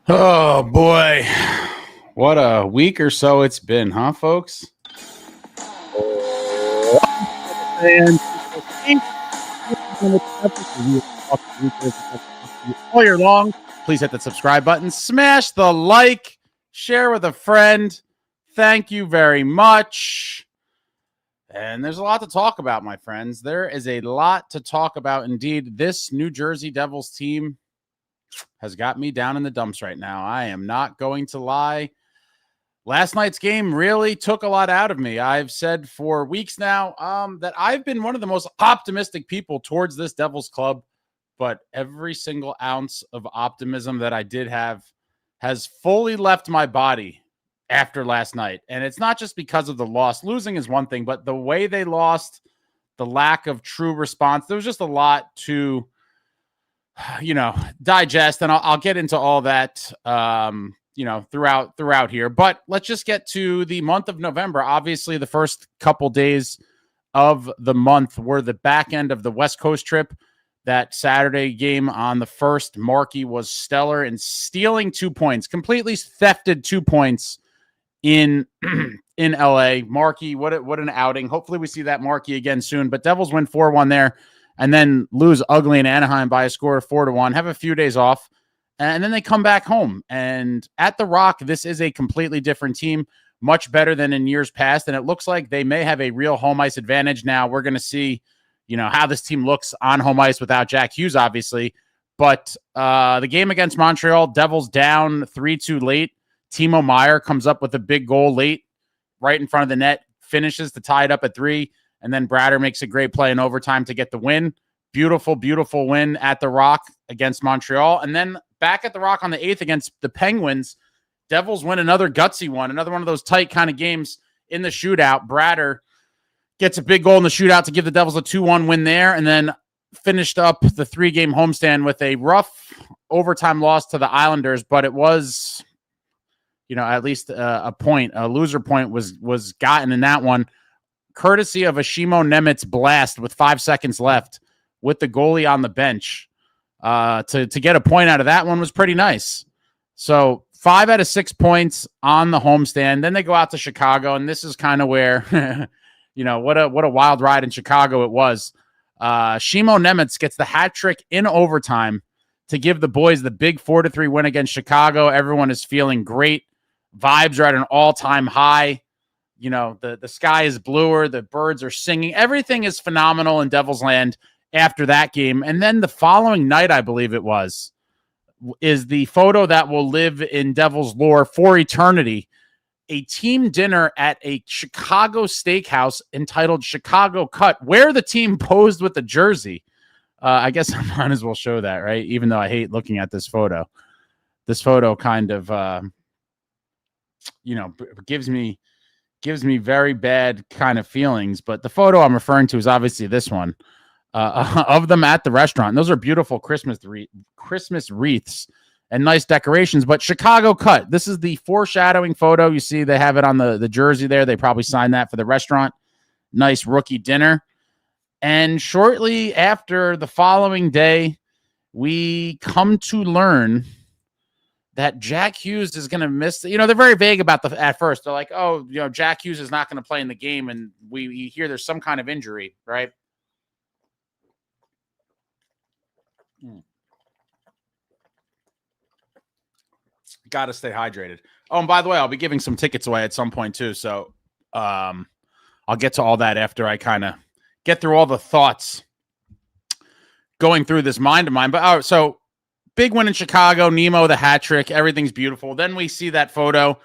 Oh, boy. What a week or so it's been, huh, folks? All year long, please hit that subscribe button, smash the like, share with a friend. Thank you very much. And there's a lot to talk about, my friends. There is a lot to talk about indeed. This New Jersey Devils team has got me down in the dumps right now. I am not going to lie. Last night's game really took a lot out of me. I've said for weeks now that I've been one of the most optimistic people towards this Devils club, but every single ounce of optimism that I did have has fully left my body after last night. And it's not just because of the loss. Losing is one thing, but the way they lost, the lack of true response, there was just a lot to digest, and I'll get into all that, throughout here. But let's just get to the month of November. Obviously, the first couple days of the month were the back end of the West Coast trip. That Saturday game on the 1st, Markey was stellar in stealing 2 points, completely thefted 2 points in LA. Markey, what an outing. Hopefully we see that Markey again soon. But Devils win 4-1 there, and then lose ugly in Anaheim by a score of 4-1, have a few days off, and then they come back home. And at the Rock, this is a completely different team, much better than in years past, and it looks like they may have a real home ice advantage now. We're going to see, how this team looks on home ice without Jack Hughes, obviously. But the game against Montreal, Devils down 3-2 late. Timo Meier comes up with a big goal late, right in front of the net, finishes to tie it up at 3. And then Bratter makes a great play in overtime to get the win. Beautiful, beautiful win at the Rock against Montreal. And then back at the Rock on the 8th against the Penguins, Devils win another gutsy one, another one of those tight kind of games in the shootout. Bratter gets a big goal in the shootout to give the Devils a 2-1 win there, and then finished up the 3-game homestand with a rough overtime loss to the Islanders, but it was, at least a loser point was gotten in that one, courtesy of a Shimo Nemitz blast with 5 seconds left with the goalie on the bench. To get a point out of that one was pretty nice. So 5 out of 6 points on the homestand. Then they go out to Chicago, and this is kind of where, what a wild ride in Chicago it was. Shimo Nemitz gets the hat trick in overtime to give the boys the big 4-3 win against Chicago. Everyone is feeling great. Vibes are at an all-time high. The sky is bluer. The birds are singing. Everything is phenomenal in Devils land after that game. And then the following night, I believe it was, is the photo that will live in Devils lore for eternity. A team dinner at a Chicago steakhouse entitled Chicago Cut, where the team posed with the jersey. I guess I might as well show that, right? Even though I hate looking at this photo. This photo kind of, gives me very bad kind of feelings. But the photo I'm referring to is obviously this one of them at the restaurant. And those are beautiful Christmas wreaths and nice decorations. But Chicago Cut, this is the foreshadowing photo. You see they have it on the jersey there. They probably signed that for the restaurant. Nice rookie dinner. And shortly after the following day, we come to learn that Jack Hughes is going to miss. They're very vague about at first. They're like, oh, Jack Hughes is not going to play in the game. And we hear there's some kind of injury, right? Got to stay hydrated. Oh, and by the way, I'll be giving some tickets away at some point too. So I'll get to all that after I kind of get through all the thoughts going through this mind of mine. But so big win in Chicago, Nemo, the hat trick, everything's beautiful. Then we see that photo.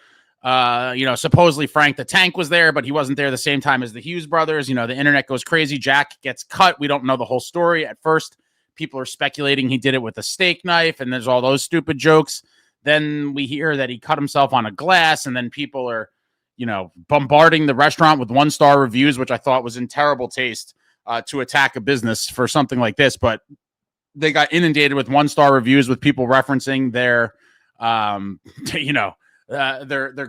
Supposedly Frank the Tank was there, but he wasn't there the same time as the Hughes brothers. The internet goes crazy. Jack gets cut. We don't know the whole story. At first, people are speculating he did it with a steak knife, and there's all those stupid jokes. Then we hear that he cut himself on a glass, and then people are, bombarding the restaurant with 1-star reviews, which I thought was in terrible taste to attack a business for something like this. But they got inundated with 1-star reviews with people referencing their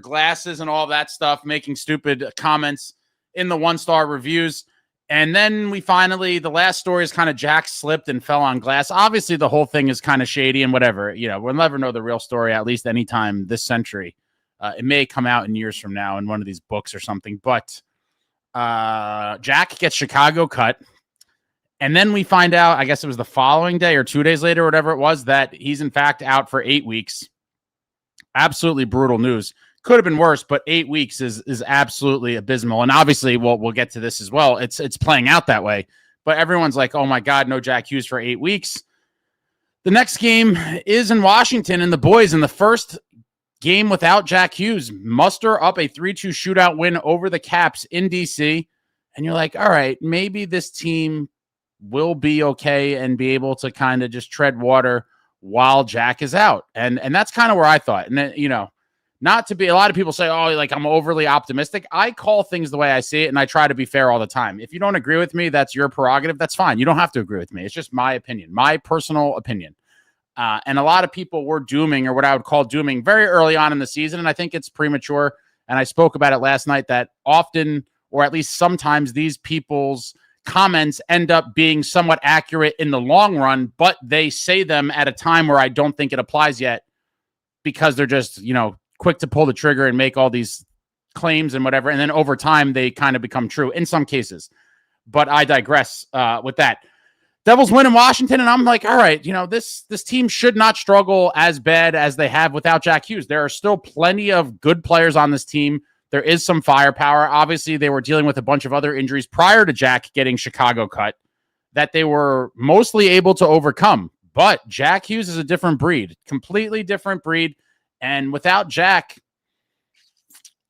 glasses and all that stuff, making stupid comments in the 1-star reviews. And then we finally, the last story is kind of Jack slipped and fell on glass. Obviously, the whole thing is kind of shady and whatever. We'll never know the real story, at least anytime this century. It may come out in years from now in one of these books or something. But Jack gets Chicago cut. And then we find out, I guess it was the following day or 2 days later, whatever it was, that he's in fact out for 8 weeks. Absolutely brutal news. Could have been worse, but 8 weeks is absolutely abysmal. And obviously, we'll get to this as well. It's playing out that way. But everyone's like, oh my God, no Jack Hughes for 8 weeks. The next game is in Washington, and the boys in the first game without Jack Hughes muster up a 3-2 shootout win over the Caps in DC. And you're like, all right, maybe this team will be okay and be able to kind of just tread water while Jack is out. And that's kind of where I thought. And not to be, a lot of people say, oh, like I'm overly optimistic. I call things the way I see it, and I try to be fair all the time. If you don't agree with me, that's your prerogative. That's fine. You don't have to agree with me. It's just my opinion, my personal opinion. And a lot of people were dooming, or what I would call dooming, very early on in the season, and I think it's premature. And I spoke about it last night that often, or at least sometimes, these people's comments end up being somewhat accurate in the long run, but they say them at a time where I don't think it applies yet because they're just, quick to pull the trigger and make all these claims and whatever. And then over time, they kind of become true in some cases. But I digress with that. Devils win in Washington, and I'm like, all right, this team should not struggle as bad as they have without Jack Hughes. There are still plenty of good players on this team. There is some firepower. Obviously, they were dealing with a bunch of other injuries prior to Jack getting Chicago cut that they were mostly able to overcome. But Jack Hughes is a different breed, completely different breed. And without Jack,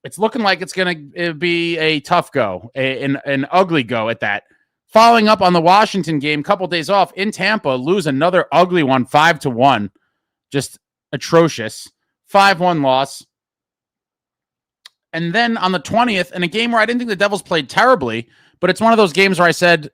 it's looking like it's going to be a tough go, an ugly go at that. Following up on the Washington game, couple days off in Tampa, lose another ugly one, 5-1. Just atrocious. 5-1 loss. And then on the 20th, in a game where I didn't think the Devils played terribly, but it's one of those games where I said,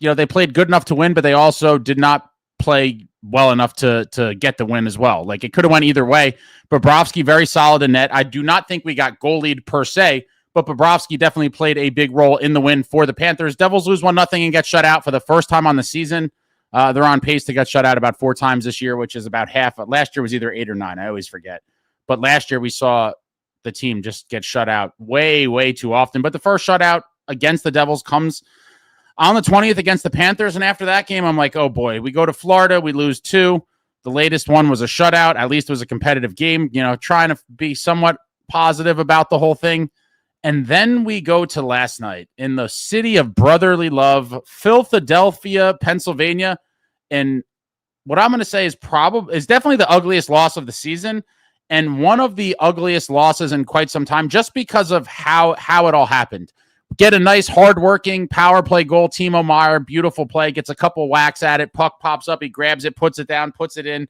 they played good enough to win, but they also did not play well enough to get the win as well. Like, it could have went either way. Bobrovsky, very solid in net. I do not think we got goal lead per se, but Bobrovsky definitely played a big role in the win for the Panthers. Devils lose 1-0 and get shut out for the first time on the season. They're on pace to get shut out about 4 times this year, which is about half. Last year was either 8 or 9. I always forget. But last year we saw the team just get shut out way, way too often. But the first shutout against the Devils comes on the 20th against the Panthers. And after that game, I'm like, oh boy, we go to Florida, we lose 2. The latest one was a shutout. At least it was a competitive game, trying to be somewhat positive about the whole thing. And then we go to last night in the city of brotherly love, Philadelphia, Pennsylvania. And what I'm going to say is definitely the ugliest loss of the season, and one of the ugliest losses in quite some time, just because of how it all happened. Get a nice, hardworking power play goal. Timo Meier, beautiful play, gets a couple whacks at it. Puck pops up. He grabs it, puts it down, puts it in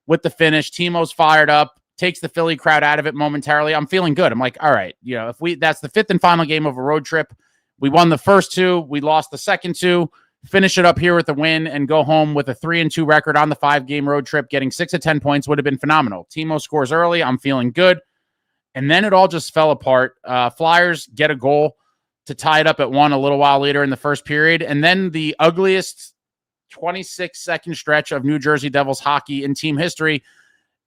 with the finish. Timo's fired up, takes the Philly crowd out of it momentarily. I'm feeling good. I'm like, all right, that's the 5th and final game of a road trip. We won the first 2. We lost the second 2. Finish it up here with a win and go home with a 3-2 record on the 5-game road trip. Getting 6 of 10 points would have been phenomenal. Timo scores early. I'm feeling good. And then it all just fell apart. Flyers get a goal to tie it up at 1 a little while later in the first period. And then the ugliest 26-second stretch of New Jersey Devils hockey in team history.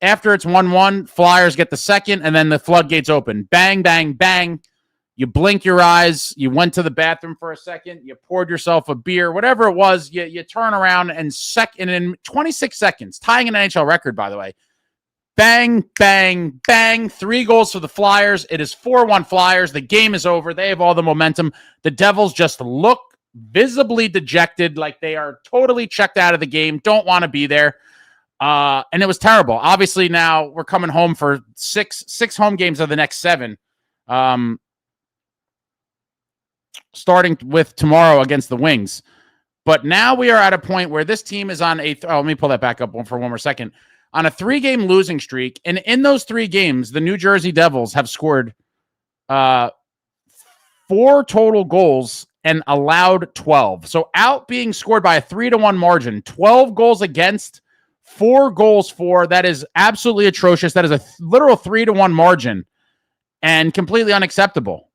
After it's 1-1, Flyers get the second, and then the floodgates open. Bang, bang, bang. You blink your eyes. You went to the bathroom for a second. You poured yourself a beer, whatever it was. You turn around and in 26 seconds, tying an NHL record, by the way. Bang, bang, bang. 3 goals for the Flyers. It is 4-1 Flyers. The game is over. They have all the momentum. The Devils just look visibly dejected, like they are totally checked out of the game, don't want to be there. And it was terrible. Obviously, now we're coming home for six home games of the next 7. Starting with tomorrow against the Wings. But now we are at a point where this team is on let me pull that back up for one more second. On a 3-game losing streak. And in those 3 games, the New Jersey Devils have scored 4 total goals and allowed 12. So out being scored by a 3-1 margin, 12 goals against, 4 goals for. That is absolutely atrocious. That is a literal 3-1 margin and completely unacceptable.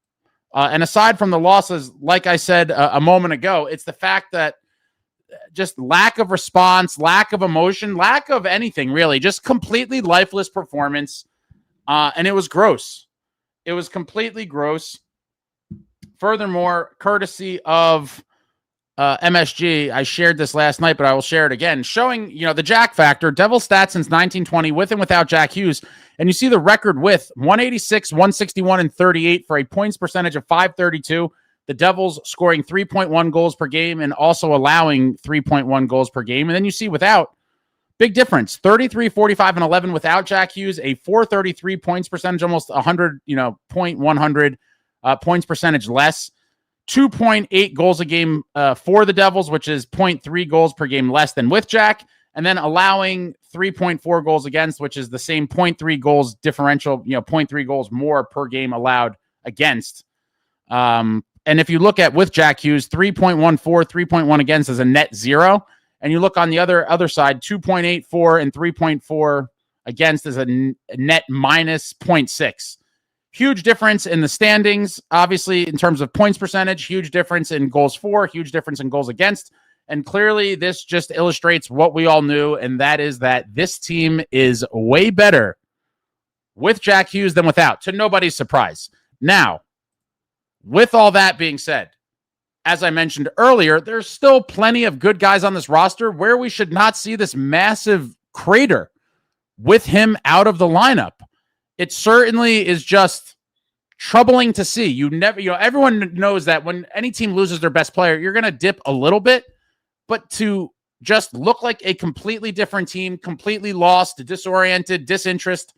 And aside from the losses, like I said a moment ago, it's the fact that just lack of response, lack of emotion, lack of anything really, just completely lifeless performance. And it was gross. It was completely gross. Furthermore, courtesy of MSG, I shared this last night, but I will share it again, showing, the Jack factor, Devil stats since 1920 with and without Jack Hughes. And you see the record with 186, 161, and 38 for a points percentage of 532. The Devils scoring 3.1 goals per game and also allowing 3.1 goals per game. And then you see without, big difference, 33, 45, and 11 without Jack Hughes, a 433 points percentage, almost 100, 0.100 points percentage less. 2.8 goals a game for the Devils, which is 0.3 goals per game less than with Jack, and then allowing 3.4 goals against, which is the same 0.3 goals differential, 0.3 goals more per game allowed against. And if you look at with Jack Hughes, 3.14, 3.1 against is a net zero. And you look on the other side, 2.84 and 3.4 against is a net minus 0.6. Huge difference in the standings, obviously, in terms of points percentage, huge difference in goals for, huge difference in goals against. And clearly, this just illustrates what we all knew, and that is that this team is way better with Jack Hughes than without, to nobody's surprise. Now, with all that being said, as I mentioned earlier, there's still plenty of good guys on this roster where we should not see this massive crater with him out of the lineup. It certainly is just troubling to see. Everyone knows that when any team loses their best player, you're going to dip a little bit, but to just look like a completely different team, completely lost, disoriented, disinterested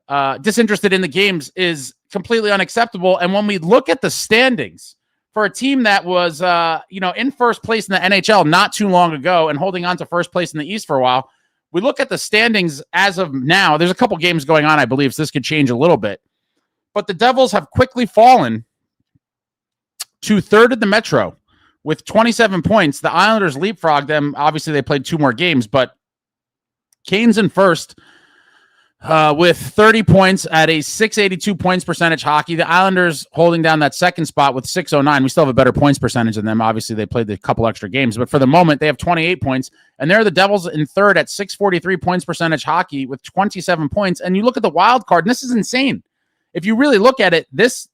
in the games is completely unacceptable. And when we look at the standings for a team that was, in first place in the NHL not too long ago and holding on to first place in the East for a while, we look at the standings as of now. There's a couple games going on, I believe, so this could change a little bit. But the Devils have quickly fallen to third in the Metro with 27 points. The Islanders leapfrogged them. Obviously, they played 2 more games, but Canes in first with 30 points at a 682 points percentage hockey. The Islanders holding down that second spot with 609. We still have a better points percentage than them. Obviously, they played a couple extra games, but for the moment, they have 28 points. And they're the Devils in third at 643 points percentage hockey with 27 points. And you look at the wild card, and this is insane. If you really look at it, this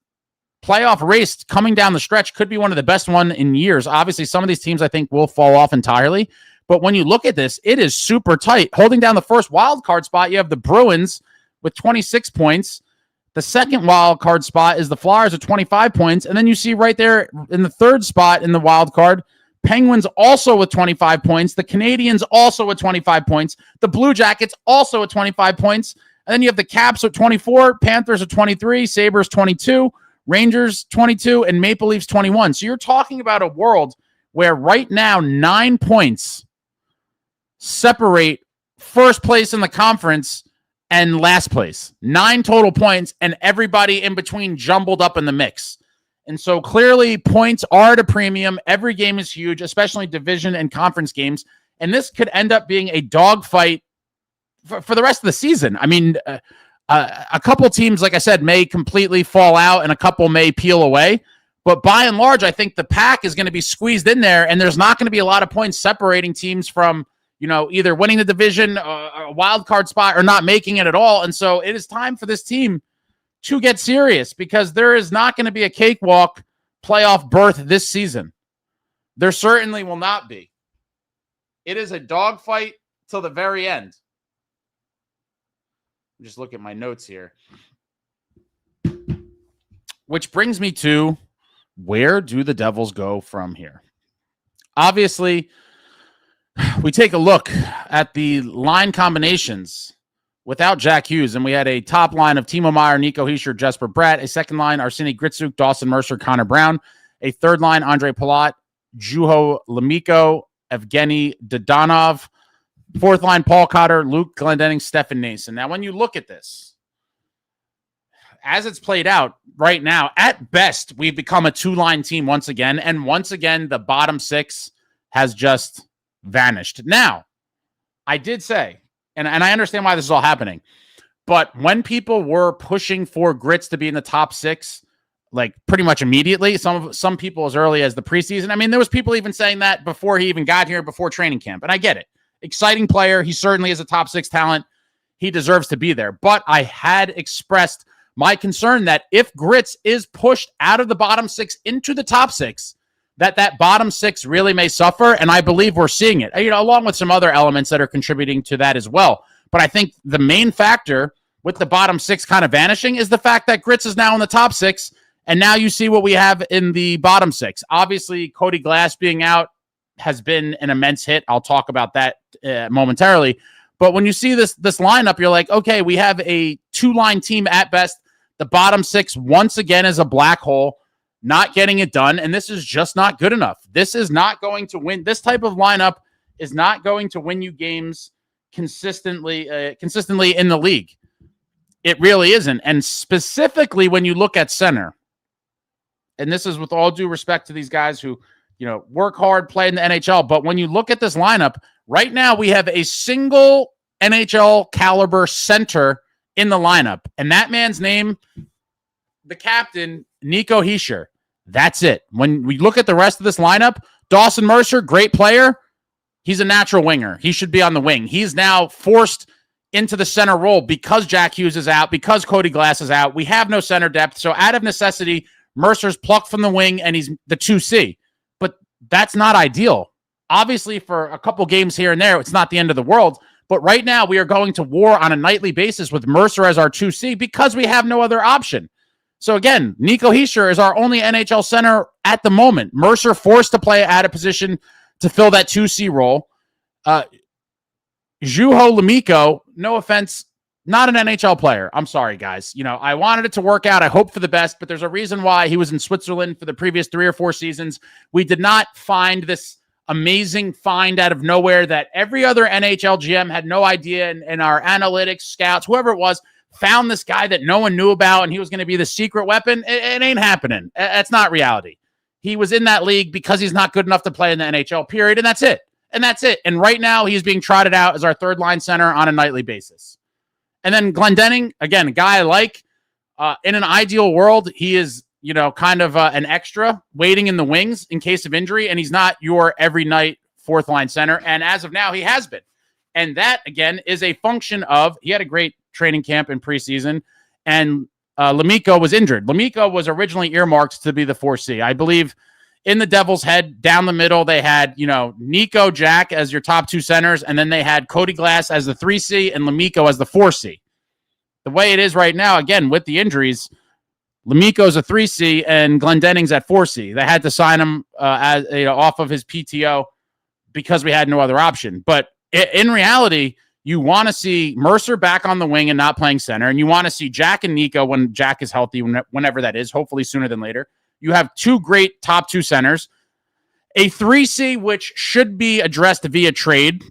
playoff race coming down the stretch could be one of the best one in years. Obviously, some of these teams I think will fall off entirely. But when you look at this, it is super tight. Holding down the first wild card spot, you have the Bruins with 26 points. The second wild card spot is the Flyers with 25 points. And then you see right there in the third spot in the wild card, Penguins also with 25 points. The Canadians also with 25 points. The Blue Jackets also with 25 points. And then you have the Caps with 24, Panthers with 23, Sabres 22, Rangers 22, and Maple Leafs 21. So you're talking about a world where right now 9 points separate first place in the conference and last place. 9 total points, and everybody in between jumbled up in the mix. And so clearly points are at a premium. Every game is huge, especially division and conference games. And this could end up being a dogfight for the rest of the season. I mean, a couple teams, like I said, may completely fall out and a couple may peel away. But by and large, I think the pack is going to be squeezed in there, and there's not going to be a lot of points separating teams from, either winning the division, a wild card spot, or not making it at all. And so it is time for this team to get serious, because there is not going to be a cakewalk playoff berth this season. There certainly will not be. It is a dogfight till the very end. Just look at my notes here. Which brings me to, where do the Devils go from here? Obviously, we take a look at the line combinations without Jack Hughes, and we had a top line of Timo Meier, Nico Hischier, Jesper Bratt, a second line, Arseny Gritsuk, Dawson Mercer, Connor Brown, a third line, Andre Palat, Juho Lemiko, Evgeny Dodonov, fourth line, Paul Cotter, Luke Glendening, Stefan Nason. Now, when you look at this, as it's played out right now, at best, we've become a 2-line team once again, and once again, the bottom 6 has just vanished. Now, I did say, and I understand why this is all happening, but when people were pushing for Grits to be in the top 6 like pretty much immediately. Some people as early as the preseason. I mean, there was people even saying that before he even got here, before training camp. And I get it. Exciting player. He certainly is a top 6 talent. He deserves to be there. But I had expressed my concern that if Grits is pushed out of the bottom 6 into the top 6, that bottom 6 really may suffer. And I believe we're seeing it, along with some other elements that are contributing to that as well. But I think the main factor with the bottom 6 kind of vanishing is the fact that Grits is now in the top 6. And now you see what we have in the bottom 6. Obviously, Cody Glass being out has been an immense hit. I'll talk about that momentarily. But when you see this lineup, you're like, okay, we have a 2-line team at best. The bottom 6, once again, is a black hole, not getting it done. And this is just not good enough. This is not going to win. This type of lineup is not going to win you games consistently in the league. It really isn't. And specifically when you look at center, and this is with all due respect to these guys who, work hard, play in the NHL. But when you look at this lineup, right now we have a single NHL caliber center in the lineup. And that man's name, the captain, Nico Hischier. That's it. When we look at the rest of this lineup, Dawson Mercer, great player. He's a natural winger. He should be on the wing. He's now forced into the center role because Jack Hughes is out, because Cody Glass is out. We have no center depth. So out of necessity, Mercer's plucked from the wing and he's the 2C. But that's not ideal. Obviously, for a couple games here and there, it's not the end of the world. But right now, we are going to war on a nightly basis with Mercer as our 2C because we have no other option. So again, Nico Hischier is our only NHL center at the moment. Mercer forced to play out of position to fill that 2C role. Juho Lemico, no offense, not an NHL player. I'm sorry, guys. I wanted it to work out. I hope for the best, but there's a reason why he was in Switzerland for the previous 3 or 4 seasons. We did not find this amazing find out of nowhere that every other NHL GM had no idea, and our analytics, scouts, whoever it was, found this guy that no one knew about, and he was going to be the secret weapon. It ain't happening. That's not reality. He was in that league because he's not good enough to play in the NHL, period, and that's it. And right now, he's being trotted out as our third-line center on a nightly basis. And then Glendening, again, a guy I like. In an ideal world, he is, kind of an extra waiting in the wings in case of injury, and he's not your every night 4th-line center. And as of now, he has been. And that, again, is a function of he had a great training camp in preseason, and Lemico was injured. Lemico was originally earmarked to be the 4C. I believe in the Devils' head, down the middle, they had, Nico, Jack as your top 2 centers, and then they had Cody Glass as the 3C and Lemico as the 4C. The way it is right now, again, with the injuries, Lemico's a 3C and Glendening's at 4C. They had to sign him off of his PTO because we had no other option. But in reality, you want to see Mercer back on the wing and not playing center, and you want to see Jack and Nico when Jack is healthy, whenever that is, hopefully sooner than later. You have 2 great top 2 centers, a 3C, which should be addressed via trade,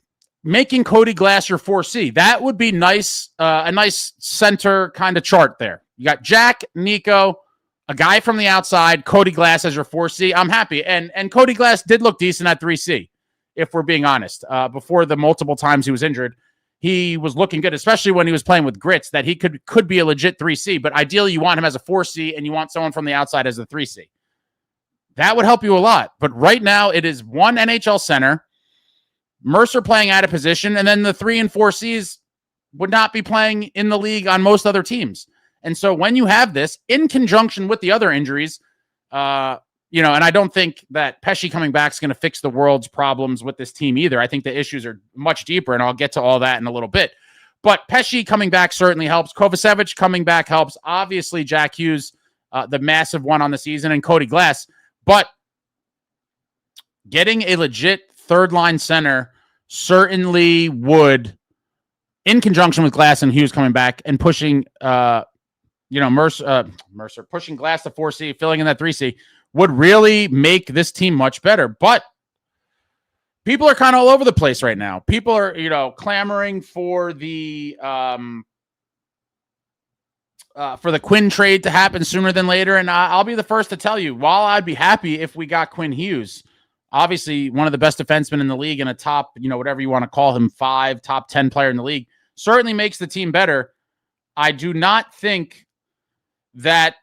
making Cody Glass your 4C. That would be nice, a nice center kind of chart there. You got Jack, Nico, a guy from the outside, Cody Glass as your 4C. I'm happy. And Cody Glass did look decent at 3C, if we're being honest. Before the multiple times he was injured, he was looking good, especially when he was playing with Grits, that he could be a legit 3C. But ideally, you want him as a 4C, and you want someone from the outside as a 3C. That would help you a lot. But right now, it is one NHL center, Mercer playing out of position, and then the 3 and 4Cs would not be playing in the league on most other teams. And so when you have this, in conjunction with the other injuries, and I don't think that Pesce coming back is going to fix the world's problems with this team either. I think the issues are much deeper, and I'll get to all that in a little bit. But Pesce coming back certainly helps. Kovacevic coming back helps. Obviously, Jack Hughes, the massive one on the season, and Cody Glass. But getting a legit third-line center certainly would, in conjunction with Glass and Hughes coming back and pushing, Mercer pushing Glass to 4C, filling in that 3C, would really make this team much better. But people are kind of all over the place right now. People are, clamoring for the Quinn trade to happen sooner than later. And I'll be the first to tell you, while I'd be happy if we got Quinn Hughes, obviously one of the best defensemen in the league and a top, whatever you want to call him, top 10 player in the league, certainly makes the team better. I do not think that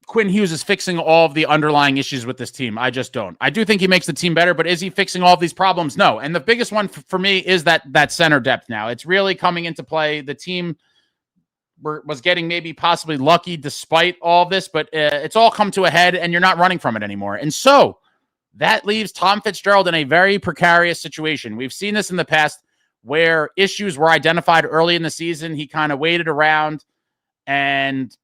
Quinn Hughes is fixing all of the underlying issues with this team. I just don't. I do think he makes the team better, but is he fixing all of these problems? No. And the biggest one for me is that center depth now. It's really coming into play. The team was getting maybe possibly lucky despite all of this, but it's all come to a head and you're not running from it anymore. And so that leaves Tom Fitzgerald in a very precarious situation. We've seen this in the past where issues were identified early in the season. He kind of waited around and,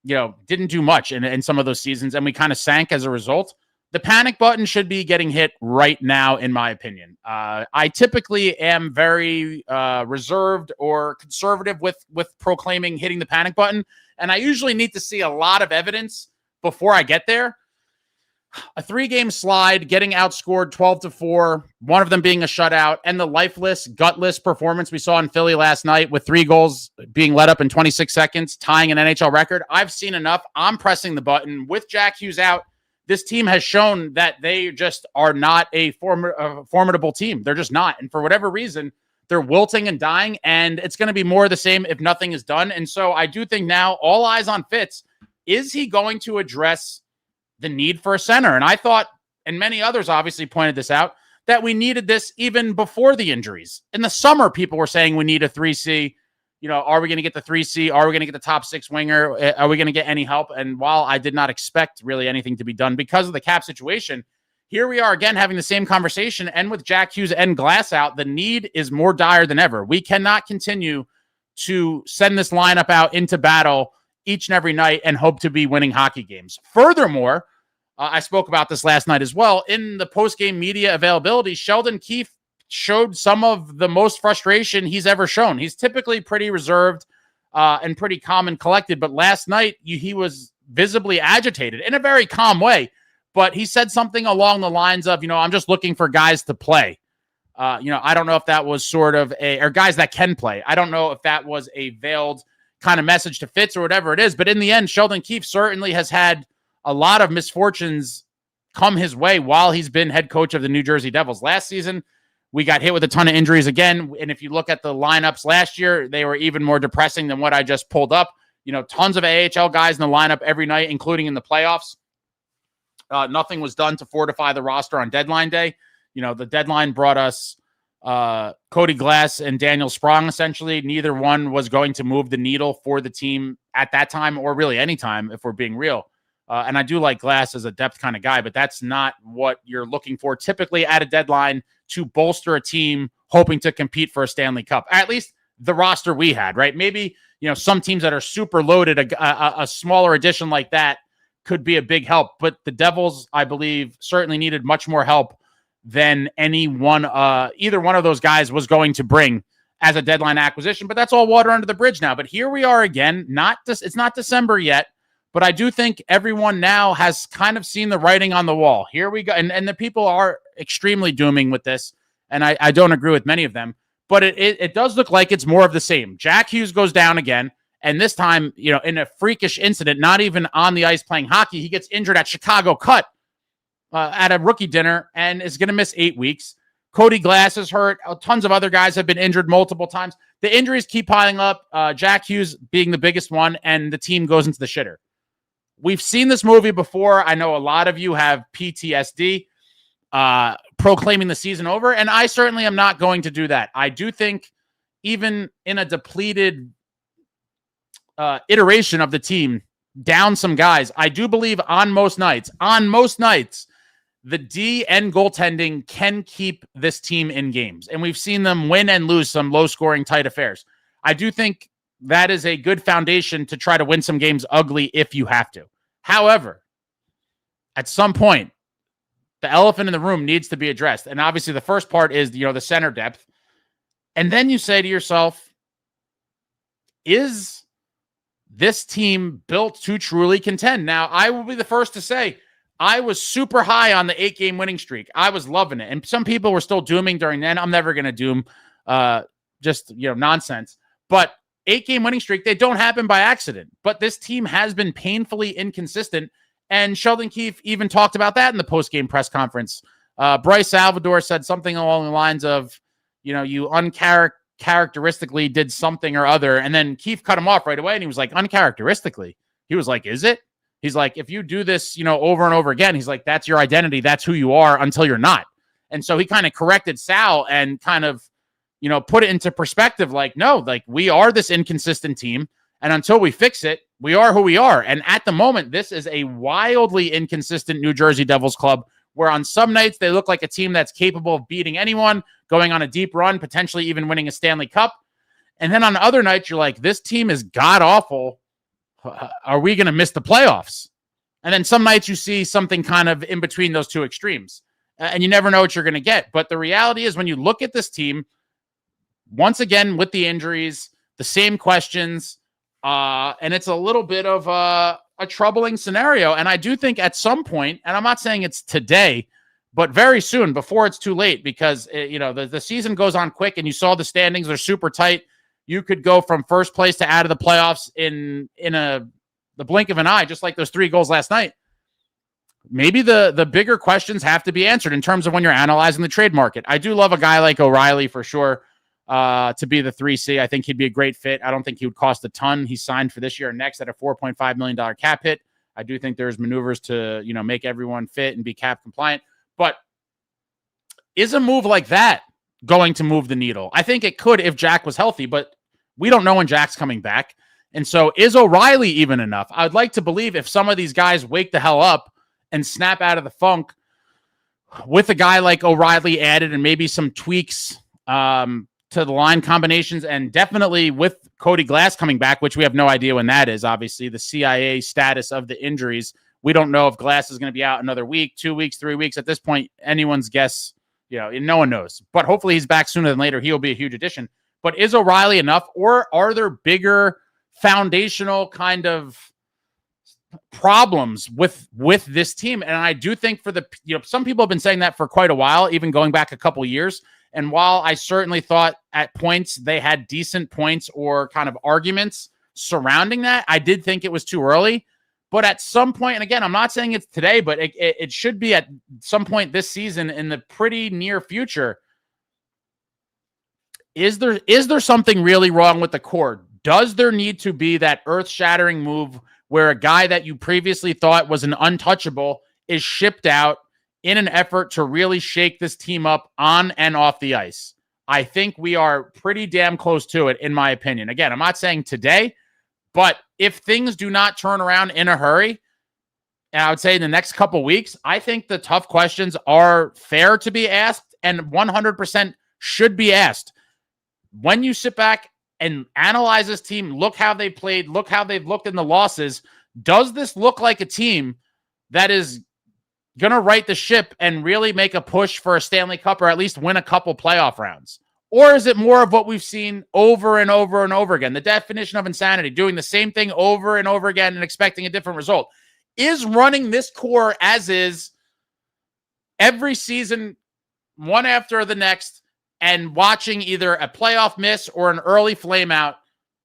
didn't do much in some of those seasons, and we kind of sank as a result. The panic button should be getting hit right now, in my opinion. I typically am very reserved or conservative with proclaiming hitting the panic button, and I usually need to see a lot of evidence before I get there. A 3-game slide, getting outscored 12-4, one of them being a shutout, and the lifeless, gutless performance we saw in Philly last night with 3 goals being let up in 26 seconds, tying an NHL record. I've seen enough. I'm pressing the button. With Jack Hughes out, this team has shown that they just are not a formidable team. They're just not. And for whatever reason, they're wilting and dying, and it's going to be more of the same if nothing is done. And so I do think now all eyes on Fitz. Is he going to address the need for a center? And I thought, and many others obviously pointed this out, that we needed this even before the injuries. In the summer, people were saying we need a 3C. Are we going to get the 3C? Are we going to get the top 6 winger? Are we going to get any help? And while I did not expect really anything to be done because of the cap situation, here we are again having the same conversation. And with Jack Hughes and Glass out, the need is more dire than ever. We cannot continue to send this lineup out into battle each and every night and hope to be winning hockey games. Furthermore, I spoke about this last night as well. In the post-game media availability, Sheldon Keefe showed some of the most frustration he's ever shown. He's typically pretty reserved and pretty calm and collected, but last night he was visibly agitated in a very calm way. But he said something along the lines of, I'm just looking for guys to play. I don't know if that was or guys that can play. I don't know if that was a veiled kind of message to Fitz or whatever it is. But in the end, Sheldon Keefe certainly has had a lot of misfortunes come his way while he's been head coach of the New Jersey Devils. Last season, we got hit with a ton of injuries again. And if you look at the lineups last year, they were even more depressing than what I just pulled up. Tons of AHL guys in the lineup every night, including in the playoffs. Nothing was done to fortify the roster on deadline day. The deadline brought us Cody Glass and Daniel Sprong, essentially. Neither one was going to move the needle for the team at that time, or really any time, if we're being real. And I do like Glass as a depth kind of guy, but that's not what you're looking for typically at a deadline to bolster a team hoping to compete for a Stanley Cup. At least the roster we had, right? Maybe, some teams that are super loaded, a smaller addition like that could be a big help. But the Devils, I believe, certainly needed much more help than either one of those guys was going to bring as a deadline acquisition. But that's all water under the bridge now. But here we are again. It's not December yet. But I do think everyone now has kind of seen the writing on the wall. Here we go. And the people are extremely dooming with this. And I don't agree with many of them. But it does look like it's more of the same. Jack Hughes goes down again. And this time, in a freakish incident, not even on the ice playing hockey, he gets injured at Chicago Cut at a rookie dinner and is going to miss 8 weeks. Cody Glass is hurt. Tons of other guys have been injured multiple times. The injuries keep piling up. Jack Hughes being the biggest one, and the team goes into the shitter. We've seen this movie before. I know a lot of you have PTSD, proclaiming the season over, and I certainly am not going to do that. I do think even in a depleted iteration of the team, down some guys, I do believe on most nights, the D and goaltending can keep this team in games. And we've seen them win and lose some low-scoring, tight affairs. I do think that is a good foundation to try to win some games ugly if you have to. However, at some point, the elephant in the room needs to be addressed. And obviously the first part is, the center depth. And then you say to yourself, is this team built to truly contend? Now, I will be the first to say I was super high on the 8-game winning streak. I was loving it. And some people were still dooming during then. I'm never going to doom nonsense. But 8-game winning streak, they don't happen by accident. But this team has been painfully inconsistent. And Sheldon Keefe even talked about that in the post-game press conference. Bryce Salvador said something along the lines of, you uncharacteristically did something or other. And then Keefe cut him off right away. And he was like, uncharacteristically? He was like, is it? He's like, if you do this, over and over again, he's like, that's your identity. That's who you are until you're not. And so he kind of corrected Sal and kind of, put it into perspective. Like, no, like we are this inconsistent team. And until we fix it, we are who we are. And at the moment, this is a wildly inconsistent New Jersey Devils club where on some nights they look like a team that's capable of beating anyone, going on a deep run, potentially even winning a Stanley Cup. And then on other nights, you're like, this team is god-awful. Are we going to miss the playoffs? And then some nights you see something kind of in between those two extremes. And you never know what you're going to get. But the reality is when you look at this team, once again, with the injuries, the same questions, and it's a little bit of a troubling scenario. And I do think at some point, and I'm not saying it's today, but very soon before it's too late, because, the season goes on quick and you saw the standings are super tight. You could go from first place to out of the playoffs in the blink of an eye, just like those 3 goals last night. Maybe the bigger questions have to be answered in terms of when you're analyzing the trade market. I do love a guy like O'Reilly for sure to be the 3C. I think he'd be a great fit. I don't think he would cost a ton. He's signed for this year and next at a $4.5 million cap hit. I do think there's maneuvers to, make everyone fit and be cap compliant. But is a move like that going to move the needle? I think it could if Jack was healthy, but we don't know when Jack's coming back. And so is O'Reilly even enough? I'd like to believe if some of these guys wake the hell up and snap out of the funk with a guy like O'Reilly added and maybe some tweaks to the line combinations, and definitely with Cody Glass coming back, which we have no idea when that is. Obviously, the CIA status of the injuries, we don't know if Glass is going to be out another week, 2 weeks, 3 weeks. At this point, anyone's guess, no one knows. But hopefully he's back sooner than later. He'll be a huge addition. But is O'Reilly enough, or are there bigger foundational kind of problems with this team? And I do think for some people have been saying that for quite a while, even going back a couple years. And while I certainly thought at points they had decent points or kind of arguments surrounding that, I did think it was too early. But at some point, and again, I'm not saying it's today, but it should be at some point this season in the pretty near future. Is there something really wrong with the core? Does there need to be that earth-shattering move where a guy that you previously thought was an untouchable is shipped out in an effort to really shake this team up on and off the ice? I think we are pretty damn close to it, in my opinion. Again, I'm not saying today, but if things do not turn around in a hurry, and I would say in the next couple weeks, I think the tough questions are fair to be asked and 100% should be asked. When you sit back and analyze this team, look how they played, look how they've looked in the losses, does this look like a team that is going to right the ship and really make a push for a Stanley Cup or at least win a couple playoff rounds? Or is it more of what we've seen over and over and over again? The definition of insanity, doing the same thing over and over again and expecting a different result. Is running this core as is every season, one after the next, and watching either a playoff miss or an early flame out,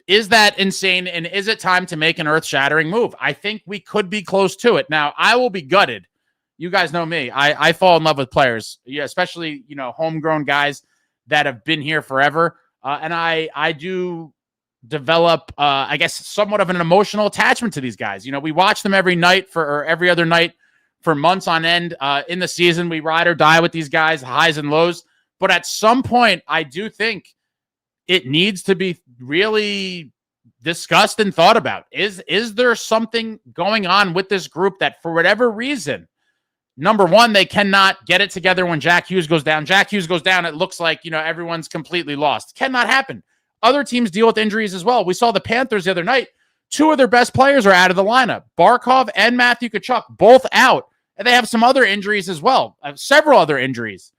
is that insane? And is it time to make an earth-shattering move? I think we could be close to it. Now, I will be gutted. You guys know me. I fall in love with players, especially, homegrown guys that have been here forever. And I do develop, I guess, somewhat of an emotional attachment to these guys. We watch them every night or every other night for months on end. In the season, we ride or die with these guys, highs and lows. But at some point, I do think it needs to be really discussed and thought about. Is there something going on with this group that for whatever reason, number one, they cannot get it together when Jack Hughes goes down. Jack Hughes goes down, it looks like, everyone's completely lost. Cannot happen. Other teams deal with injuries as well. We saw the Panthers the other night. 2 of their best players are out of the lineup. Barkov and Matthew Tkachuk, both out. And they have some other injuries as well, several other injuries.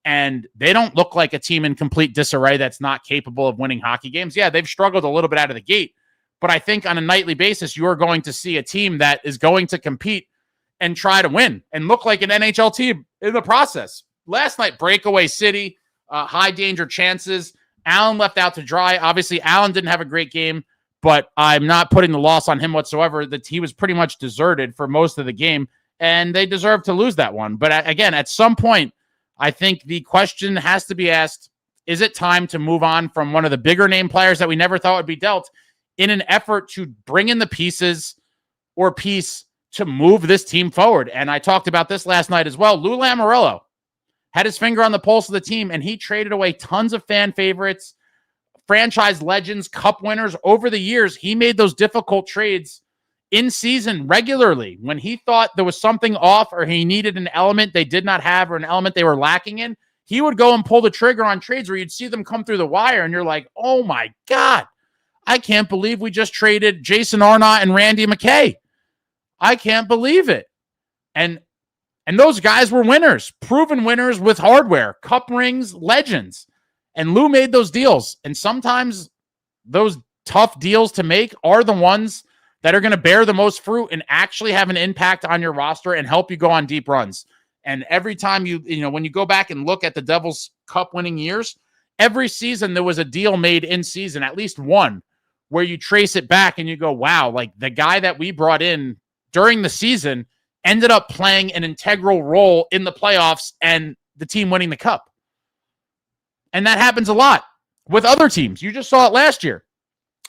And they don't look like a team in complete disarray that's not capable of winning hockey games. Yeah, they've struggled a little bit out of the gate. But I think on a nightly basis, you're going to see a team that is going to compete and try to win and look like an NHL team in the process. Last night, breakaway city, high danger chances. Allen left out to dry. Obviously, Allen didn't have a great game, but I'm not putting the loss on him whatsoever. That he was pretty much deserted for most of the game, and they deserve to lose that one. But again, at some point, I think the question has to be asked, is it time to move on from one of the bigger name players that we never thought would be dealt in an effort to bring in the pieces or piece to move this team forward. And I talked about this last night as well. Lou Lamoriello had his finger on the pulse of the team, and he traded away tons of fan favorites, franchise legends, cup winners. Over the years, he made those difficult trades in season regularly. When he thought there was something off or he needed an element they did not have or an element they were lacking in, he would go and pull the trigger on trades where you'd see them come through the wire and you're like, oh my God, I can't believe we just traded Jason Arnott and Randy McKay. I can't believe it. And those guys were winners, proven winners with hardware, cup rings, legends. And Lou made those deals. And sometimes those tough deals to make are the ones that are going to bear the most fruit and actually have an impact on your roster and help you go on deep runs. And every time when you go back and look at the Devils cup winning years, every season there was a deal made in season, at least one, where you trace it back and you go, wow, like the guy that we brought in during the season ended up playing an integral role in the playoffs and the team winning the cup. And that happens a lot with other teams. You just saw it last year.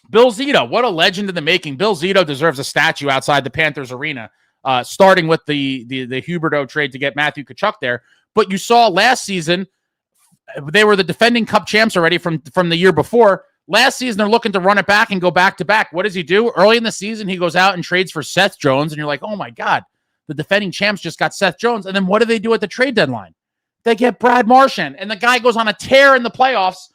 Bill Zito, what a legend in the making. Bill Zito deserves a statue outside the Panthers arena, starting with the Huberdeau trade to get Matthew Tkachuk there. But you saw last season, they were the defending cup champs already from the year before. Last season, they're looking to run it back and go back-to-back. What does he do? Early in the season, he goes out and trades for Seth Jones, and you're like, oh my God, the defending champs just got Seth Jones. And then what do they do at the trade deadline? They get Brad Marchand, and the guy goes on a tear in the playoffs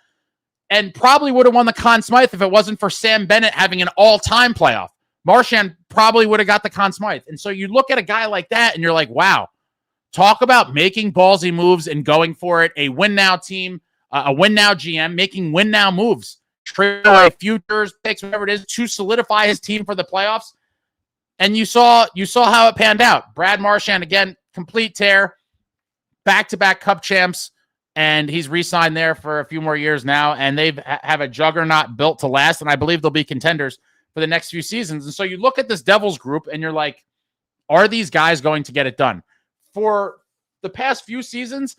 and probably would have won the Conn Smythe if it wasn't for Sam Bennett having an all-time playoff. Marchand probably would have got the Conn Smythe. And so you look at a guy like that, and you're like, wow, talk about making ballsy moves and going for it. A win-now team, a win-now GM, making win-now moves. Trade away futures, picks, whatever it is, to solidify his team for the playoffs. And you saw how it panned out. Brad Marchand, again, complete tear, back-to-back cup champs, and he's re-signed there for a few more years now, and they have a juggernaut built to last, and I believe they'll be contenders for the next few seasons. And so you look at this Devils group, and you're like, are these guys going to get it done? For the past few seasons,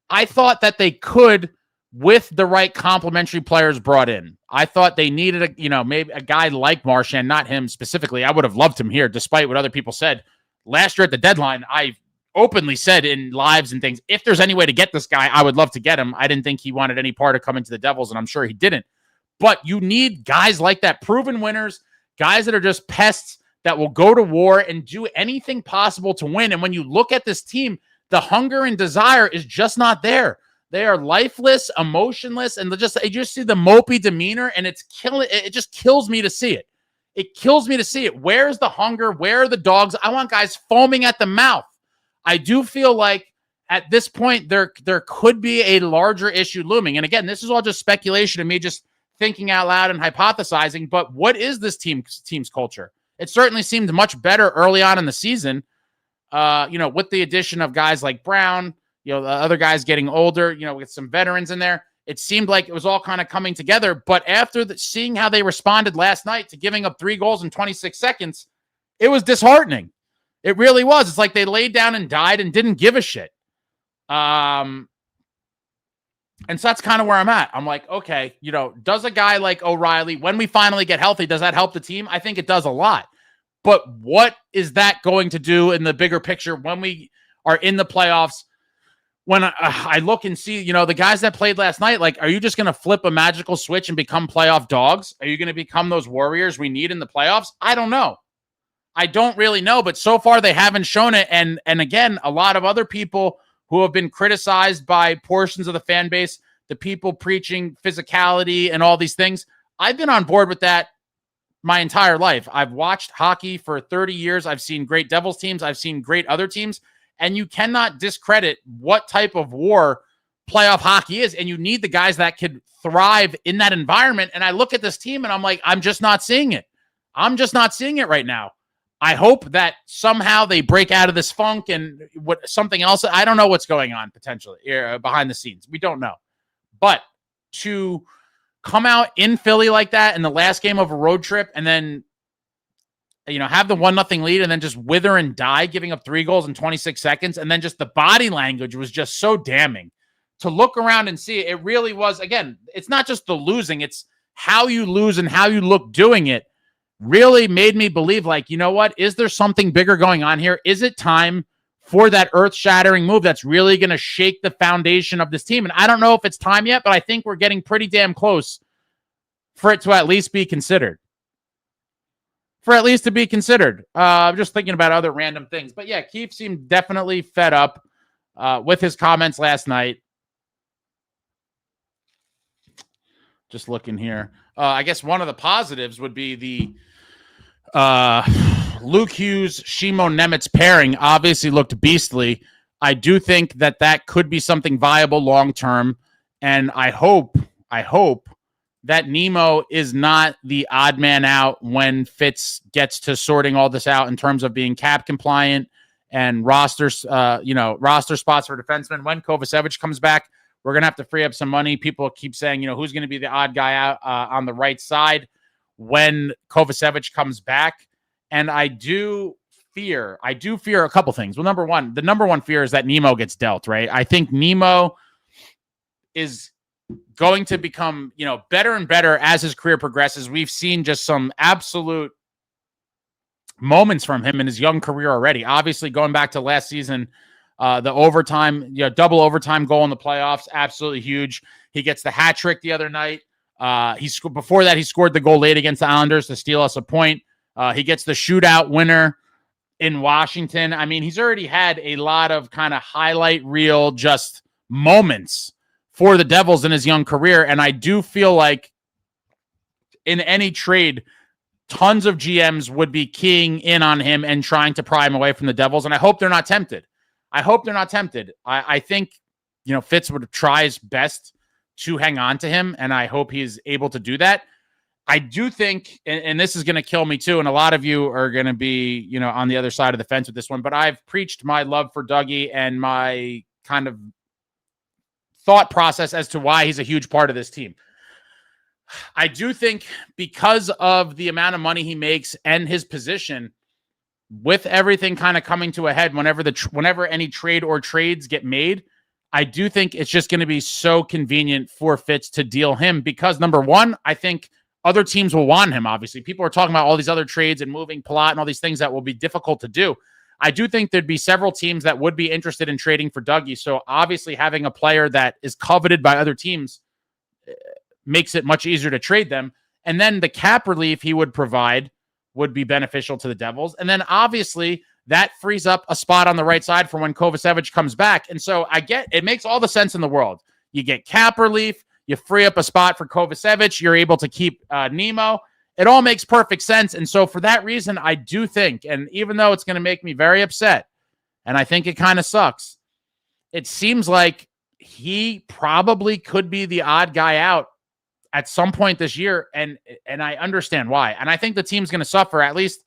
I thought that they could with the right complementary players brought in. I thought they needed maybe a guy like Marchand, not him specifically. I would have loved him here, despite what other people said. Last year at the deadline, I openly said in lives and things, if there's any way to get this guy, I would love to get him. I didn't think he wanted any part of coming to the Devils, and I'm sure he didn't. But you need guys like that, proven winners, guys that are just pests that will go to war and do anything possible to win. And when you look at this team, the hunger and desire is just not there. They are lifeless, emotionless, and you just see the mopey demeanor, and it just kills me to see it. It kills me to see it. Where's the hunger? Where are the dogs? I want guys foaming at the mouth. I do feel like at this point there could be a larger issue looming. And again, this is all just speculation and me just thinking out loud and hypothesizing. But what is this team's culture? It certainly seemed much better early on in the season, with the addition of guys like Brown, the other guys getting older, with some veterans in there. It seemed like it was all kind of coming together. But after seeing how they responded last night to giving up 3 goals in 26 seconds, it was disheartening. It really was. It's like they laid down and died and didn't give a shit. And so that's kind of where I'm at. I'm like, okay, does a guy like O'Reilly, when we finally get healthy, does that help the team? I think it does a lot. But what is that going to do in the bigger picture when we are in the playoffs? When I look and see, the guys that played last night, like, are you just going to flip a magical switch and become playoff dogs? Are you going to become those warriors we need in the playoffs? I don't know. I don't really know, but so far they haven't shown it. And again, a lot of other people who have been criticized by portions of the fan base, the people preaching physicality and all these things, I've been on board with that my entire life. I've watched hockey for 30 years. I've seen great Devils teams. I've seen great other teams. And you cannot discredit what type of war playoff hockey is. And you need the guys that could thrive in that environment. And I look at this team and I'm like, I'm just not seeing it. I'm just not seeing it right now. I hope that somehow they break out of this funk and something else. I don't know what's going on potentially behind the scenes. We don't know. But to come out in Philly like that in the last game of a road trip and then, have the 1-0 lead and then just wither and die, giving up 3 goals in 26 seconds. And then just the body language was just so damning to look around and see. It really was, again, it's not just the losing, it's how you lose and how you look doing it. really made me believe, like, you know what? Is there something bigger going on here? Is it time for that earth-shattering move that's really going to shake the foundation of this team? And I don't know if it's time yet, but I think we're getting pretty damn close for it to at least be considered. I'm just thinking about other random things. But yeah, Keefe seemed definitely fed up with his comments last night. Just looking here. I guess one of the positives would be the Luke Hughes, Shimo Nemitz pairing obviously looked beastly. I do think that could be something viable long-term. And I hope that Nemo is not the odd man out when Fitz gets to sorting all this out in terms of being cap compliant and roster spots for defensemen. When Kovacevic comes back, we're going to have to free up some money. People keep saying, who's going to be the odd guy out on the right side when Kovacevic comes back. And I do fear a couple things. Well, the number one fear is that Nemo gets dealt, right? I think Nemo is going to become, better and better as his career progresses. We've seen just some absolute moments from him in his young career already. Obviously, going back to last season, the overtime, double overtime goal in the playoffs, absolutely huge. He gets the hat trick the other night. Before that, he scored the goal late against the Islanders to steal us a point. He gets the shootout winner in Washington. I mean, he's already had a lot of kind of highlight reel just moments for the Devils in his young career. And I do feel like in any trade, tons of GMs would be keying in on him and trying to pry him away from the Devils. And I hope they're not tempted. I think, Fitz would try his best to hang on to him, and I hope he's able to do that. I do think, and this is going to kill me too, and a lot of you are going to be, on the other side of the fence with this one, but I've preached my love for Dougie and my kind of thought process as to why he's a huge part of this team. I do think because of the amount of money he makes and his position, with everything kind of coming to a head whenever any trade or trades get made, I do think it's just going to be so convenient for Fitz to deal him because, number one, I think other teams will want him, obviously. People are talking about all these other trades and moving Palat and all these things that will be difficult to do. I do think there'd be several teams that would be interested in trading for Dougie. So obviously having a player that is coveted by other teams makes it much easier to trade them. And then the cap relief he would provide would be beneficial to the Devils. And then obviously that frees up a spot on the right side for when Kovacevic comes back. And so it makes all the sense in the world. You get cap relief, you free up a spot for Kovacevic, you're able to keep Nemo. It all makes perfect sense. And so for that reason, I do think, and even though it's going to make me very upset, and I think it kind of sucks, it seems like he probably could be the odd guy out at some point this year. And I understand why. And I think the team's going to suffer, at least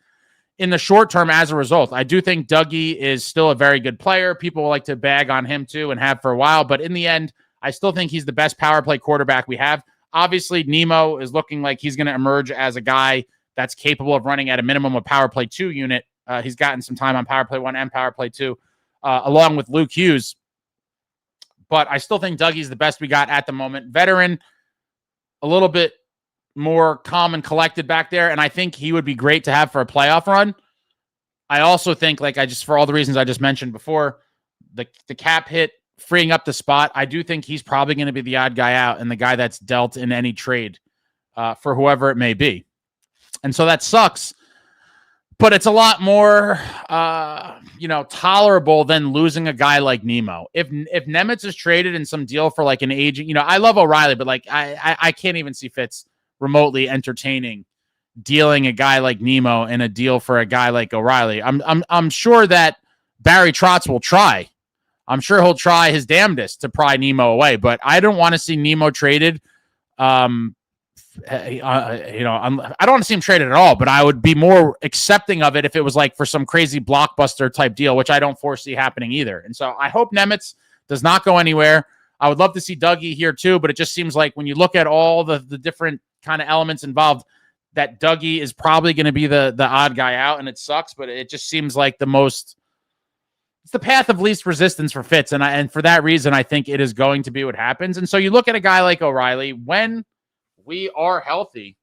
in the short term, as a result. I do think Dougie is still a very good player. People like to bag on him too and have for a while. But in the end, I still think he's the best power play quarterback we have. Obviously, Nemo is looking like he's going to emerge as a guy that's capable of running at a minimum of power play 2 unit. He's gotten some time on power play 1 and power play 2, along with Luke Hughes. But I still think Dougie's the best we got at the moment. Veteran, a little bit more calm and collected back there, and I think he would be great to have for a playoff run. I also think, for all the reasons I just mentioned before, the cap hit, freeing up the spot, I do think he's probably going to be the odd guy out and the guy that's dealt in any trade for whoever it may be. And so that sucks, but it's a lot more, tolerable than losing a guy like Nemo. If Nemitz is traded in some deal for like an agent, I love O'Reilly, but I can't even see Fitz remotely entertaining dealing a guy like Nemo in a deal for a guy like O'Reilly. I'm sure that Barry Trotz will try. I'm sure he'll try his damnedest to pry Nemo away, but I don't want to see Nemo traded. I don't want to see him traded at all, but I would be more accepting of it if it was like for some crazy blockbuster type deal, which I don't foresee happening either. And so I hope Nemitz does not go anywhere. I would love to see Dougie here too, but it just seems like when you look at all the different kind of elements involved, that Dougie is probably going to be the odd guy out, and it sucks, but it just seems like it's the path of least resistance for Fitz. And for that reason, I think it is going to be what happens. And so you look at a guy like O'Reilly, when we are healthy,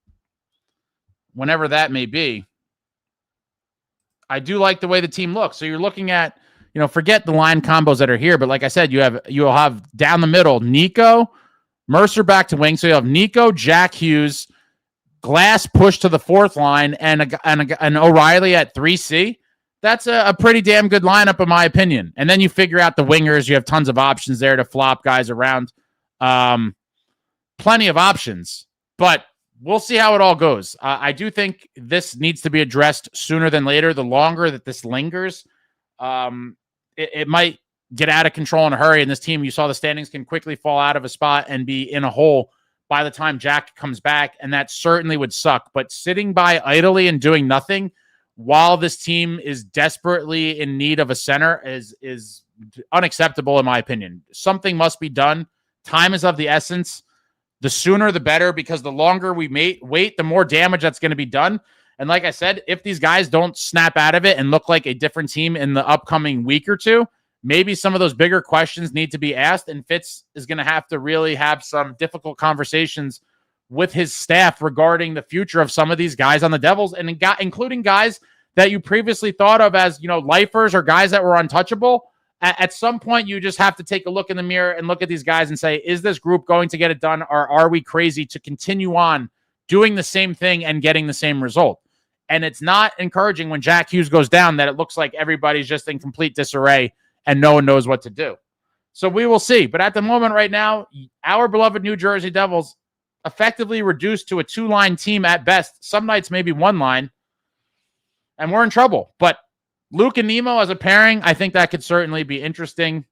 whenever that may be. I do like the way the team looks. So you're looking at, forget the line combos that are here, but like I said, you'll have down the middle Nico, Mercer back to wing. So you have Nico, Jack Hughes, Glass push to the fourth line, and an O'Reilly at 3C. That's a pretty damn good lineup, in my opinion. And then you figure out the wingers. You have tons of options there to flop guys around. Plenty of options, but we'll see how it all goes. I do think this needs to be addressed sooner than later. The longer that this lingers, it might get out of control in a hurry. And this team, you saw the standings can quickly fall out of a spot and be in a hole by the time Jack comes back. And that certainly would suck. But sitting by idly and doing nothing while this team is desperately in need of a center is unacceptable, in my opinion. Something must be done. Time is of the essence. The sooner, the better, because the longer we wait, the more damage that's going to be done. And like I said, if these guys don't snap out of it and look like a different team in the upcoming week or two, maybe some of those bigger questions need to be asked, and Fitz is going to have to really have some difficult conversations with his staff regarding the future of some of these guys on the Devils, and including guys that you previously thought of as, lifers or guys that were untouchable. At some point, you just have to take a look in the mirror and look at these guys and say, is this group going to get it done, or are we crazy to continue on doing the same thing and getting the same result? And it's not encouraging when Jack Hughes goes down that it looks like everybody's just in complete disarray and no one knows what to do. So we will see. But at the moment right now, our beloved New Jersey Devils effectively reduced to a two-line team at best. Some nights maybe one line. And we're in trouble. But Luke and Nemo as a pairing, I think that could certainly be interesting.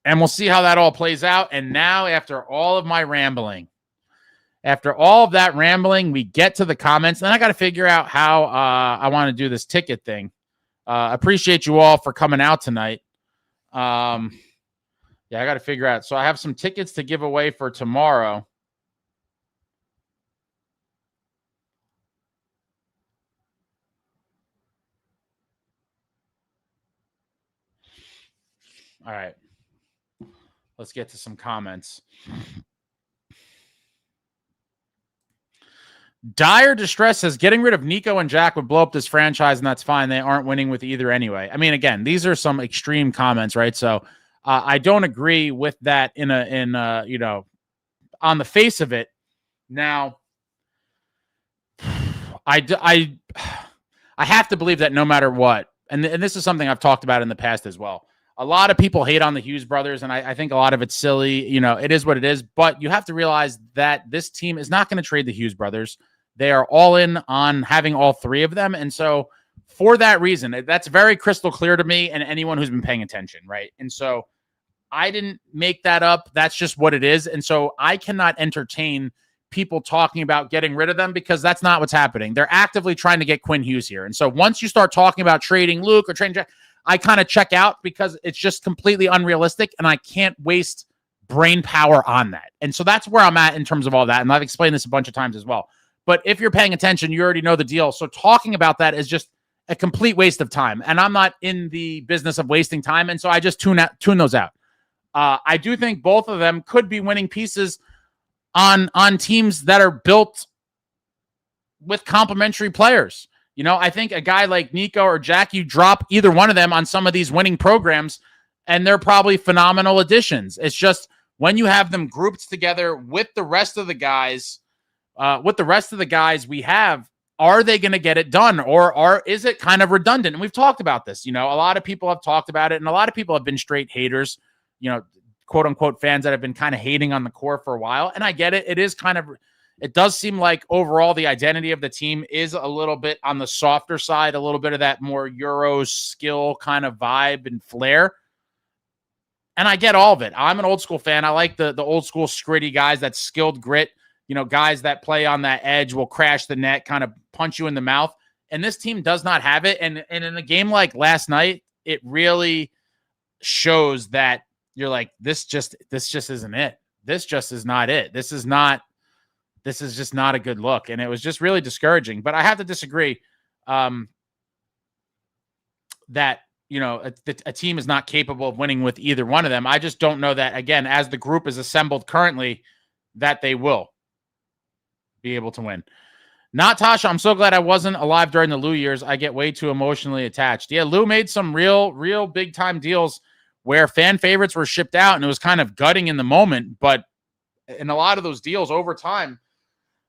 And we'll see how that all plays out. And now, after all of my rambling, we get to the comments. Then I got to figure out how I want to do this ticket thing. Appreciate you all for coming out tonight. I got to figure out. So I have some tickets to give away for tomorrow. All right. Let's get to some comments. Dire Distress says getting rid of Nico and Jack would blow up this franchise, and that's fine. They aren't winning with either anyway. I mean, again, these are some extreme comments, right? So I don't agree with that on the face of it. Now, I have to believe that no matter what, and this is something I've talked about in the past as well. A lot of people hate on the Hughes brothers, and I think a lot of it's silly. It is what it is. But you have to realize that this team is not going to trade the Hughes brothers. They are all in on having all three of them. And so for that reason, that's very crystal clear to me and anyone who's been paying attention, right? And so I didn't make that up. That's just what it is. And so I cannot entertain people talking about getting rid of them because that's not what's happening. They're actively trying to get Quinn Hughes here. And so once you start talking about trading Luke or trading Jack, I kind of check out because it's just completely unrealistic and I can't waste brain power on that. And so that's where I'm at in terms of all that. And I've explained this a bunch of times as well. But if you're paying attention, you already know the deal. So talking about that is just a complete waste of time. And I'm not in the business of wasting time. And so I just tune those out. I do think both of them could be winning pieces on teams that are built with complementary players. I think a guy like Nico or Jack, you drop either one of them on some of these winning programs, and they're probably phenomenal additions. It's just when you have them grouped together with the rest of the guys, we have, are they going to get it done, or is it kind of redundant? And we've talked about this. A lot of people have talked about it, and a lot of people have been straight haters, quote unquote fans that have been kind of hating on the core for a while. And I get it. It does seem like overall the identity of the team is a little bit on the softer side, a little bit of that more Euro skill kind of vibe and flair. And I get all of it. I'm an old school fan. I like the old school scritty guys, that skilled grit, guys that play on that edge, will crash the net, kind of punch you in the mouth. And this team does not have it. And in a game like last night, it really shows that you're like, this just isn't it. This just is not it. This is just not a good look. And it was just really discouraging. But I have to disagree that, a team is not capable of winning with either one of them. I just don't know that, again, as the group is assembled currently, that they will be able to win. Not Tasha. I'm so glad I wasn't alive during the Lou years. I get way too emotionally attached. Yeah, Lou made some real big time deals where fan favorites were shipped out, and it was kind of gutting in the moment. But in a lot of those deals over time,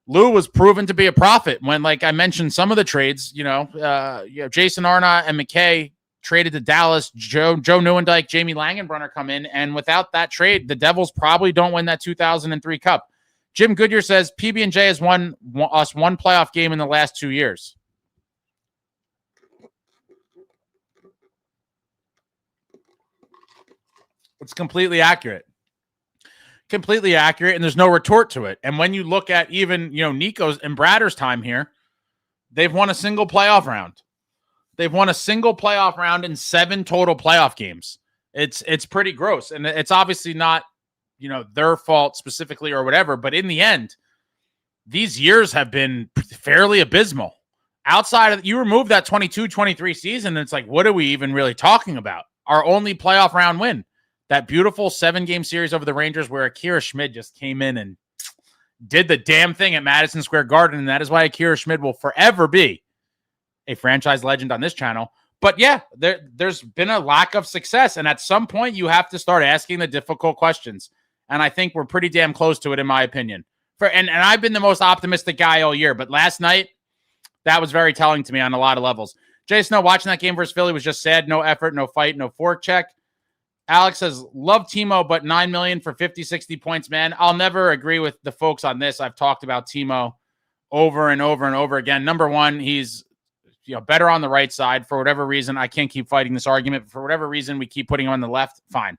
Lou was proven to be a profit. When, like I mentioned, some of the trades, Jason Arnott and McKay traded to Dallas, Joe Neuendijk, Jamie Langenbrunner come in, and without that trade, the Devils probably don't win that 2003 Cup. Jim Goodyear says PB&J has won us one playoff game in the last 2 years. It's completely accurate. Completely accurate, and there's no retort to it. And when you look at even, Nico's and Bratter's time here, they've won a single playoff round. They've won a single playoff round in 7 total playoff games. It's pretty gross. And it's obviously not, their fault specifically or whatever, but in the end, these years have been fairly abysmal. Outside of, you remove that 22-23 season, and it's like, what are we even really talking about? Our only playoff round win. That beautiful 7-game series over the Rangers where Akira Schmid just came in and did the damn thing at Madison Square Garden, and that is why Akira Schmid will forever be a franchise legend on this channel. But yeah, there's been a lack of success, and at some point you have to start asking the difficult questions, and I think we're pretty damn close to it, in my opinion. And I've been the most optimistic guy all year, but last night, that was very telling to me on a lot of levels. Jay Snow, watching that game versus Philly was just sad. No effort, no fight, no fork check. Alex says, love Timo, but $9 million for 50, 60 points, man. I'll never agree with the folks on this. I've talked about Timo over and over and over again. Number one, he's better on the right side. For whatever reason, I can't keep fighting this argument. For whatever reason, we keep putting him on the left. Fine.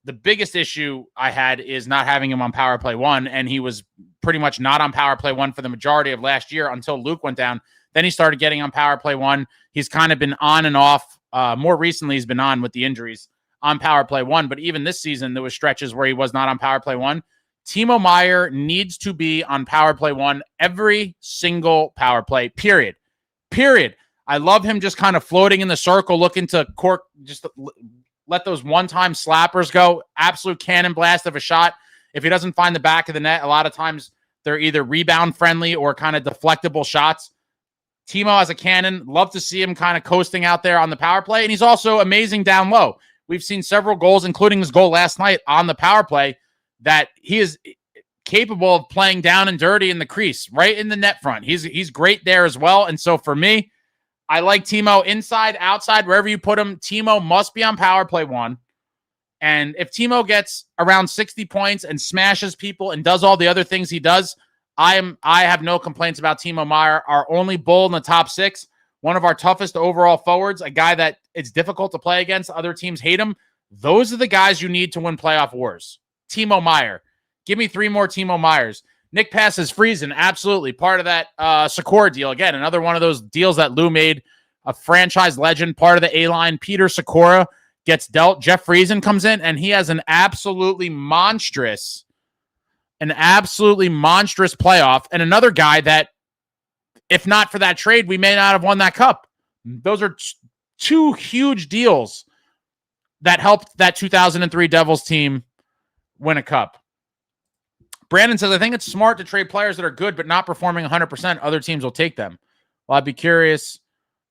The biggest issue I had is not having him on power play 1, and he was pretty much not on power play 1 for the majority of last year until Luke went down. Then he started getting on power play 1. He's kind of been on and off. More recently, he's been on with the injuries on power play 1, but even this season, there was stretches where he was not on power play 1. Timo Meier needs to be on power play 1 every single power play, period. I love him just kind of floating in the circle, looking to cork, just let those one-time slappers go. Absolute cannon blast of a shot. If he doesn't find the back of the net, a lot of times they're either rebound friendly or kind of deflectable shots. Timo has a cannon. Love to see him kind of coasting out there on the power play, and he's also amazing down low. We've seen several goals, including his goal last night on the power play, that he is capable of playing down and dirty in the crease, right in the net front. He's great there as well. And so for me, I like Timo inside, outside, wherever you put him. Timo must be on power play 1. And if Timo gets around 60 points and smashes people and does all the other things he does, I have no complaints about Timo Meier, our only bull in the top 6. One of our toughest overall forwards, a guy that it's difficult to play against. Other teams hate him. Those are the guys you need to win playoff wars. Timo Meier. Give me 3 more Timo Meiers. Nick Pass is freezing. Absolutely. Part of that Sikora deal. Again, another one of those deals that Lou made. A franchise legend, part of the A-line. Peter Sikora gets dealt. Jeff Friesen comes in, and he has an absolutely monstrous playoff. And another guy that, if not for that trade, we may not have won that cup. Those are 2 huge deals that helped that 2003 Devils team win a cup. Brandon says, I think it's smart to trade players that are good but not performing 100%. Other teams will take them. Well, I'd be curious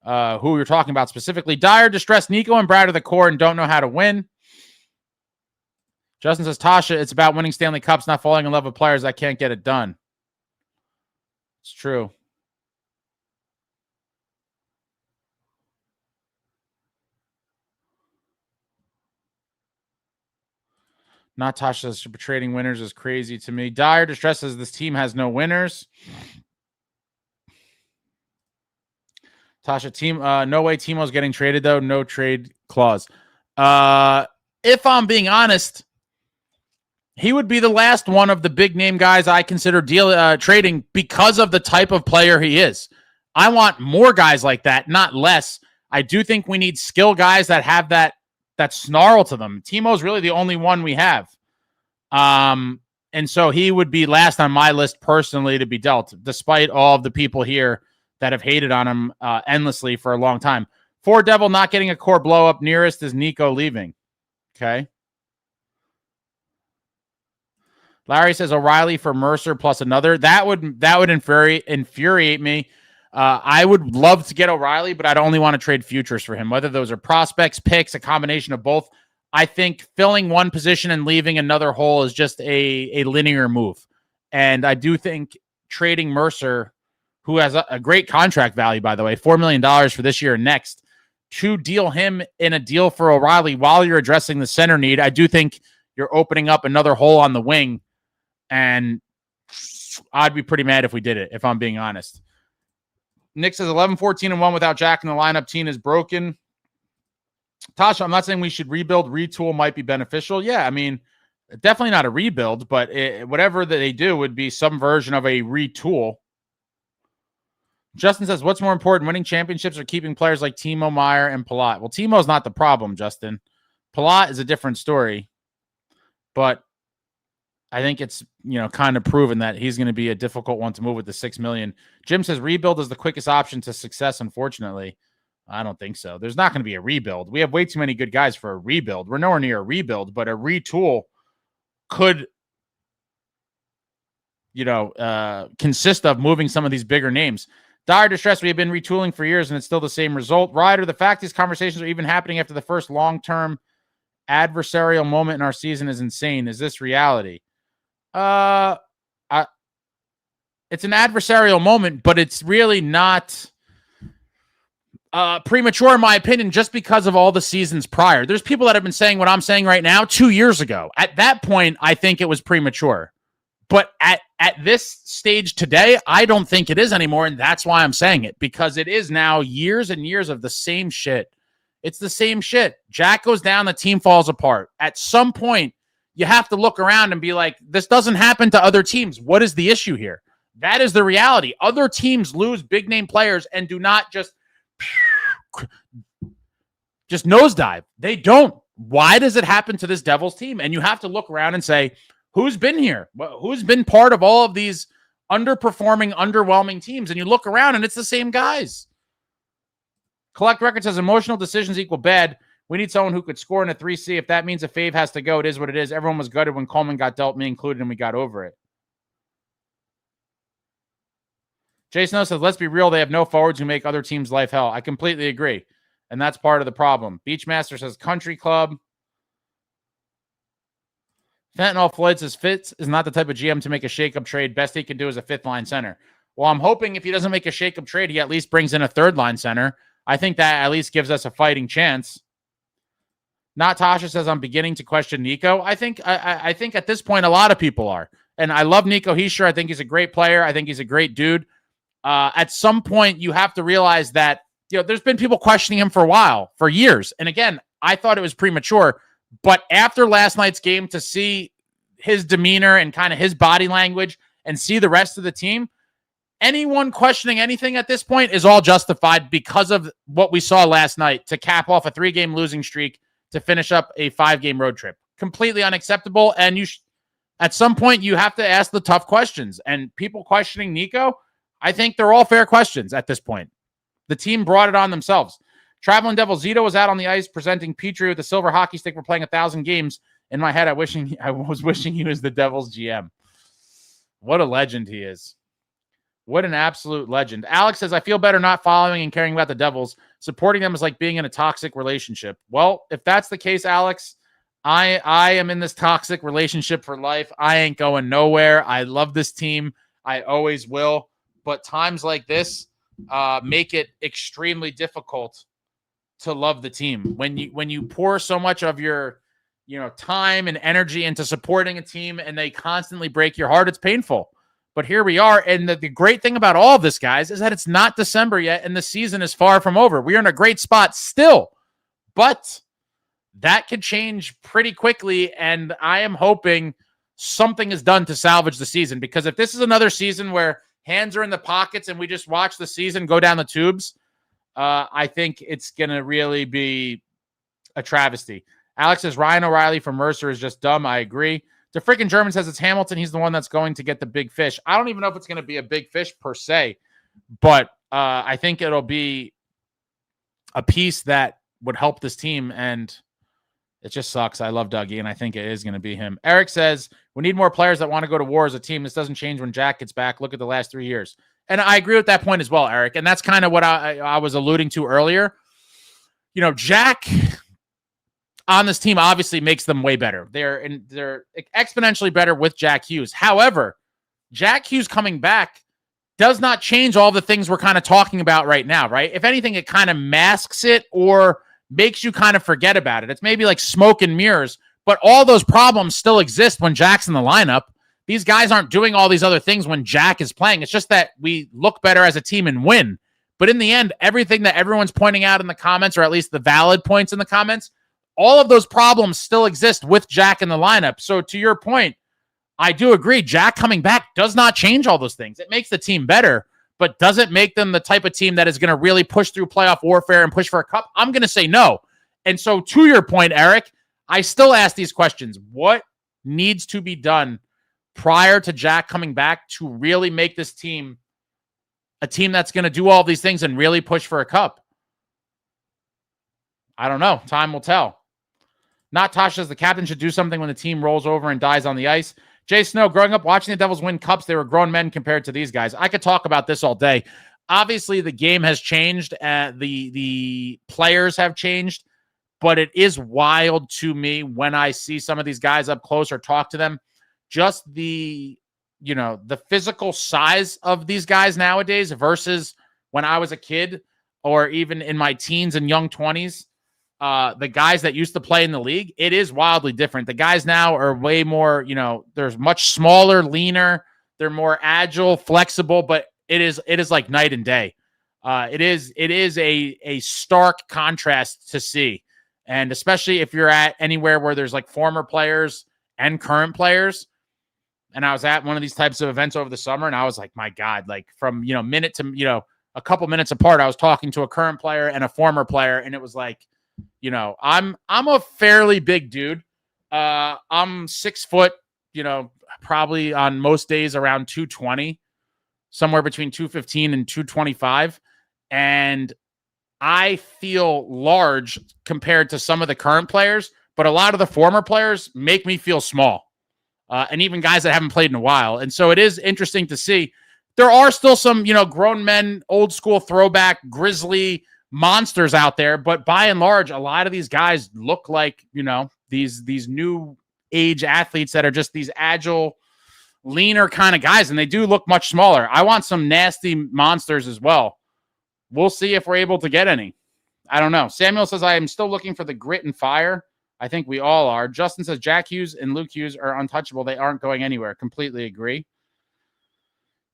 who you're talking about specifically. Dyer, distressed Nico and Brad are the core and don't know how to win. Justin says, Tasha, it's about winning Stanley Cups, not falling in love with players that can't get it done. It's true. Not Tasha says, trading winners is crazy to me. Dyer distress says, this team has no winners. Tasha, team, no way Timo's getting traded, though. No trade clause. If I'm being honest, he would be the last one of the big name guys I consider trading because of the type of player he is. I want more guys like that, not less. I do think we need skill guys that have that snarl to them. Timo's really the only one we have. And so he would be last on my list personally to be dealt, despite all of the people here that have hated on him endlessly for a long time. For Devil not getting a core blow up, nearest is Nico leaving. Okay. Larry says O'Reilly for Mercer plus another. That would infuriate me. I would love to get O'Reilly, but I'd only want to trade futures for him, whether those are prospects, picks, a combination of both. I think filling one position and leaving another hole is just a linear move. And I do think trading Mercer, who has a great contract value, by the way, $4 million for this year and next, to deal him in a deal for O'Reilly while you're addressing the center need, I do think you're opening up another hole on the wing. And I'd be pretty mad if we did it, if I'm being honest. Nick says 11-14-1 without Jack in the lineup. Team is broken. Tasha, I'm not saying we should rebuild. Retool might be beneficial. Yeah, I mean, definitely not a rebuild, but whatever that they do would be some version of a retool. Justin says, what's more important, winning championships or keeping players like Timo Meier and Palat? Well, Timo's not the problem, Justin. Palat is a different story. But I think it's, kind of proven that he's going to be a difficult one to move with the $6 million. Jim says rebuild is the quickest option to success, unfortunately. I don't think so. There's not going to be a rebuild. We have way too many good guys for a rebuild. We're nowhere near a rebuild, but a retool could, consist of moving some of these bigger names. Dire distress, we have been retooling for years, and it's still the same result. Ryder, the fact these conversations are even happening after the first long-term adversarial moment in our season is insane. Is this reality? It's an adversarial moment, but it's really not premature, in my opinion, just because of all the seasons prior. There's people that have been saying what I'm saying right now 2 years ago. At that point, I think it was premature. But at this stage today, I don't think it is anymore, and that's why I'm saying it, because it is now years and years of the same shit. It's the same shit. Jack goes down, the team falls apart. At some point, you have to look around and be like, this doesn't happen to other teams. What is the issue here? That is the reality. Other teams lose big-name players and do not just nosedive. They don't. Why does it happen to this Devils team? And you have to look around and say, who's been here? Who's been part of all of these underperforming, underwhelming teams? And you look around and it's the same guys. Collect Record says emotional decisions equal bad. We need someone who could score in a 3C. If that means a fave has to go, it is what it is. Everyone was gutted when Coleman got dealt, me included, and we got over it. Jason says, let's be real. They have no forwards who make other teams' life hell. I completely agree. And that's part of the problem. Beachmaster says country club. Fentanyl Floyd says Fitz is not the type of GM to make a shakeup trade. Best he can do is a fifth line center. Well, I'm hoping if he doesn't make a shakeup trade, he at least brings in a third line center. I think that at least gives us a fighting chance. Natasha says I'm beginning to question Nico. I think at this point a lot of people are. And I love Nico Hischier. I think he's a great player. I think he's a great dude. At some point you have to realize that there's been people questioning him for a while, for years. And again, I thought it was premature. But after last night's game, to see his demeanor and kind of his body language and see the rest of the team, anyone questioning anything at this point is all justified because of what we saw last night to cap off a 3-game losing streak to finish up a 5-game road trip. Completely unacceptable. And at some point, you have to ask the tough questions. And people questioning Nico, I think they're all fair questions at this point. The team brought it on themselves. Traveling Devil Zito was out on the ice presenting Petrie with the silver hockey stick for playing 1,000 games. In my head, I was wishing he was the Devils GM. What a legend he is. What an absolute legend. Alex says, I feel better not following and caring about the Devils. Supporting them is like being in a toxic relationship. Well, if that's the case, Alex, I am in this toxic relationship for life. I ain't going nowhere. I love this team. I always will. But times like this make it extremely difficult to love the team. When you pour so much of your time and energy into supporting a team and they constantly break your heart, it's painful. But here we are. And the great thing about all of this, guys, is that it's not December yet and the season is far from over. We are in a great spot still, but that could change pretty quickly. And I am hoping something is done to salvage the season, because if this is another season where hands are in the pockets and we just watch the season go down the tubes, I think it's going to really be a travesty. Alex says Ryan O'Reilly from Mercer is just dumb. I agree. The freaking German says it's Hamilton. He's the one that's going to get the big fish. I don't even know if it's going to be a big fish per se, but I think it'll be a piece that would help this team. And It just sucks. I love Dougie, and I think it is going to be him. Eric says, we need more players that want to go to war as a team. This doesn't change when Jack gets back. Look at the last 3 years. And I agree with that point as well, Eric. And that's kind of what I was alluding to earlier. You know, Jack on this team obviously makes them way better. They're exponentially better with Jack Hughes. However, Jack Hughes coming back does not change all the things we're kind of talking about right now, right? If anything, it kind of masks it or makes you kind of forget about it. It's maybe like smoke and mirrors, but all those problems still exist when Jack's in the lineup. These guys aren't doing all these other things when Jack is playing. It's just that we look better as a team and win. But in the end, everything that everyone's pointing out in the comments, or at least the valid points in the comments, all of those problems still exist with Jack in the lineup. So to your point, I do agree. Jack coming back does not change all those things. It makes the team better, but doesn't make them the type of team that is going to really push through playoff warfare and push for a cup. I'm going to say no. And so to your point, Eric, I still ask these questions. What needs to be done prior to Jack coming back to really make this team a team that's going to do all these things and really push for a cup? I don't know. Time will tell. Not Tasha says the captain should do something when the team rolls over and dies on the ice. Jay Snow, growing up watching the Devils win cups, they were grown men compared to these guys. I could talk about this all day. Obviously, the game has changed. The players have changed, but it is wild to me when I see some of these guys up close or talk to them. Just the physical size of these guys nowadays versus when I was a kid or even in my teens and young 20s. The guys that used to play in the league, it is wildly different. The guys now are way more, they're much smaller, leaner. They're more agile, flexible, but it is like night and day. It is a stark contrast to see. And especially if you're at anywhere where there's like former players and current players. And I was at one of these types of events over the summer, and I was like, my God, like from, minute to, a couple minutes apart, I was talking to a current player and a former player. And it was like, I'm a fairly big dude. I'm 6 foot, probably on most days around 220, somewhere between 215 and 225. And I feel large compared to some of the current players, but a lot of the former players make me feel small. And even guys that haven't played in a while. And so it is interesting to see. There are still some, grown men, old school throwback, grizzly monsters out there, but by and large, a lot of these guys look like, these new age athletes that are just these agile, leaner kind of guys, and they do look much smaller. I want some nasty monsters as well. We'll see if we're able to get any. I don't know. Samuel says, I am still looking for the grit and fire. I think we all are. Justin says, Jack Hughes and Luke Hughes are untouchable. They aren't going anywhere. Completely agree.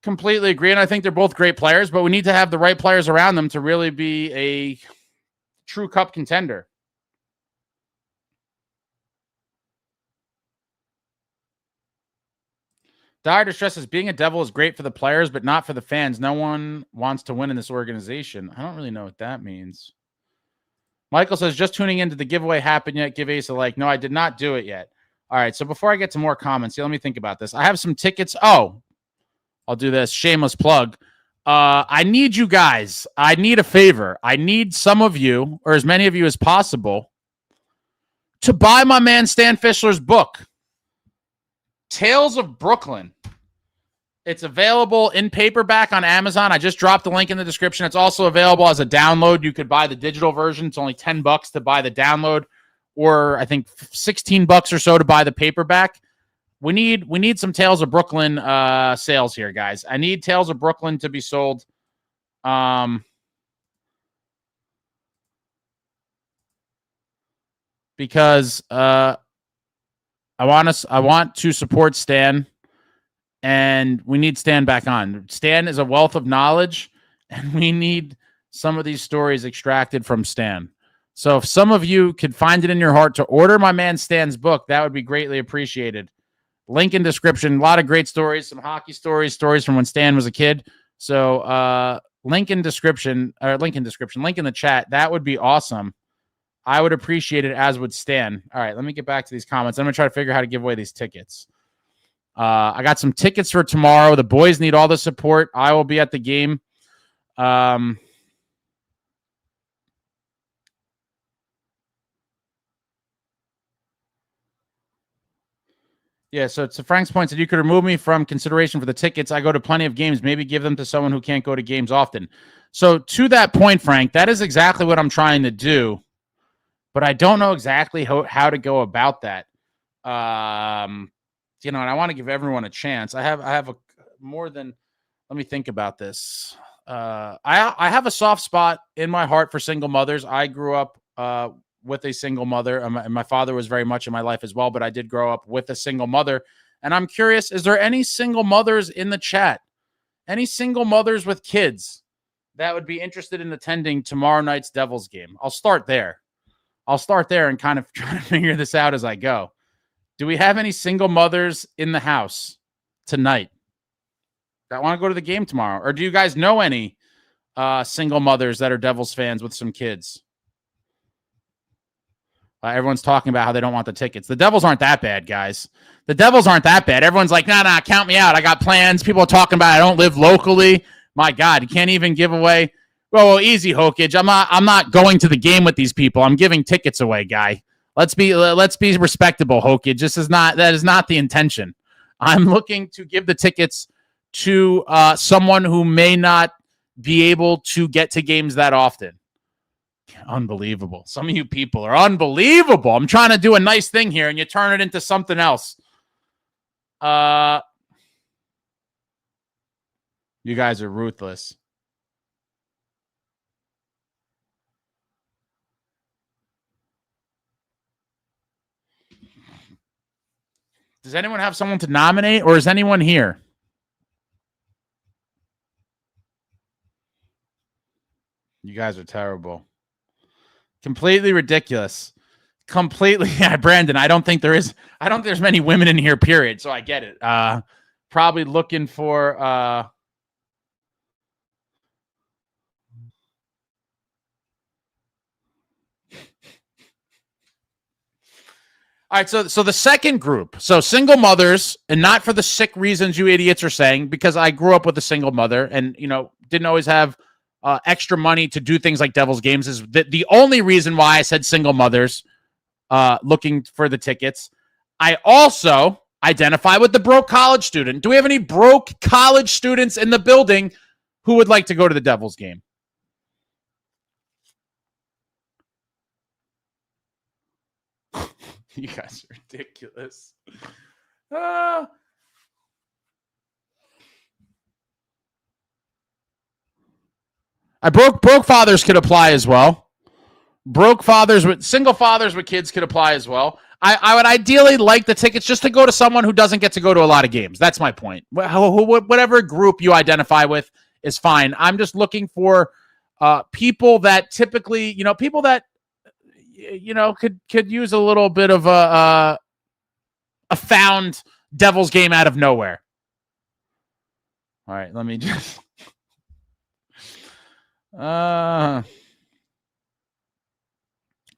And I think they're both great players, but we need to have the right players around them to really be a true cup contender. Dire Distress says, being a Devil is great for the players, but not for the fans. No one wants to win in this organization. I don't really know what that means. Michael says, just tuning in. Did the giveaway happen yet? Give Ace a like. No, I did not do it yet. All right, so before I get to more comments, let me think about this. I have some tickets. Oh, I'll do this. Shameless plug. I need you guys. I need a favor. I need some of you, or as many of you as possible, to buy my man Stan Fischler's book, Tales of Brooklyn. It's available in paperback on Amazon. I just dropped the link in the description. It's also available as a download. You could buy the digital version. It's only $10 to buy the download, or I think $16 or so to buy the paperback. We need some Tales of Brooklyn sales here, guys. I need Tales of Brooklyn to be sold. Because I want to support Stan, and we need Stan back on. Stan is a wealth of knowledge, and we need some of these stories extracted from Stan. So if some of you could find it in your heart to order my man Stan's book, that would be greatly appreciated. Link in description. A lot of great stories, some hockey stories from when Stan was a kid. So link in the chat. That would be awesome. I would appreciate it, as would Stan. All right, let me get back to these comments. I'm going to try to figure out how to give away these tickets. I got some tickets for tomorrow. The boys need all the support. I will be at the game. Yeah, so to Frank's point, said you could remove me from consideration for the tickets. I go to plenty of games. Maybe give them to someone who can't go to games often. So to that point, Frank, that is exactly what I'm trying to do, but I don't know exactly how to go about that. And I want to give everyone a chance. I have a more than. Let me think about this. I have a soft spot in my heart for single mothers. I grew up with a single mother, and my father was very much in my life as well, but I did grow up with a single mother. And I'm curious, is there any single mothers in the chat? Any single mothers with kids that would be interested in attending tomorrow night's Devils game? I'll start there and kind of try to figure this out as I go. Do we have any single mothers in the house tonight that want to go to the game tomorrow? Or do you guys know any single mothers that are Devils fans with some kids? Everyone's talking about how they don't want the tickets. The Devils aren't that bad, guys. The Devils aren't that bad. Everyone's like, nah, count me out. I got plans. People are talking about I don't live locally. My God, you can't even give away. Well, easy, Hokage. I'm not going to the game with these people. I'm giving tickets away, guy. Let's be respectable, Hokage. That is not the intention. I'm looking to give the tickets to someone who may not be able to get to games that often. Unbelievable. Some of you people are unbelievable. I'm trying to do a nice thing here, and you turn it into something else. You guys are ruthless. Does anyone have someone to nominate, or is anyone here? You guys are terrible. Completely ridiculous. Completely. Yeah, Brandon, I don't think there's many women in here, period. So I get it. Probably looking for all right, so the second group, so single mothers, and not for the sick reasons you idiots are saying, because I grew up with a single mother and, didn't always have extra money to do things like Devils games. Is the only reason why I said single mothers looking for the tickets. I also identify with the broke college student. Do we have any broke college students in the building who would like to go to the Devils game? You guys are ridiculous. Broke fathers could apply as well. Single fathers with kids could apply as well. I would ideally like the tickets just to go to someone who doesn't get to go to a lot of games. That's my point. Whatever group you identify with is fine. I'm just looking for people that typically, people that could use a little bit of a found Devils game out of nowhere. All right, let me just all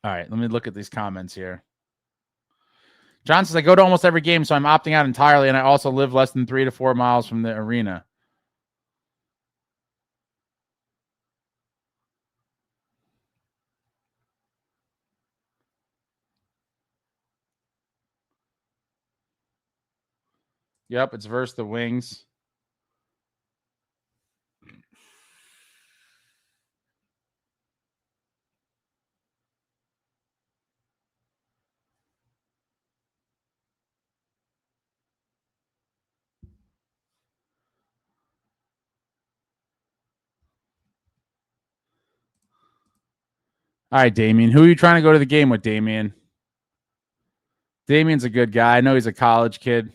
right, let me look at these comments here. John says, I go to almost every game, so I'm opting out entirely, and I also live less than 3 to 4 miles from the arena. Yep, it's versus the Wings. All right, Damien. Who are you trying to go to the game with, Damien? Damien's a good guy. I know he's a college kid.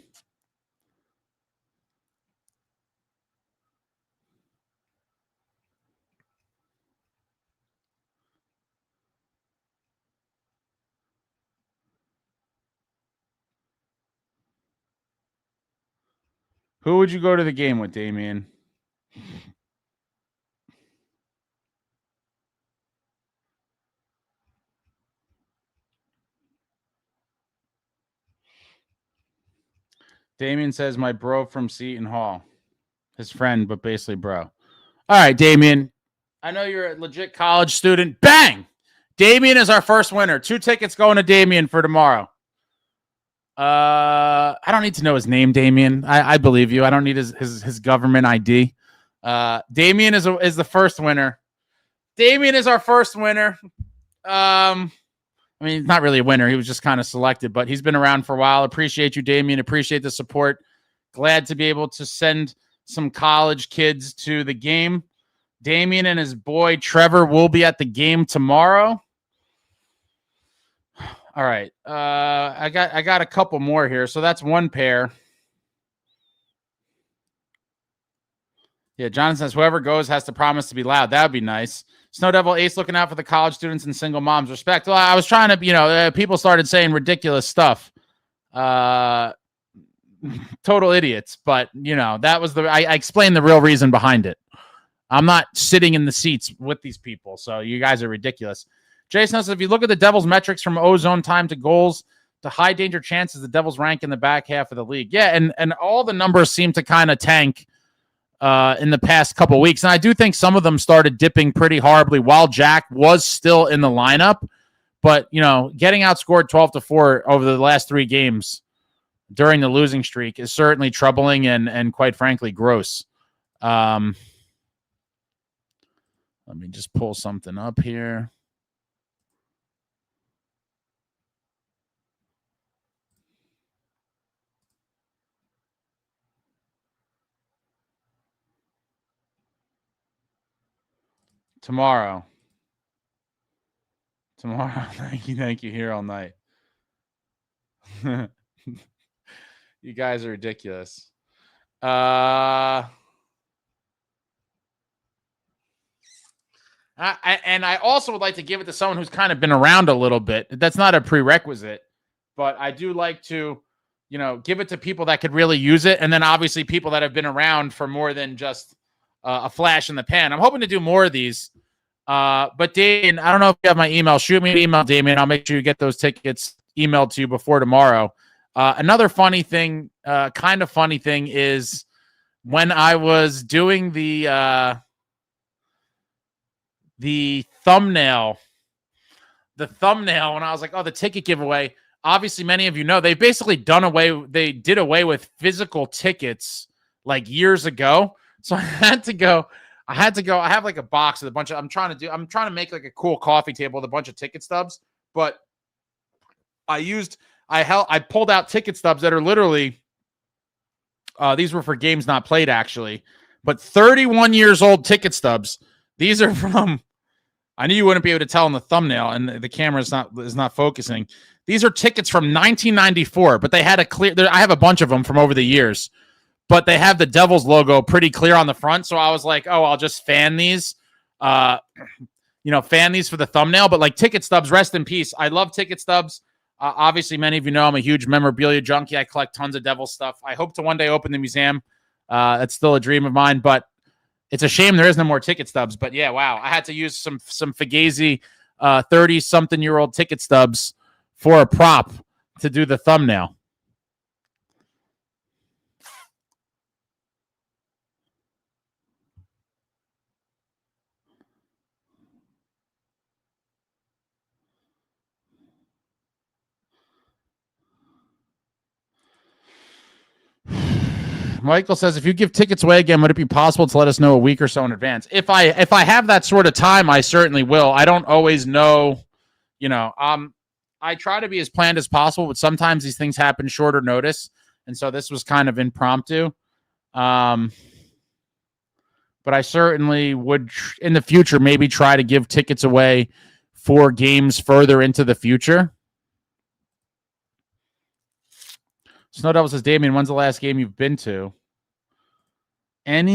Who would you go to the game with, Damien? Damien says, my bro from Seton Hall. His friend, but basically bro. All right, Damien. I know you're a legit college student. Bang! Damien is our first winner. 2 tickets going to Damien for tomorrow. I don't need to know his name, Damien. I believe you. I don't need his government ID. Damien is the first winner. Damien is our first winner. I mean, not really a winner. He was just kind of selected, but he's been around for a while. Appreciate you, Damien. Appreciate the support. Glad to be able to send some college kids to the game. Damien and his boy Trevor will be at the game tomorrow. All right. I got a couple more here. So that's one pair. Yeah, Jonathan says whoever goes has to promise to be loud. That would be nice. Snow Devil Ace looking out for the college students and single moms. Respect. Well, I was trying to, people started saying ridiculous stuff. Total idiots. But, that was I explained the real reason behind it. I'm not sitting in the seats with these people. So you guys are ridiculous. Jason says, if you look at the Devils metrics from ozone time to goals to high danger chances, the Devils rank in the back half of the league. Yeah, and all the numbers seem to kind of tank in the past couple weeks. And I do think some of them started dipping pretty horribly while Jack was still in the lineup. But, getting outscored 12-4 over the last 3 games during the losing streak is certainly troubling and quite frankly, gross. Let me just pull something up here. Tomorrow. Thank you. Here all night. You guys are ridiculous. And I also would like to give it to someone who's kind of been around a little bit. That's not a prerequisite, but I do like to, give it to people that could really use it. And then obviously people that have been around for more than just a flash in the pan. I'm hoping to do more of these. But Damien, I don't know if you have my email. Shoot me an email, Damien. I'll make sure you get those tickets emailed to you before tomorrow. Another funny thing, kind of funny thing is when I was doing the thumbnail, when I was like, oh, the ticket giveaway. Obviously, many of you know they basically did away with physical tickets like years ago. So I had to go. I have like a box with a bunch of, I'm trying to make like a cool coffee table with a bunch of ticket stubs, but I pulled out ticket stubs that are literally, these were for games not played actually, but 31 years old ticket stubs. These are from, I knew you wouldn't be able to tell in the thumbnail and the camera is not focusing. These are tickets from 1994, but they had I have a bunch of them from over the years. But they have the Devils logo pretty clear on the front. So I was like, oh, I'll just fan these, fan these for the thumbnail. But like ticket stubs, rest in peace. I love ticket stubs. Obviously, many of you know I'm a huge memorabilia junkie. I collect tons of Devils stuff. I hope to one day open the museum. That's still a dream of mine. But it's a shame there is no more ticket stubs. But yeah, wow. I had to use some Fugazi 30-something-year-old ticket stubs for a prop to do the thumbnail. Michael says, if you give tickets away again, would it be possible to let us know a week or so in advance? If I have that sort of time, I certainly will. I don't always know, I try to be as planned as possible, but sometimes these things happen shorter notice. And so this was kind of impromptu. But I certainly would in the future, maybe try to give tickets away for games further into the future. Snow Devil says, Damien, when's the last game you've been to? I'm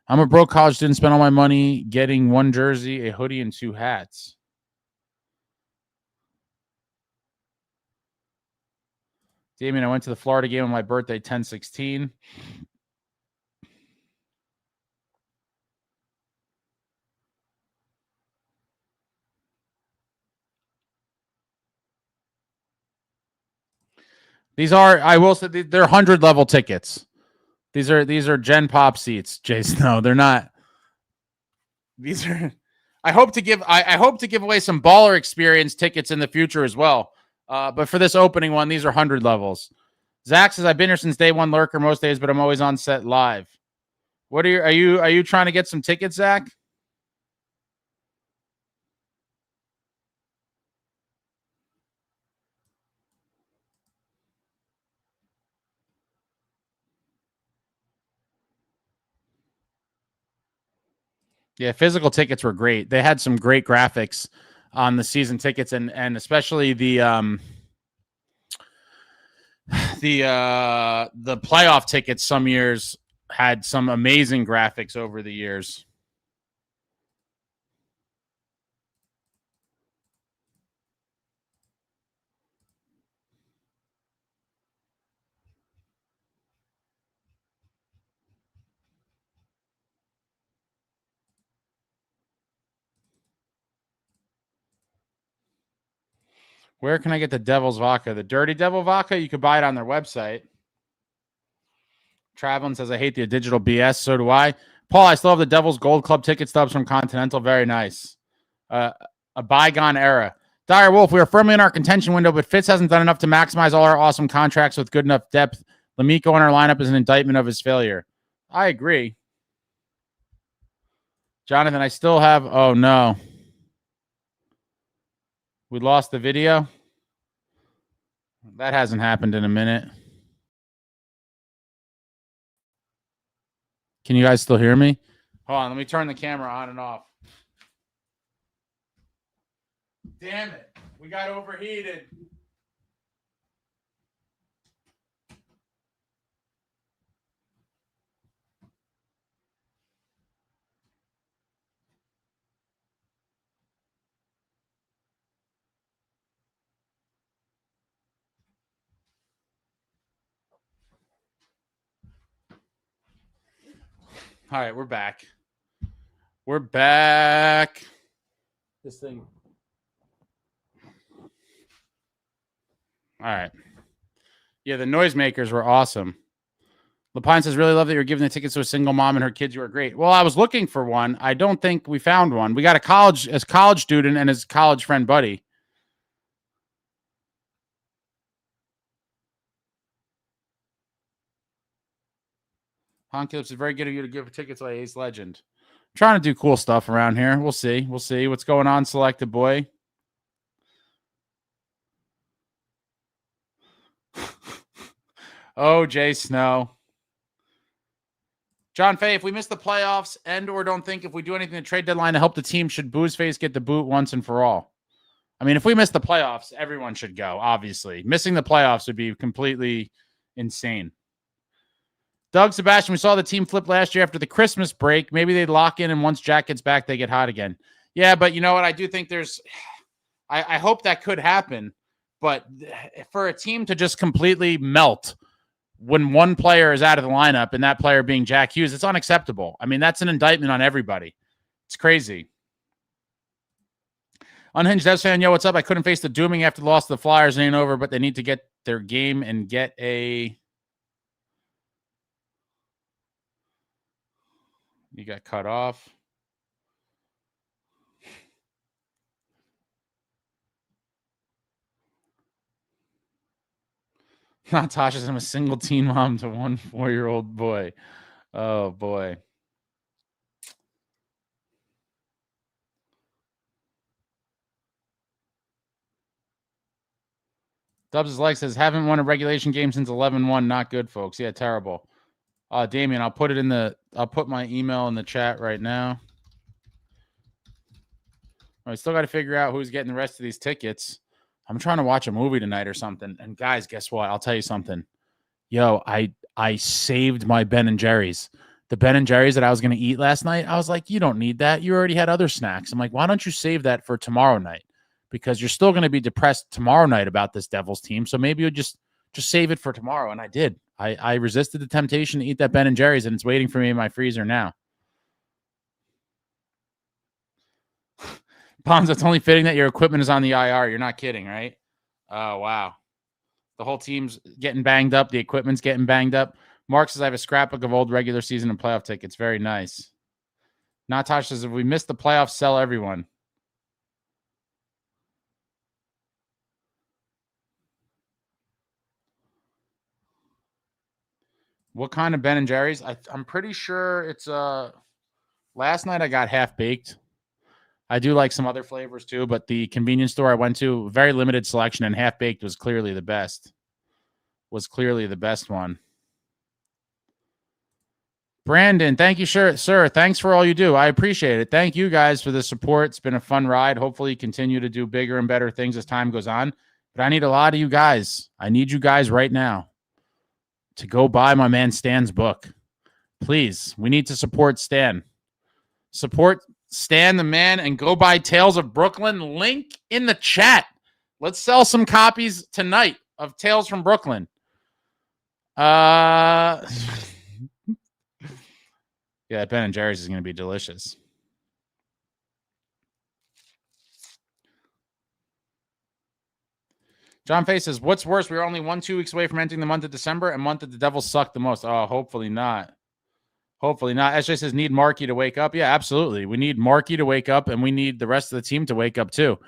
a broke college student, spent all my money getting 1 jersey, a hoodie, and 2 hats. Damien, I went to the Florida game on my birthday, 10/16. These are, I will say, they're 100 level tickets. These are Gen Pop seats, Jason. No, they're not. These are, I hope to give away some baller experience tickets in the future as well. But for this opening one, these are 100 levels. Zach says, I've been here since day one lurker most days, but I'm always on set live. What are you trying to get some tickets, Zach? Yeah, physical tickets were great. They had some great graphics on the season tickets, and especially the playoff tickets some years had some amazing graphics over the years. Where can I get the Devil's Vodka? The Dirty Devil Vodka? You could buy it on their website. Traveling says, I hate the digital BS. So do I. Paul, I still have the Devil's Gold Club ticket stubs from Continental. Very nice. A bygone era. Dire Wolf, we are firmly in our contention window, but Fitz hasn't done enough to maximize all our awesome contracts with good enough depth. Lamico in our lineup is an indictment of his failure. I agree. Jonathan, I still have... Oh, no. We lost the video. That hasn't happened in a minute. Can you guys still hear me? Hold on, let me turn the camera on and off. Damn it. We got overheated. All right, we're back. We're back. This thing. All right. Yeah, the noisemakers were awesome. Lapine says, really love that you're giving the tickets to a single mom and her kids. You are great. Well, I was looking for one. I don't think we found one. We got a college student and his college friend buddy. Honkips is very good of you to give tickets like Ace Legend. I'm trying to do cool stuff around here. We'll see. We'll see what's going on, Selected Boy. Oh, Jay Snow. John Fay, if we miss the playoffs and or don't think if we do anything at trade deadline to help the team, should Booze Face get the boot once and for all? I mean, if we miss the playoffs, everyone should go, obviously. Missing the playoffs would be completely insane. Doug Sebastian, we saw the team flip last year after the Christmas break. Maybe they'd lock in, and once Jack gets back, they get hot again. Yeah, but you know what? I do think I hope that could happen. But for a team to just completely melt when one player is out of the lineup and that player being Jack Hughes, it's unacceptable. I mean, that's an indictment on everybody. It's crazy. Unhinged Devs fan, yo, what's up? I couldn't face the dooming after the loss to the Flyers. It ain't over, but they need to get their game and get a... You got cut off. Natasha says, I'm a single teen mom to one 4-year-old boy. Oh, boy. Dubs' like says, haven't won a regulation game since 11-1. Not good, folks. Yeah, terrible. Damien, I'll put my email in the chat right now. I still got to figure out who's getting the rest of these tickets. I'm trying to watch a movie tonight or something. And guys, guess what? I'll tell you something. Yo, I saved my Ben & Jerry's. The Ben & Jerry's that I was going to eat last night, I was like, you don't need that. You already had other snacks. I'm like, why don't you save that for tomorrow night? Because you're still going to be depressed tomorrow night about this Devils team. So maybe you'll just save it for tomorrow. And I did. I resisted the temptation to eat that Ben & Jerry's, and it's waiting for me in my freezer now. Bonzo, it's only fitting that your equipment is on the IR. You're not kidding, right? Oh, wow. The whole team's getting banged up. The equipment's getting banged up. Mark says, I have a scrapbook of old regular season and playoff tickets. Very nice. Natasha says, if we miss the playoffs, sell everyone. What kind of Ben & Jerry's? I'm pretty sure it's last night I got half baked. I do like some other flavors too, but the convenience store I went to, very limited selection, and half baked was clearly the best. One. Brandon, thank you, sir. Thanks for all you do. I appreciate it. Thank you guys for the support. It's been a fun ride. Hopefully, you continue to do bigger and better things as time goes on. But I need a lot of you guys. I need you guys right now to go buy my man Stan's book. Please, we need to support Stan. Support Stan the man and go buy Tales of Brooklyn. Link in the chat. Let's sell some copies tonight of Tales from Brooklyn. Yeah, Ben & Jerry's is going to be delicious. John Face says, what's worse? We're only 2 weeks away from entering the month of December, and month that the Devils suck the most. Oh, hopefully not. Hopefully not. SJ says, need Markey to wake up. Yeah, absolutely. We need Markey to wake up, and we need the rest of the team to wake up too.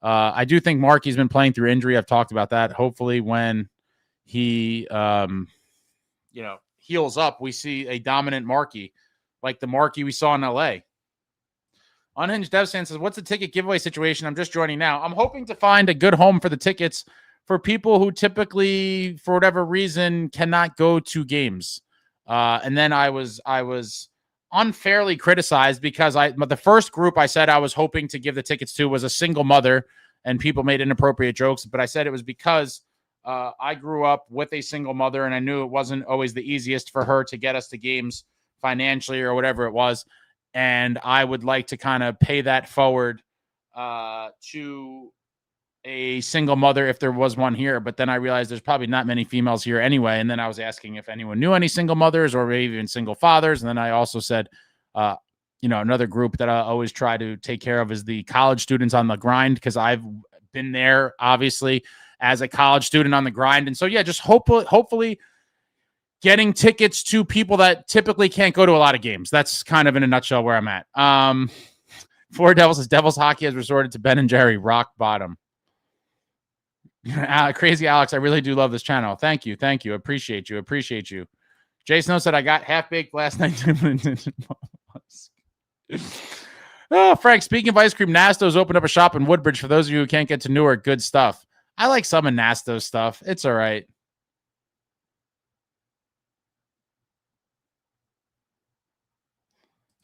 I do think Markey's been playing through injury. I've talked about that. Hopefully when he, heals up, we see a dominant Markey, like the Markey we saw in LA. Unhinged Dev says, what's the ticket giveaway situation? I'm just joining now. I'm hoping to find a good home for the tickets for people who typically, for whatever reason, cannot go to games. And then I was unfairly criticized because the first group I said I was hoping to give the tickets to was a single mother, and people made inappropriate jokes. But I said it was because I grew up with a single mother, and I knew it wasn't always the easiest for her to get us to games financially or whatever it was. And I would like to kind of pay that forward to a single mother if there was one here. But then I realized there's probably not many females here anyway. And then I was asking if anyone knew any single mothers or maybe even single fathers. And then I also said, another group that I always try to take care of is the college students on the grind, because I've been there, obviously, as a college student on the grind. And so, yeah, just hopefully getting tickets to people that typically can't go to a lot of games. That's kind of in a nutshell where I'm at. Four Devils says Devils hockey has resorted to Ben & Jerry rock bottom. Crazy Alex, I really do love this channel. Thank you. Appreciate you. Jason said I got half baked last night. Oh, Frank, speaking of ice cream, Nasto's opened up a shop in Woodbridge. For those of you who can't get to Newark, good stuff. I like some of Nasto's stuff. It's all right.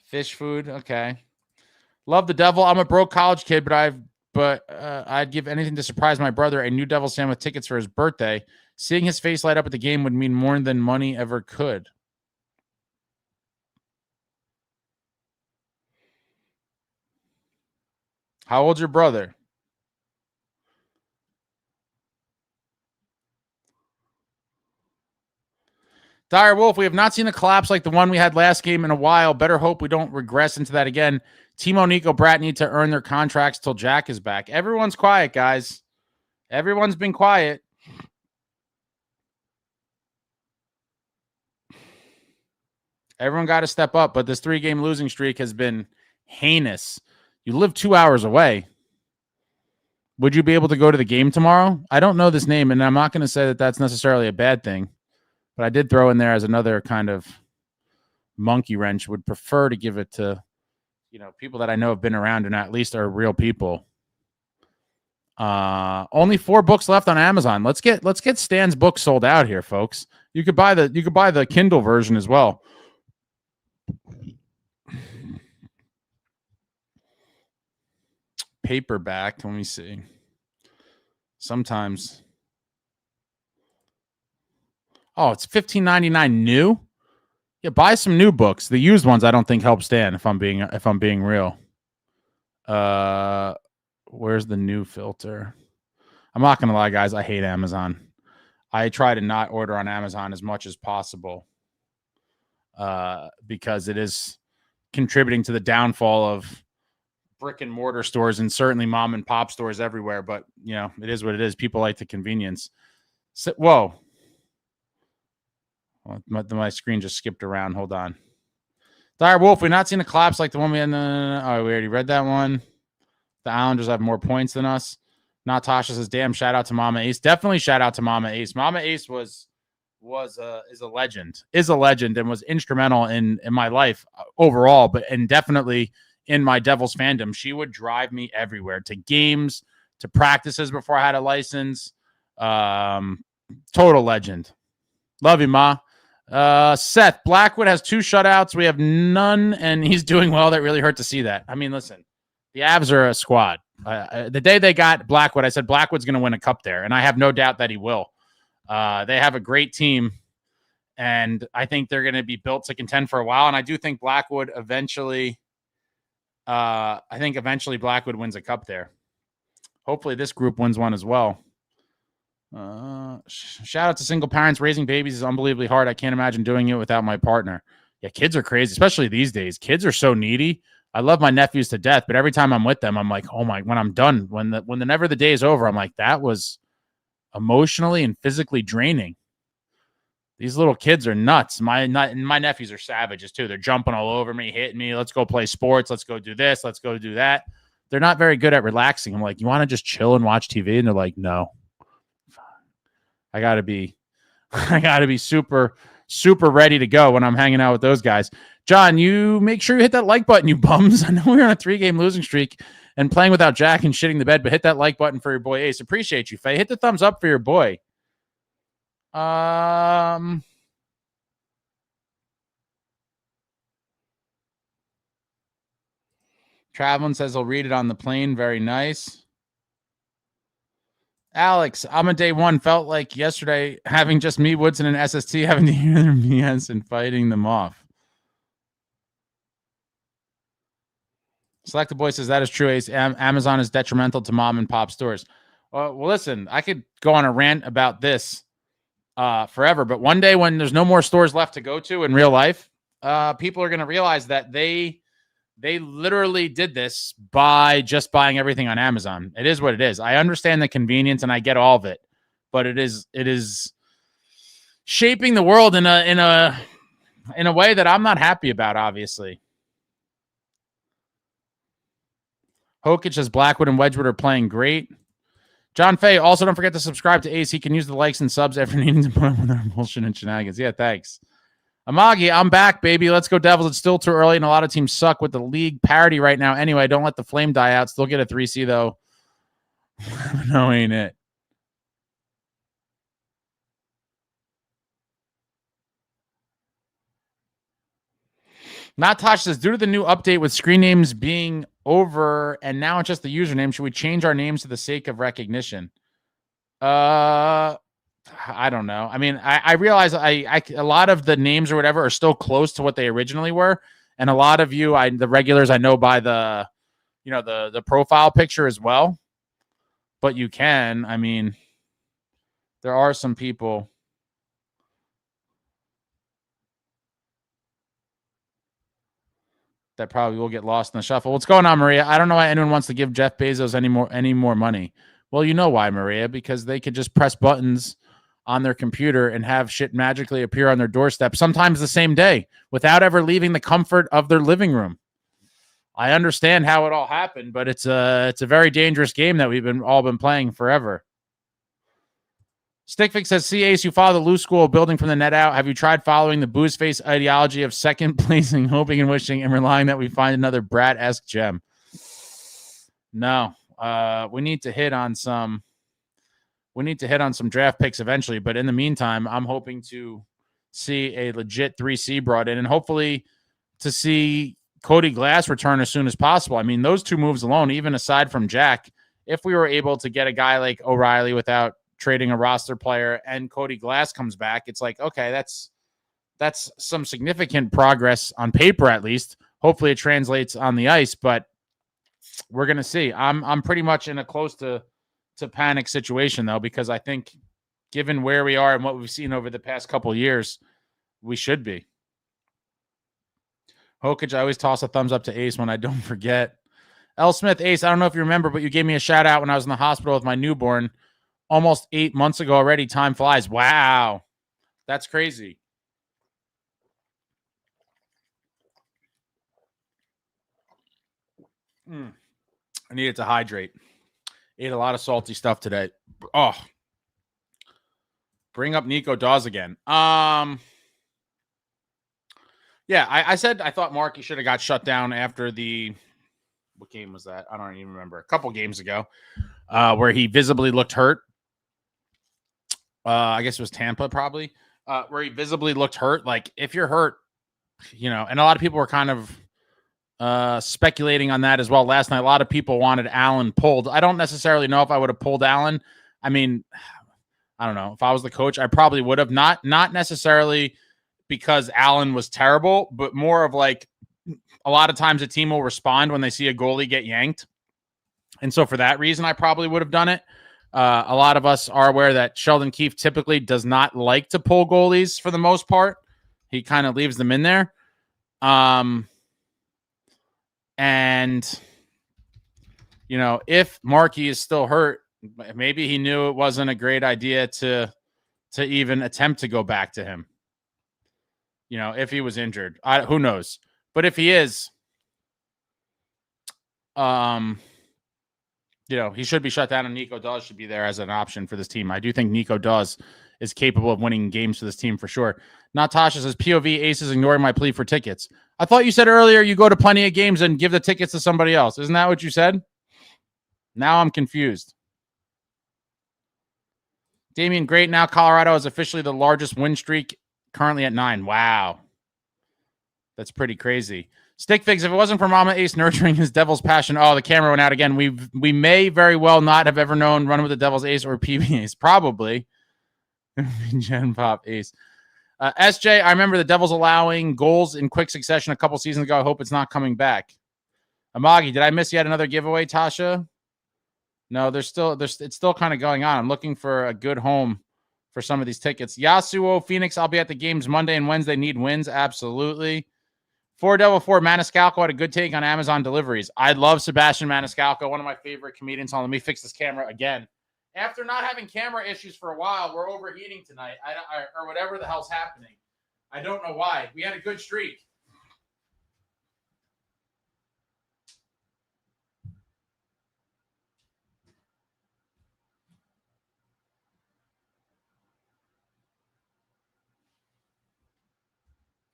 Fish food, okay. Love the Devil. I'm a broke college kid, but I'd give anything to surprise my brother a new Devils fan with tickets for his birthday. Seeing his face light up at the game would mean more than money ever could. How old's your brother? Dire Wolf, we have not seen a collapse like the one we had last game in a while. Better hope we don't regress into that again. Timo, Nico, Bratt need to earn their contracts till Jack is back. Everyone's quiet, guys. Everyone's been quiet. Everyone got to step up, but this 3-game losing streak has been heinous. You live 2 hours away. Would you be able to go to the game tomorrow? I don't know this name, and I'm not going to say that that's necessarily a bad thing. But I did throw in there as another kind of monkey wrench. Would prefer to give it to, people that I know have been around and at least are real people. Only 4 books left on Amazon. Let's get Stan's book sold out here, folks. You could buy the Kindle version as well. Paperback. Let me see. Sometimes. Oh, it's $15.99 new. Yeah, buy some new books. The used ones I don't think help Stan. If I'm being real. Where's the new filter? I'm not gonna lie, guys. I hate Amazon. I try to not order on Amazon as much as possible, because it is contributing to the downfall of brick and mortar stores and certainly mom and pop stores everywhere. But it is what it is. People like the convenience. So, whoa. My screen just skipped around. Hold on. Dire Wolf, we've not seen a collapse like the one we had. Oh, we already read that one. The Islanders have more points than us. Natasha says, damn, shout out to Mama Ace. Definitely shout out to Mama Ace. Mama Ace is a legend, and was instrumental in my life overall, and definitely in my Devils fandom. She would drive me everywhere, to games, to practices before I had a license. Total legend. Love you, Ma. Seth, Blackwood has 2 shutouts. We have none, and he's doing well. That really hurt to see that. I mean, listen, the Avs are a squad. The day they got Blackwood, I said Blackwood's going to win a cup there, and I have no doubt that he will. They have a great team, and I think they're going to be built to contend for a while. And I do think Blackwood eventually Blackwood wins a cup there. Hopefully this group wins one as well. Shout out to single parents. Raising babies is unbelievably hard. I can't imagine doing it without my partner. Yeah, kids are crazy, especially these days. Kids are so needy. I love my nephews to death, but every time I'm with them, I'm like, oh my, when I'm done, whenever the day is over, I'm like, that was emotionally and physically draining. These little kids are nuts. My nephews are savages too. They're jumping all over me, hitting me. Let's go play sports. Let's go do this. Let's go do that. They're not very good at relaxing. I'm like, you want to just chill and watch TV? And they're like, no. I gotta be super, super ready to go when I'm hanging out with those guys. John, you make sure you hit that like button, you bums. I know we're on a 3-game losing streak and playing without Jack and shitting the bed, but hit that like button for your boy Ace. Appreciate you, Faye. Hit the thumbs up for your boy. Traveling says he'll read it on the plane. Very nice. Alex, I'm a day one. Felt like yesterday having just me, Woodson, and SST having to hear their BS and fighting them off. Select the Boy says that is true. Ace. Amazon is detrimental to mom and pop stores. Well, listen, I could go on a rant about this forever, but one day when there's no more stores left to go to in real life, people are going to realize that they literally did this by just buying everything on Amazon. It is what it is. I understand the convenience and I get all of it, but it is shaping the world in a way that I'm not happy about, obviously. Hokic says Blackwood and Wedgwood are playing great. John Fay, also don't forget to subscribe to Ace. He can use the likes and subs after needing to put up with our bullshit and shenanigans. Yeah, thanks. Amagi, I'm back, baby. Let's go Devils. It's still too early, and a lot of teams suck with the league parity right now. Anyway, don't let the flame die out. Still get a 3C, though. No, ain't it? Natosh says, due to the new update with screen names being over and now it's just the username, should we change our names for the sake of recognition? I don't know. I mean, I realize a lot of the names or whatever are still close to what they originally were. And a lot of you, the regulars, I know by the profile picture as well. But you can, I mean, there are some people that probably will get lost in the shuffle. What's going on, Maria? I don't know why anyone wants to give Jeff Bezos any more money. Well, you know why, Maria, because they could just press buttons on their computer and have shit magically appear on their doorstep, sometimes the same day, without ever leaving the comfort of their living room. I understand how it all happened, but it's a very dangerous game that we've all been playing forever. Stickfix says, see, Ace, you follow the loose school building from the net out. Have you tried following the booze face ideology of second placing, hoping and wishing, and relying that we find another Bratt-esque gem? No. We need to hit on some draft picks eventually, but in the meantime, I'm hoping to see a legit 3C brought in and hopefully to see Cody Glass return as soon as possible. I mean, those two moves alone, even aside from Jack, if we were able to get a guy like O'Reilly without trading a roster player and Cody Glass comes back, it's like, okay, that's some significant progress on paper, at least. Hopefully it translates on the ice, but we're going to see. I'm pretty much in a close to panic situation, though, because I think given where we are and what we've seen over the past couple of years, we should be. Hokic, I always toss a thumbs up to Ace when I don't forget. L. Smith, Ace, I don't know if you remember, but you gave me a shout out when I was in the hospital with my newborn almost 8 months ago already. Time flies. Wow. That's crazy. I needed to hydrate. Ate a lot of salty stuff today. Oh, bring up Nico Dawes again. Yeah, I said I thought Markey should have got shut down after what game was that? I don't even remember. A couple games ago, where he visibly looked hurt. I guess it was Tampa probably, where he visibly looked hurt. Like if you're hurt, and a lot of people were kind of speculating on that as well last night. A lot of people wanted Allen pulled. I don't necessarily know if I would have pulled Allen. I mean, I don't know. If I was the coach, I probably would have. Not necessarily because Allen was terrible, but more of like a lot of times a team will respond when they see a goalie get yanked. And so for that reason, I probably would have done it. A lot of us are aware that Sheldon Keefe typically does not like to pull goalies for the most part. He kind of leaves them in there. And, if Markey is still hurt, maybe he knew it wasn't a great idea to even attempt to go back to him. If he was injured, who knows? But if he is, he should be shut down, and Nico Dawes should be there as an option for this team. I do think Nico Dawes is capable of winning games for this team for sure. Natasha says, POV Aces ignoring my plea for tickets. I thought you said earlier you go to plenty of games and give the tickets to somebody else. Isn't that what you said? Now I'm confused. Damian, great. Now Colorado is officially the largest win streak, currently at 9. Wow. That's pretty crazy. Stickfigs, if it wasn't for Mama Ace nurturing his Devil's passion, the camera went out again. We may very well not have ever known Running with the Devils Ace or PB Ace. Probably. Gen Pop Ace. SJ, I remember the Devils allowing goals in quick succession a couple seasons ago. I hope it's not coming back. Amagi, did I miss yet another giveaway, Tasha? No, it's still kind of going on. I'm looking for a good home for some of these tickets. Yasuo Phoenix, I'll be at the games Monday and Wednesday. Need wins, absolutely. 4 Maniscalco had a good take on Amazon deliveries. I love Sebastian Maniscalco, one of my favorite comedians. Let me fix this camera again. After not having camera issues for a while, we're overheating tonight, or whatever the hell's happening. I don't know why. We had a good streak.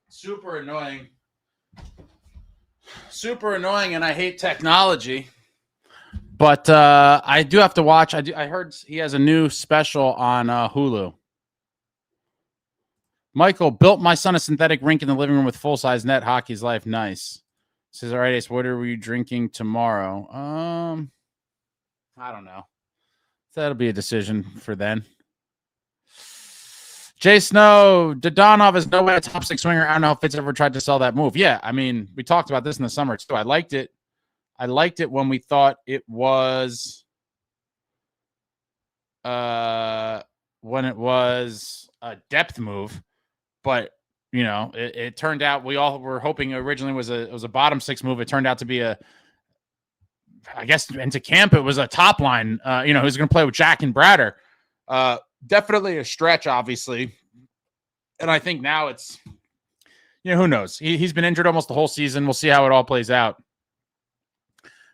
Super annoying. Super annoying, and I hate technology. But I do have to watch. I heard he has a new special on Hulu. Michael, built my son a synthetic rink in the living room with full-size net. Hockey's life. Nice. Says, all right, Ace, what are we drinking tomorrow? I don't know. That'll be a decision for then. Jay Snow, Dodonov is no way a top 6 swinger. I don't know if Fitz ever tried to sell that move. Yeah, I mean, we talked about this in the summer too. I liked it. When we thought it was when it was a depth move, but it turned out we all were hoping originally it was a bottom 6 move. It turned out to be I guess into camp it was a top line. Who's going to play with Jack and Bratter. Definitely a stretch, obviously. And I think now it's, who knows? He's been injured almost the whole season. We'll see how it all plays out.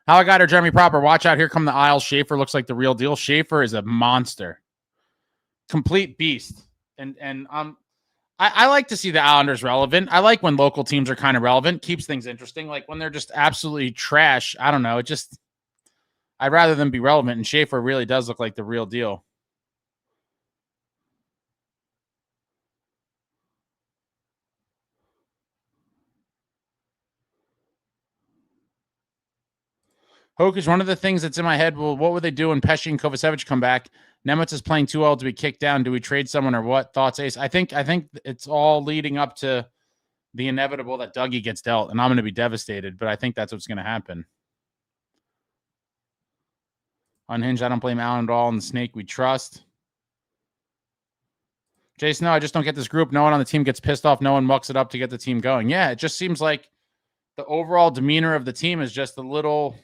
How I got her, Jeremy Proper. Watch out. Here come the Isles. Schaefer looks like the real deal. Schaefer is a monster. Complete beast. And I like to see the Islanders relevant. I like when local teams are kind of relevant. Keeps things interesting. Like when they're just absolutely trash, I don't know. I'd rather them be relevant. And Schaefer really does look like the real deal. Hokish, one of the things that's in my head, well, what would they do when Pesci and Kovacevic come back? Nemitz is playing too old to be kicked down. Do we trade someone or what? Thoughts, Ace? I think it's all leading up to the inevitable that Dougie gets dealt, and I'm going to be devastated, but I think that's what's going to happen. Unhinged, I don't blame Allen at all, and the snake we trust. Jason, no, I just don't get this group. No one on the team gets pissed off. No one mucks it up to get the team going. Yeah, it just seems like the overall demeanor of the team is just a little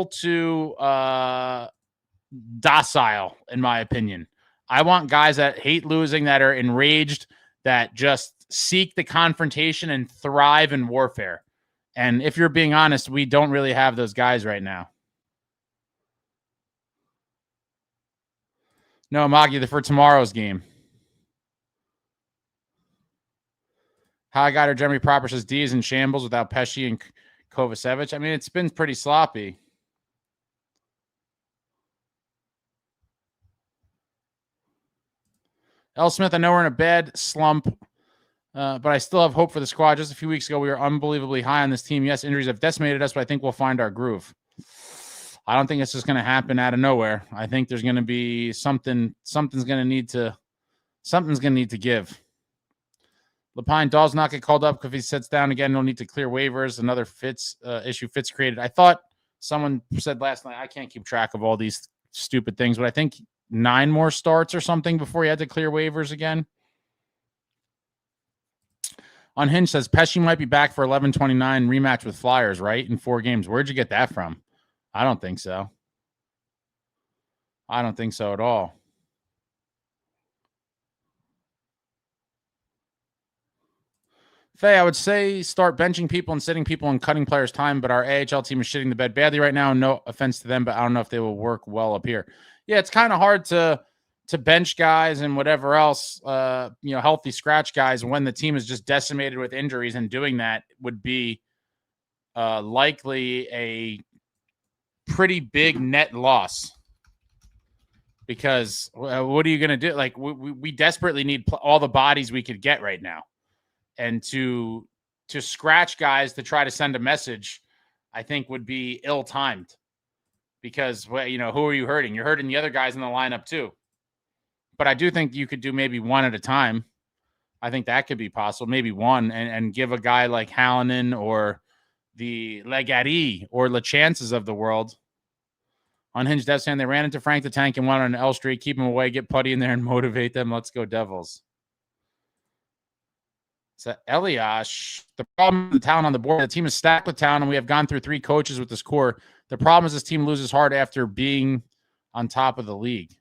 too docile, in my opinion. I want guys that hate losing, that are enraged, that just seek the confrontation and thrive in warfare. And if you're being honest, we don't really have those guys right now. No, Magi, for tomorrow's game. How I got her, Jeremy Proper says D is in shambles without Pesci and Kovacevic. I mean, it's been pretty sloppy. L. Smith, I know we're in a bad slump, but I still have hope for the squad. Just a few weeks ago, we were unbelievably high on this team. Yes, injuries have decimated us, but I think we'll find our groove. I don't think it's just going to happen out of nowhere. I think there's going to be something's going to need to give. Lapine, Dawes not get called up because if he sits down again, he'll need to clear waivers. Another issue Fitz created. I thought someone said last night, I can't keep track of all these stupid things, but I think 9 more starts or something before he had to clear waivers again. Unhinged says Pesci might be back for 11/29 rematch with Flyers, right? In 4 games. Where'd you get that from? I don't think so. I don't think so at all. Faye, I would say start benching people and sitting people and cutting players' time, but our AHL team is shitting the bed badly right now. No offense to them, but I don't know if they will work well up here. Yeah, it's kind of hard to bench guys and whatever else, healthy scratch guys when the team is just decimated with injuries, and doing that would be likely a pretty big net loss. Because what are you going to do? Like we desperately need all the bodies we could get right now. And to scratch guys to try to send a message, I think would be ill-timed, because who are you hurting? You're hurting the other guys in the lineup too. But I do think you could do maybe one at a time. I think that could be possible. Maybe one and give a guy like Hallinan or the Legari or the chances of the world. Unhinged Dev saying they ran into Frank the Tank and went on L Street. Keep him away. Get Putty in there and motivate them. Let's go Devils. So Eliash, the problem with the talent on the board, the team is stacked with talent, and we have gone through 3 coaches with this core. The problem is this team loses hard after being on top of the league.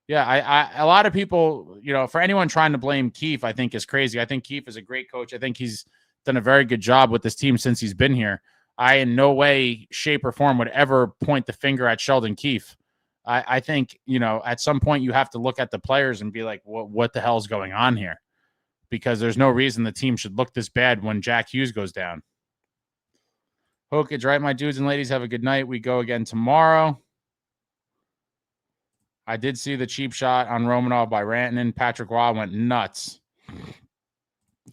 Yeah, a lot of people, for anyone trying to blame Keefe, I think is crazy. I think Keefe is a great coach. I think he's done a very good job with this team since he's been here. I in no way, shape, or form would ever point the finger at Sheldon Keefe. I think, at some point you have to look at the players and be like, what the hell is going on here? Because there's no reason the team should look this bad when Jack Hughes goes down. Hokage, right, my dudes and ladies, have a good night. We go again tomorrow. I did see the cheap shot on Romanov by Rantanen. Patrick Waugh went nuts.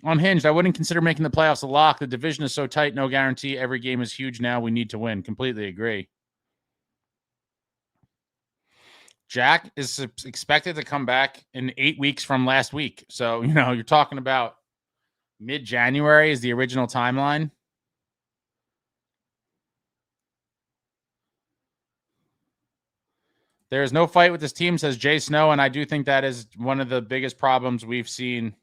Unhinged, I wouldn't consider making the playoffs a lock. The division is so tight, no guarantee. Every game is huge now. We need to win. Completely agree. Jack is expected to come back in 8 weeks from last week. So, you're talking about mid-January is the original timeline. There is no fight with this team, says Jay Snow, and I do think that is one of the biggest problems we've seen.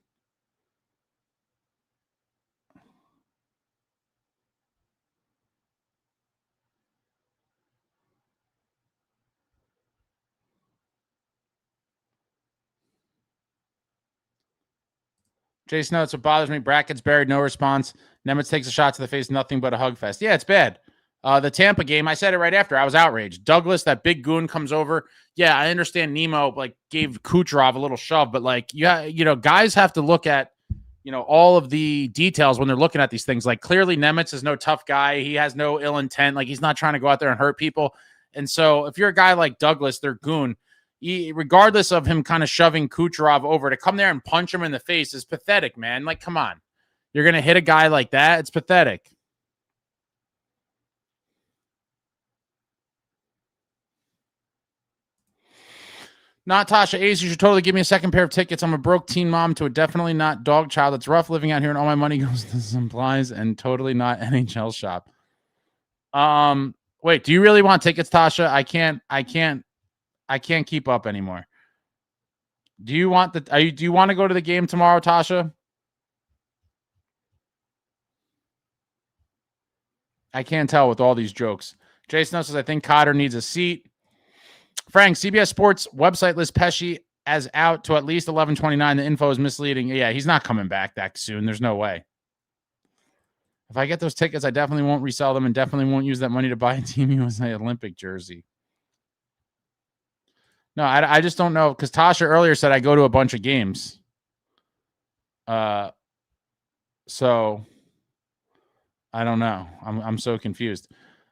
Jay Snow, it's what bothers me. Brackets buried, no response. Nemitz takes a shot to the face, nothing but a hug fest. Yeah, it's bad. The Tampa game, I said it right after. I was outraged. Douglas, that big goon, comes over. Yeah, I understand Nemo gave Kucherov a little shove, but guys have to look at all of the details when they're looking at these things. Like, clearly Nemitz is no tough guy. He has no ill intent. He's not trying to go out there and hurt people. And so if you're a guy like Douglas, their goon, regardless of him kind of shoving Kucherov over, to come there and punch him in the face is pathetic, man. Come on. You're going to hit a guy like that? It's pathetic. Not Tasha Ace, you should totally give me a second pair of tickets. I'm a broke teen mom to a definitely not dog child. It's rough living out here, and all my money goes to supplies and totally not NHL shop. Wait, do you really want tickets, Tasha? I can't keep up anymore. Do you want do you want to go to the game tomorrow, Tasha? I can't tell with all these jokes. Jason says, I think Cotter needs a seat. Frank, CBS Sports website lists Pesci as out to at least 11/29. The info is misleading. Yeah, he's not coming back that soon. There's no way. If I get those tickets, I definitely won't resell them and definitely won't use that money to buy a Team USA Olympic jersey. No, I just don't know, because Tasha earlier said I go to a bunch of games. So I don't know. I'm so confused.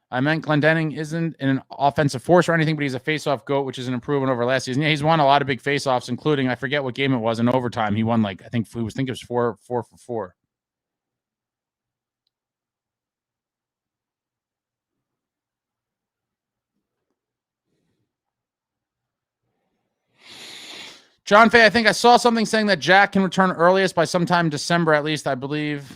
I meant Glendenning isn't an offensive force or anything, but he's a face-off GOAT, which is an improvement over last season. Yeah, he's won a lot of big face-offs, including, I forget what game it was, in overtime. He won, I think it was 4 for 4. John Fay, I think I saw something saying that Jack can return earliest by sometime December, at least, I believe,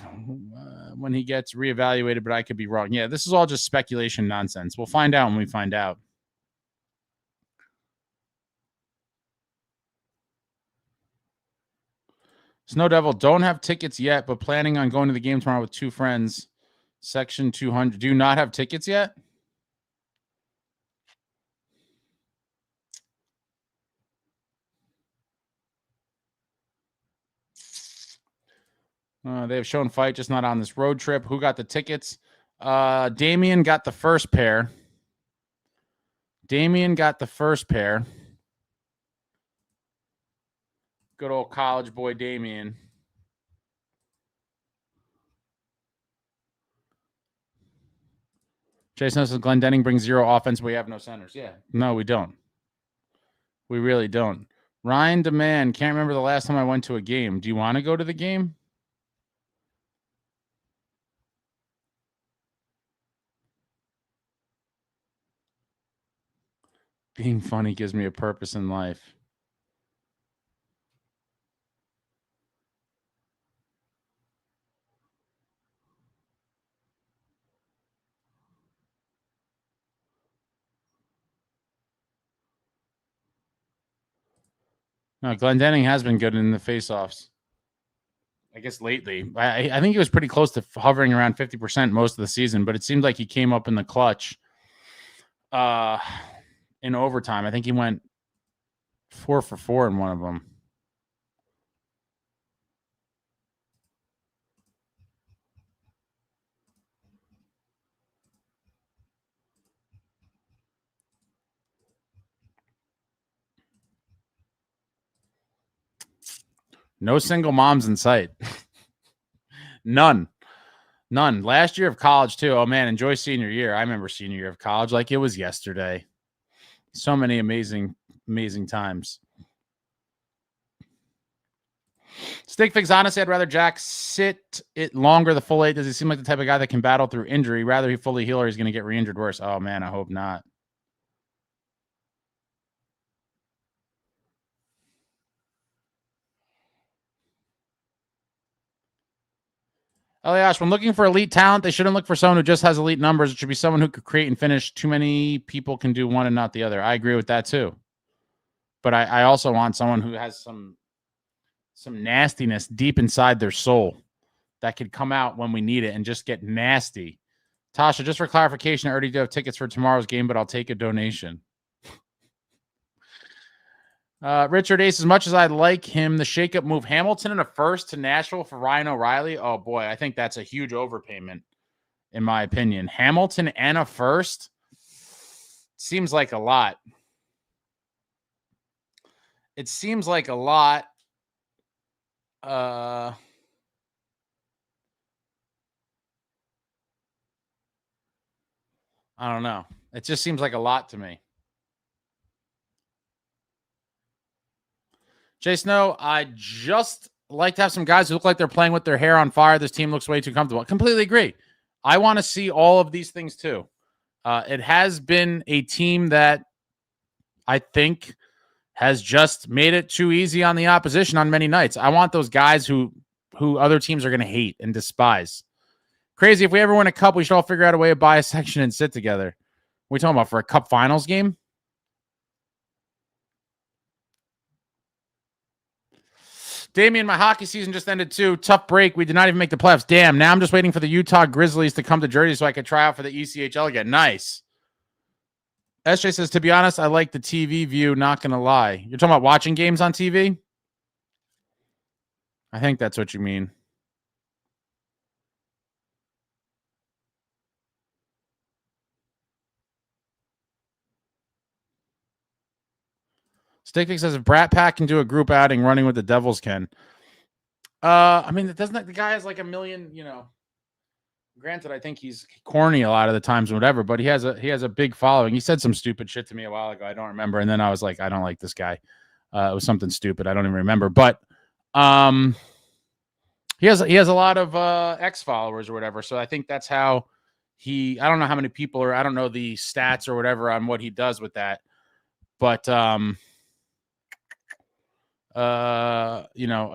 when he gets reevaluated, but I could be wrong. Yeah, this is all just speculation nonsense. We'll find out when we find out. Snow Devil, don't have tickets yet, but planning on going to the game tomorrow with 2 friends. Section 200. Do you not have tickets yet? They have shown fight, just not on this road trip. Who got the tickets? Damien got the first pair. Good old college boy Damien. Jason says Glendenning brings 0 offense. We have no centers. Yeah. No, we don't. We really don't. Ryan Demand, can't remember the last time I went to a game. Do you want to go to the game? Being funny gives me a purpose in life. No, Glendenning has been good in the faceoffs. I guess lately. I think he was pretty close to hovering around 50% most of the season, but it seemed like he came up in the clutch in overtime. I think he went 4 for 4 in one of them. No single moms in sight. None. Last year of college, too. Oh, man, enjoy senior year. I remember senior year of college like it was yesterday. So many amazing, amazing times. Stick Fix, honestly, I'd rather Jack sit it longer the full 8. Does he seem like the type of guy that can battle through injury? Rather he fully heal or he's going to get re-injured worse. Oh, man, I hope not. Eliash, when looking for elite talent, they shouldn't look for someone who just has elite numbers. It should be someone who could create and finish. Too many people can do one and not the other. I agree with that too. But I also want someone who has some nastiness deep inside their soul that could come out when we need it and just get nasty. Tasha, just for clarification, I already do have tickets for tomorrow's game, but I'll take a donation. Richard Ace, as much as I'd like him, the shakeup move Hamilton in a first to Nashville for Ryan O'Reilly. Oh boy, I think that's a huge overpayment, in my opinion. Hamilton and a first seems like a lot. It seems like a lot. I don't know. It just seems like a lot to me. Jay Snow, I just like to have some guys who look like they're playing with their hair on fire. This team looks way too comfortable. Completely agree. I want to see all of these things too. It has been a team that I think has just made it too easy on the opposition on many nights. I want those guys who other teams are going to hate and despise. Crazy. If we ever win a cup, we should all figure out a way to buy a section and sit together. What are we talking about, for a cup finals game? Damien, my hockey season just ended too. Tough break. We did not even make the playoffs. Damn. Now I'm just waiting for the Utah Grizzlies to come to Jersey so I could try out for the ECHL again. Nice. SJ says, to be honest, I like the TV view. Not going to lie. You're talking about watching games on TV? I think that's what you mean. Stickfix says if Brat Pack can do a group outing, running with the Devils can. I mean, the guy has like a million, Granted, I think he's corny a lot of the times and whatever, but he has a big following. He said some stupid shit to me a while ago. I don't remember. And then I was like, I don't like this guy. It was something stupid. I don't even remember. But he has a lot of X followers or whatever. So I think that's how I don't know how many people I don't know the stats or whatever on what he does with that. But a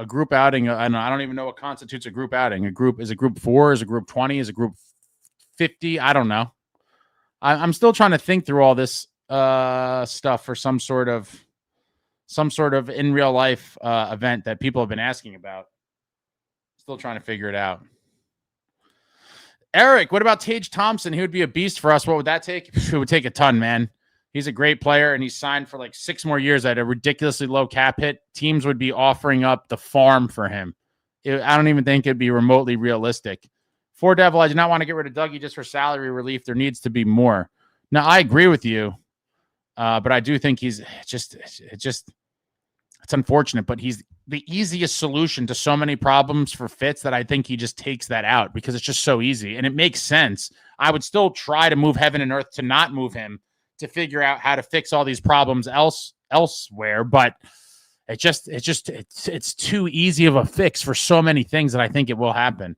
group outing, I don't even know what constitutes a group outing. Is a group 4? Is a group 20? Is a group 50? I don't know. I'm still trying to think through all this stuff for some sort of in real life event that people have been asking about. Still trying to figure it out. Eric, what about Tage Thompson? He would be a beast for us. What would that take? It would take a ton, man. He's a great player, and he's signed for like 6 more years at a ridiculously low cap hit. Teams would be offering up the farm for him. I don't even think it'd be remotely realistic. For Devil, I do not want to get rid of Dougie just for salary relief. There needs to be more. Now, I agree with you, but I do think it's unfortunate, but he's the easiest solution to so many problems for Fitz that I think he just takes that out because it's just so easy, and it makes sense. I would still try to move heaven and earth to not move him, to figure out how to fix all these problems elsewhere, but it's too easy of a fix for so many things that I think it will happen.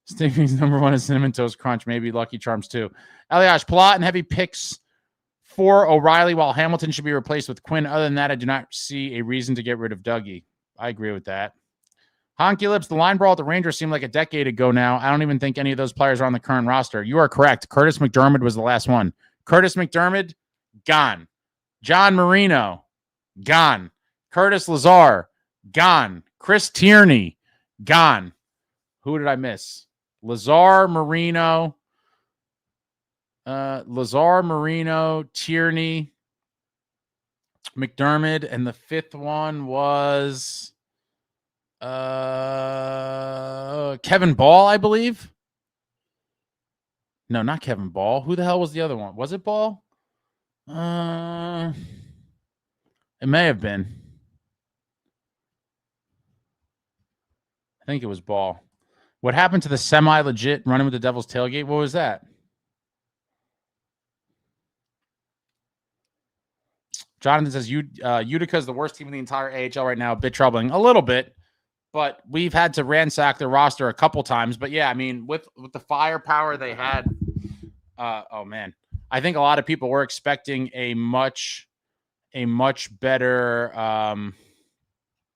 Sticking's number 1 is Cinnamon Toast Crunch, maybe Lucky Charms too. Eliash, Palat and heavy picks for O'Reilly, while Hamilton should be replaced with Quinn. Other than that, I do not see a reason to get rid of Dougie. I agree with that. Honky Lips, the line brawl at the Rangers seemed like a decade ago now. I don't even think any of those players are on the current roster. You are correct. Curtis McDermott was the last one. Curtis McDermott, gone. John Marino, gone. Curtis Lazar, gone. Chris Tierney, gone. Who did I miss? Lazar, Marino, Tierney, McDermott, and the 5th one was Kevin Ball, I believe. No, not Kevin Ball. Who the hell was the other one? Was it Ball? It may have been. I think it was Ball. What happened to the semi-legit running with the Devils tailgate? What was that? Jonathan says Utica is the worst team in the entire AHL right now. A bit troubling. A little bit. But we've had to ransack their roster a couple times. But yeah, I mean, with the firepower they had, oh man, I think a lot of people were expecting a much better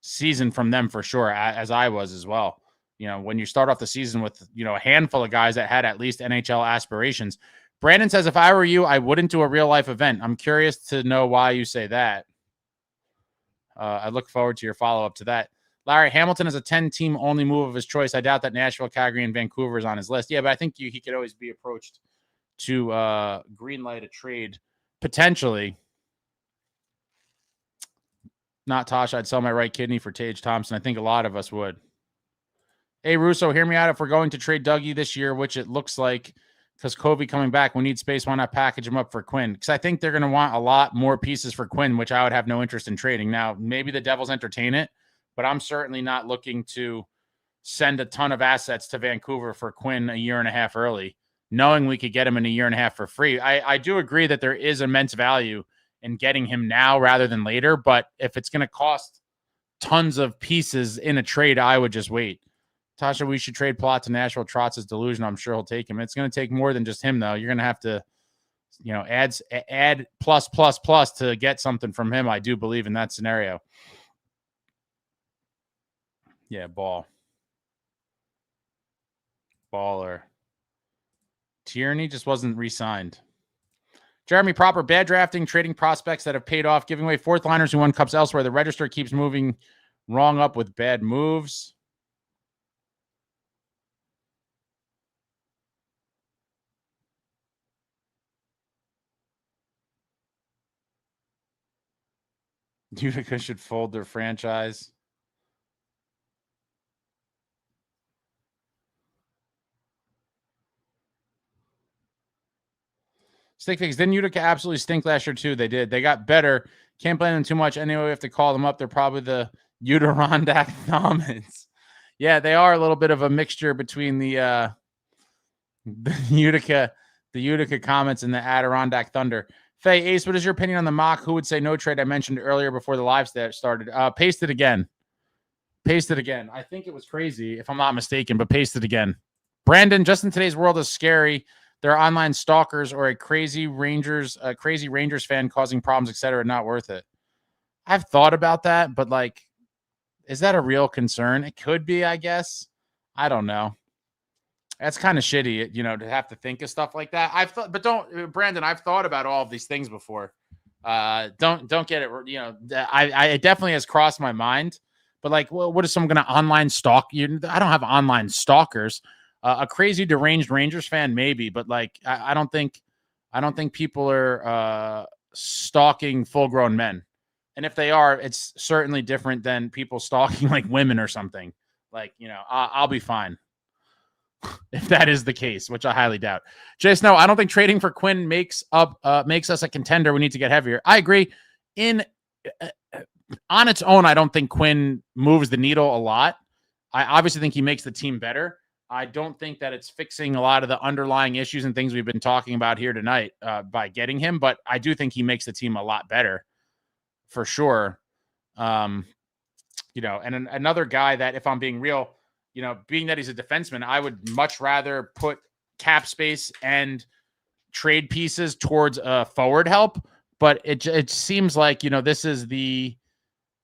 season from them for sure, as I was as well. When you start off the season with a handful of guys that had at least NHL aspirations. Brandon says, if I were you, I wouldn't do a real life event. I'm curious to know why you say that. I look forward to your follow up to that. Larry, Hamilton is a 10-team only move of his choice. I doubt that Nashville, Calgary, and Vancouver is on his list. Yeah, but I think he could always be approached to greenlight a trade, potentially. Not Tosh, I'd sell my right kidney for Tage Thompson. I think a lot of us would. Hey, Russo, hear me out. If we're going to trade Dougie this year, which it looks like, because Kobe coming back, we need space. Why not package him up for Quinn? Because I think they're going to want a lot more pieces for Quinn, which I would have no interest in trading. Now, maybe the Devils entertain it, but I'm certainly not looking to send a ton of assets to Vancouver for Quinn a year and a half early, knowing we could get him in a year and a half for free. I do agree that there is immense value in getting him now rather than later, but if it's going to cost tons of pieces in a trade, I would just wait. Tasha, we should trade Plot to Nashville. Trotz is delusional. I'm sure he'll take him. It's going to take more than just him, though. You're going to have to, add plus to get something from him. I do believe in that scenario. Yeah, Baller. Tierney just wasn't re-signed. Jeremy Proper, bad drafting, trading prospects that have paid off, giving away 4th liners who won cups elsewhere. The register keeps moving wrong up with bad moves. Utica should fold their franchise. Stickfix, didn't Utica absolutely stink last year too? They did. They got better. Can't blame them too much. Anyway, we have to call them up. They're probably the Adirondack Thamans. Yeah, they are a little bit of a mixture between the Utica Comets and the Adirondack Thunder. Faye, Ace, what is your opinion on the mock? Who would say no trade I mentioned earlier before the live started? Paste it again. I think it was crazy, if I'm not mistaken, but paste it again. Brandon, just in today's world is scary. There are online stalkers or a crazy Rangers fan causing problems, etc. Not worth it. I've thought about that, but like, is that a real concern? It could be, I guess. I don't know. That's kind of shitty, to have to think of stuff like that. I've thought, but don't, Brandon, I've thought about all of these things before. Don't get it. It definitely has crossed my mind, but like, well, what is someone going to online stalk you? I don't have online stalkers. A crazy deranged Rangers fan, maybe, but like, I don't think people are stalking full-grown men. And if they are, it's certainly different than people stalking like women or something. Like, I'll be fine if that is the case, which I highly doubt. Jay Snow, I don't think trading for Quinn makes us a contender. We need to get heavier. I agree. On its own, I don't think Quinn moves the needle a lot. I obviously think he makes the team better. I don't think that it's fixing a lot of the underlying issues and things we've been talking about here tonight by getting him, but I do think he makes the team a lot better for sure. And another guy that, if I'm being real, being that he's a defenseman, I would much rather put cap space and trade pieces towards forward help. But it seems like, this is the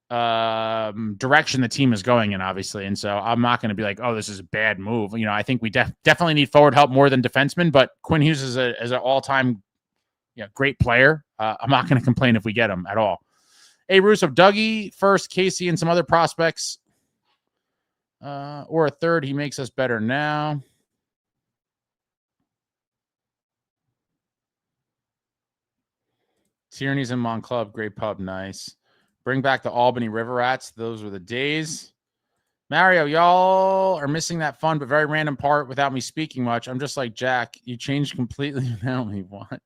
direction the team is going in, obviously. And so I'm not going to be like, oh, this is a bad move. I think we definitely need forward help more than defensemen, but Quinn Hughes is an all-time great player. I'm not going to complain if we get him at all. Hey, Russo, Dougie first, Casey, and some other prospects. Or a third, he makes us better now. Tierney's in Mon Club, great pub, nice. Bring back the Albany River Rats. Those were the days. Mario, y'all are missing that fun but very random part without me speaking much. I'm just like Jack. You changed completely without me. What?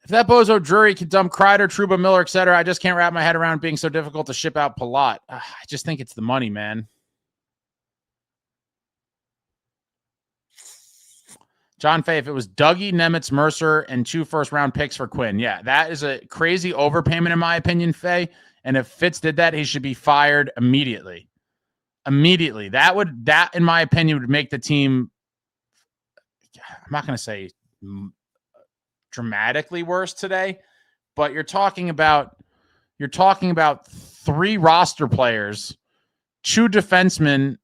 If that bozo Drury can dump Kreider, Trouba, Miller, etc., I just can't wrap my head around being so difficult to ship out Palat. I just think it's the money, man. John Fay, if it was Dougie, Nemitz, Mercer, and 2 first-round picks for Quinn, yeah, that is a crazy overpayment in my opinion, Fay. And if Fitz did that, he should be fired immediately. Immediately. That, in my opinion, would make the team, I'm not going to say dramatically worse today, but you're talking about 3 roster players, 2 defensemen,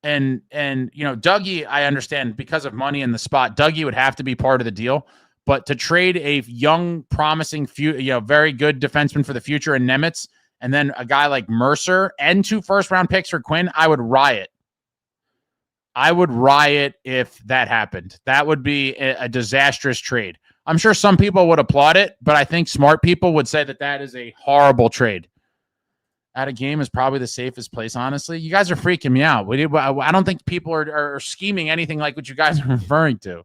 and Dougie, I understand because of money in the spot, Dougie would have to be part of the deal. But to trade a young, promising, very good defenseman for the future in Nemitz, and then a guy like Mercer and 2 first-round picks for Quinn, I would riot. I would riot if that happened. That would be a disastrous trade. I'm sure some people would applaud it, but I think smart people would say that is a horrible trade. At a game is probably the safest place, honestly. You guys are freaking me out. I don't think people are scheming anything like what you guys are referring to.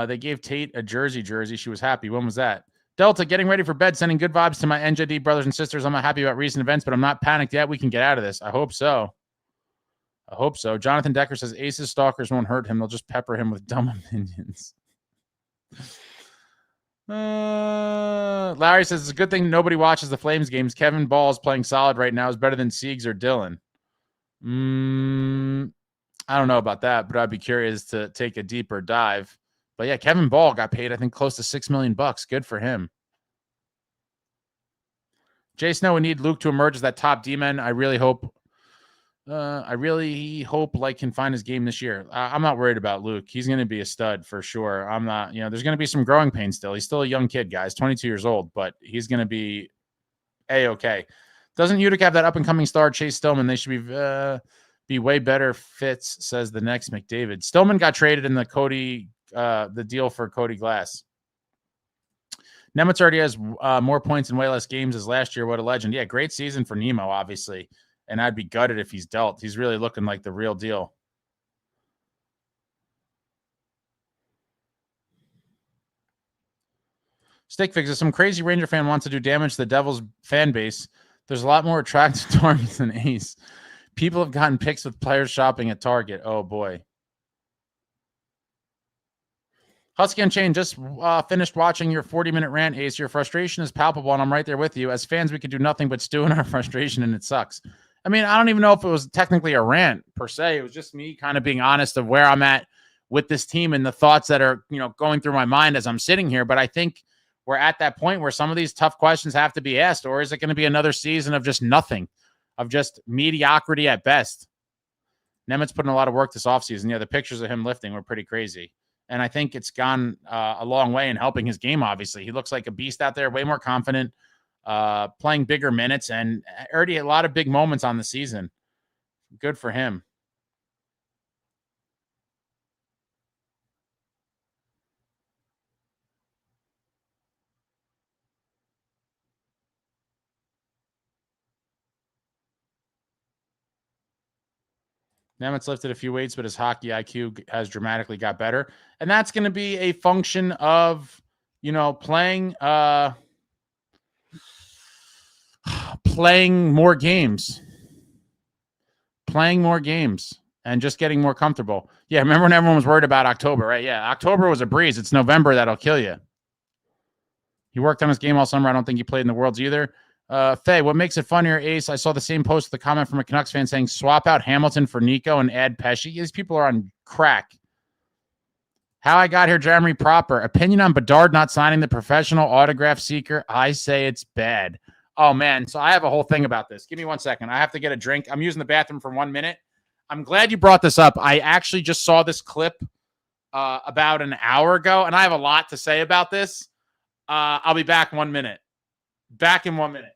They gave Tate a jersey. She was happy. When was that? Delta, getting ready for bed, sending good vibes to my NJD brothers and sisters. I'm not happy about recent events, but I'm not panicked yet. We can get out of this. I hope so. Jonathan Decker says Ace's stalkers won't hurt him. They'll just pepper him with dumb opinions. Larry says it's a good thing nobody watches the Flames games. Kevin Ball is playing solid right now. Is better than Siegs or Dylan. I don't know about that, but I'd be curious to take a deeper dive. But yeah, Kevin Ball got paid, I think, close to $6 million. Good for him. Jay Snow, we need Luke to emerge as that top D-man. I really hope Blake can find his game this year. I'm not worried about Luke. He's going to be a stud for sure. I'm not, there's going to be some growing pains still. He's still a young kid, guys, 22 years old, but he's going to be A-okay. Doesn't Utica have that up-and-coming star, Chase Stillman? They should be way better fits, says the next McDavid. Stillman got traded in the deal for Cody Glass. Nemitz already has more points and way less games as last year. What a legend. Yeah, great season for Nemo, obviously. And I'd be gutted if he's dealt. He's really looking like the real deal. Stick Fix, if some crazy Ranger fan wants to do damage to the Devils fan base, there's a lot more attractive targets than Ace. People have gotten pics with players shopping at Target. Oh, boy. Husky Unchained, just finished watching your 40-minute rant, Ace. Your frustration is palpable, and I'm right there with you. As fans, we could do nothing but stew in our frustration, and it sucks. I mean, I don't even know if it was technically a rant, per se. It was just me kind of being honest of where I'm at with this team and the thoughts that are, going through my mind as I'm sitting here. But I think we're at that point where some of these tough questions have to be asked, or is it going to be another season of just nothing, of just mediocrity at best? Nemitz put in a lot of work this offseason. Yeah, the pictures of him lifting were pretty crazy. And I think it's gone a long way in helping his game, obviously. He looks like a beast out there, way more confident, playing bigger minutes, and already a lot of big moments on the season. Good for him. Nemitz lifted a few weights, but his hockey IQ has dramatically got better. And that's going to be a function of, playing more games. Playing more games and just getting more comfortable. Yeah, remember when everyone was worried about October, right? Yeah, October was a breeze. It's November that'll kill you. He worked on his game all summer. I don't think he played in the Worlds either. Faye, what makes it funnier, Ace? I saw the same post with a comment from a Canucks fan saying, swap out Hamilton for Nico and add Pesci. These people are on crack. How I got here, Jeremy Proper. Opinion on Bedard not signing the professional autograph seeker? I say it's bad. Oh, man. So I have a whole thing about this. Give me 1 second. I have to get a drink. I'm using the bathroom for 1 minute. I'm glad you brought this up. I actually just saw this clip about an hour ago, and I have a lot to say about this. I'll be back in 1 minute. Back in 1 minute.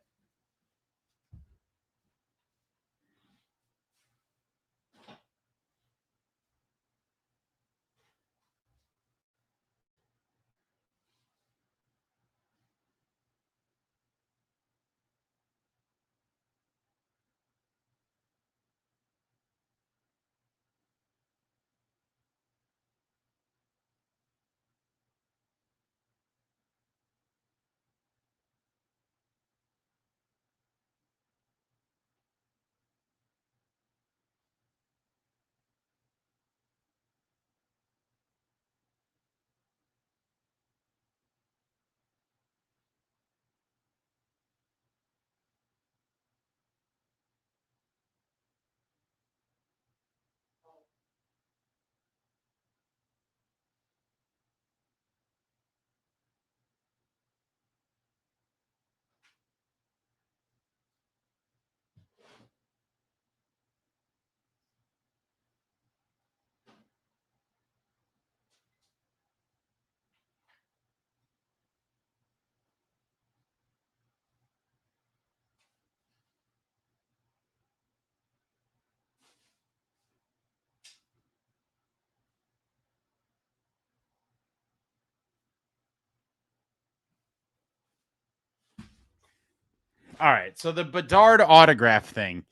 All right, so the Bedard autograph thing.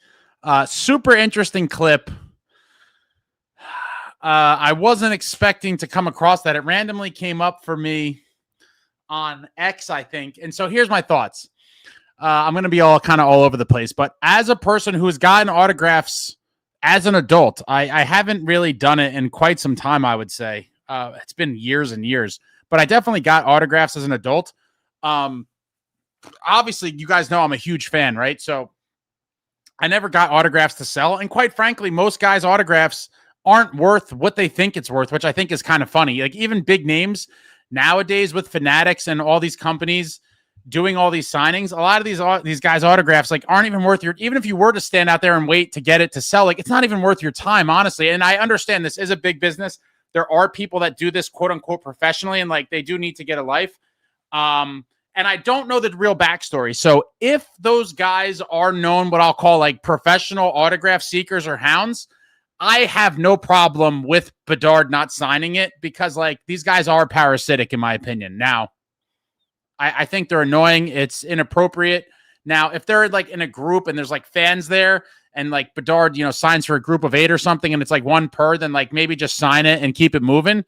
Super interesting clip. I wasn't expecting to come across that. It randomly came up for me on X, I think. And so here's my thoughts. I'm going to be all over the place. But as a person who has gotten autographs as an adult, I haven't really done it in quite some time, I would say. It's been years and years. But I definitely got autographs as an adult. Obviously, you guys know I'm a huge fan, right? So I never got autographs to sell. And quite frankly, most guys' autographs aren't worth what they think it's worth, which I think is kind of funny. Like even big names nowadays with Fanatics and all these companies doing all these signings, a lot of these guys' autographs aren't even worth even if you were to stand out there and wait to get it to sell, it's not even worth your time, honestly. And I understand this is a big business. There are people that do this quote unquote professionally, and they do need to get a life. And I don't know the real backstory. So if those guys are known what I'll call professional autograph seekers or hounds, I have no problem with Bedard not signing it because these guys are parasitic in my opinion. Now, I think they're annoying. It's inappropriate. Now, if they're in a group and there's fans there and Bedard, signs for a group of 8 or something and it's 1 per, then maybe just sign it and keep it moving.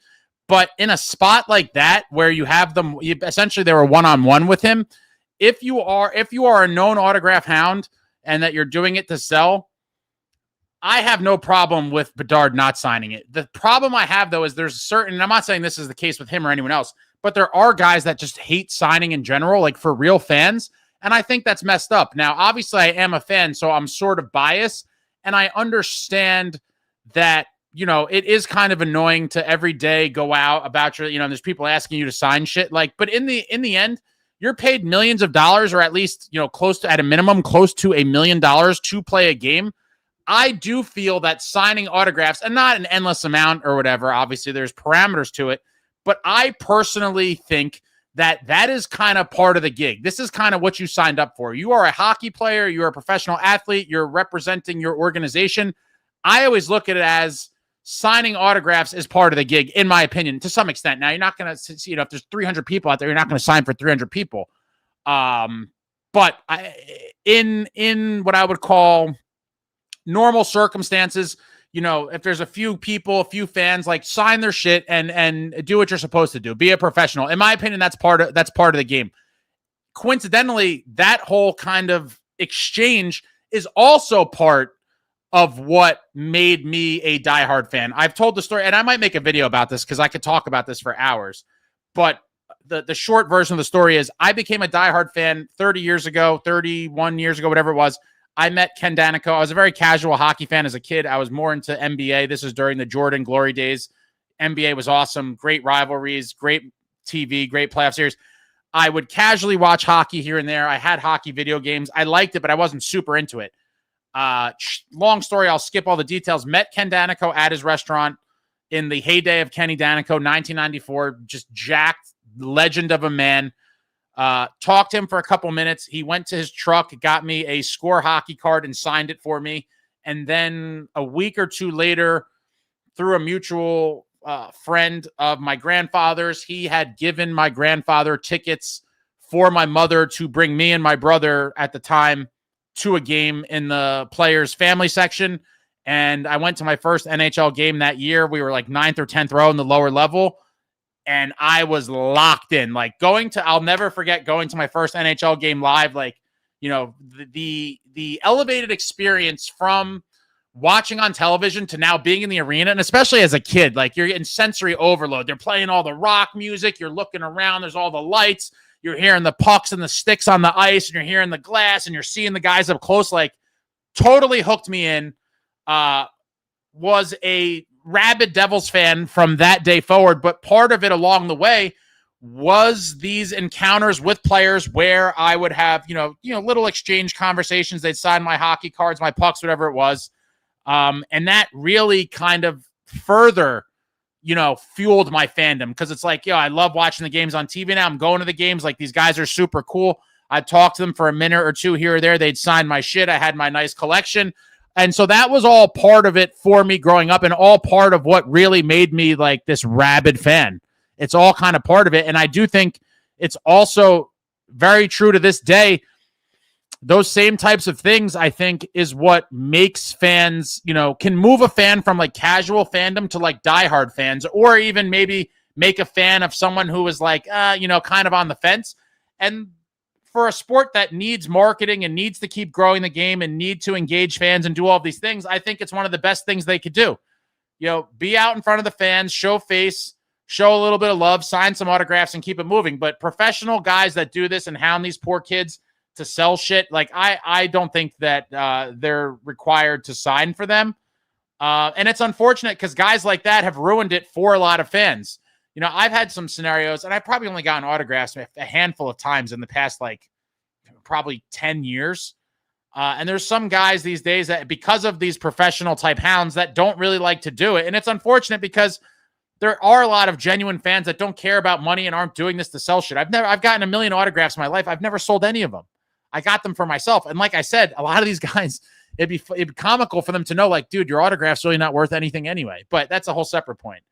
But in a spot like that where you have them, essentially they were one-on-one with him. If you are a known autograph hound and that you're doing it to sell, I have no problem with Bedard not signing it. The problem I have, though, is there's certain, and I'm not saying this is the case with him or anyone else, but there are guys that just hate signing in general, like for real fans. And I think that's messed up. Now, obviously, I am a fan, so I'm sort of biased. And I understand that, you know, it is kind of annoying to every day go out about your, you know, there's people asking you to sign shit. Like, but in the end, you're paid millions of dollars, or at least, you know, at a minimum, close to $1 million to play a game. I do feel that signing autographs, and not an endless amount or whatever, obviously there's parameters to it, but I personally think that is kind of part of the gig. This is kind of what you signed up for. You are a hockey player, you're a professional athlete, you're representing your organization. I always look at it as signing autographs is part of the gig, in my opinion, to some extent. Now, you're not going to, you know, if there's 300 people out there, you're not going to sign for 300 people. But in what I would call normal circumstances, you know, if there's a few people, a few fans, like sign their shit and do what you're supposed to do. Be a professional. In my opinion, that's part of the game. Coincidentally, that whole kind of exchange is also part of what made me a diehard fan. I've told the story, and I might make a video about this because I could talk about this for hours. But the short version of the story is I became a diehard fan 31 years ago, whatever it was. I met Ken Danico. I was a very casual hockey fan as a kid. I was more into NBA. This was during the Jordan glory days. NBA was awesome. Great rivalries, great TV, great playoff series. I would casually watch hockey here and there. I had hockey video games. I liked it, but I wasn't super into it. Long story, I'll skip all the details. Met Ken Danico at his restaurant in the heyday of Kenny Danico, 1994. Just jacked, legend of a man. Talked to him for a couple minutes. He went to his truck, got me a Score hockey card and signed it for me. And then a week or two later, through a mutual friend of my grandfather's, he had given my grandfather tickets for my mother to bring me and my brother at the time to a game in the players' family section. And I went to my first NHL game that year. We were like 9th or 10th row in the lower level. And I was locked in, like I'll never forget going to my first NHL game live. Like, you know, the elevated experience from watching on television to now being in the arena. And especially as a kid, like you're getting sensory overload. They're playing all the rock music. You're looking around. There's all the lights. You're hearing the pucks and the sticks on the ice, and you're hearing the glass, and you're seeing the guys up close. Like, totally hooked me in. Was a rabid Devils fan from that day forward, but part of it along the way was these encounters with players where I would have, you know, little exchange conversations. They'd sign my hockey cards, my pucks, whatever it was. And that really kind of further, you know, fueled my fandom, because it's like, I love watching the games on TV now. I'm going to the games. Like, these guys are super cool. I'd talk to them for a minute or two here or there. They'd sign my shit. I had my nice collection. And so that was all part of it for me growing up, and all part of what really made me like this rabid fan. It's all kind of part of it. And I do think it's also very true to this day. Those same types of things, I think, is what makes fans, you know, can move a fan from like casual fandom to like diehard fans, or even maybe make a fan of someone who is like, you know, kind of on the fence. And for a sport that needs marketing and needs to keep growing the game and need to engage fans and do all of these things, I think it's one of the best things they could do. You know, be out in front of the fans, show face, show a little bit of love, sign some autographs, and keep it moving. But professional guys that do this and hound these poor kids to sell shit, like I don't think that they're required to sign for them. And it's unfortunate because guys like that have ruined it for a lot of fans. You know, I've had some scenarios, and I've probably only gotten autographs a handful of times in the past, like probably 10 years. And there's some guys these days that, because of these professional type hounds, that don't really like to do it. And it's unfortunate because there are a lot of genuine fans that don't care about money and aren't doing this to sell shit. I've gotten 1 million autographs in my life. I've never sold any of them. I got them for myself. And like I said, a lot of these guys, it'd be comical for them to know, like, dude, your autograph's really not worth anything anyway. But that's a whole separate point.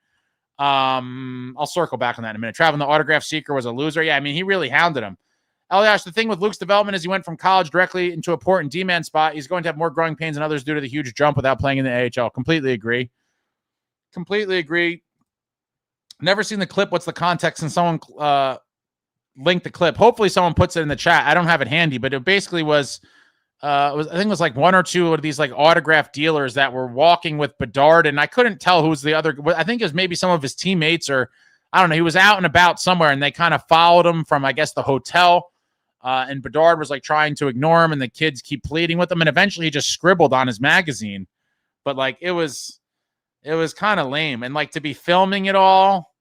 I'll circle back on that in a minute. Traveling the autograph seeker was a loser. Yeah, I mean, he really hounded him. Elias, the thing with Luke's development is he went from college directly into a port and D-man spot. He's going to have more growing pains than others due to the huge jump without playing in the AHL. Completely agree. Never seen the clip. What's the context? And someone linked the clip. Hopefully someone puts it in the chat. I don't have it handy, but it basically was, I think it was like one or two of these like autograph dealers that were walking with Bedard, and I couldn't tell who was the other. I think it was maybe some of his teammates, or I don't know. He was out and about somewhere, and they kind of followed him from, I guess, the hotel. And Bedard was like trying to ignore him, and the kids keep pleading with him, and eventually he just scribbled on his magazine. But like it was kind of lame, and like to be filming it all.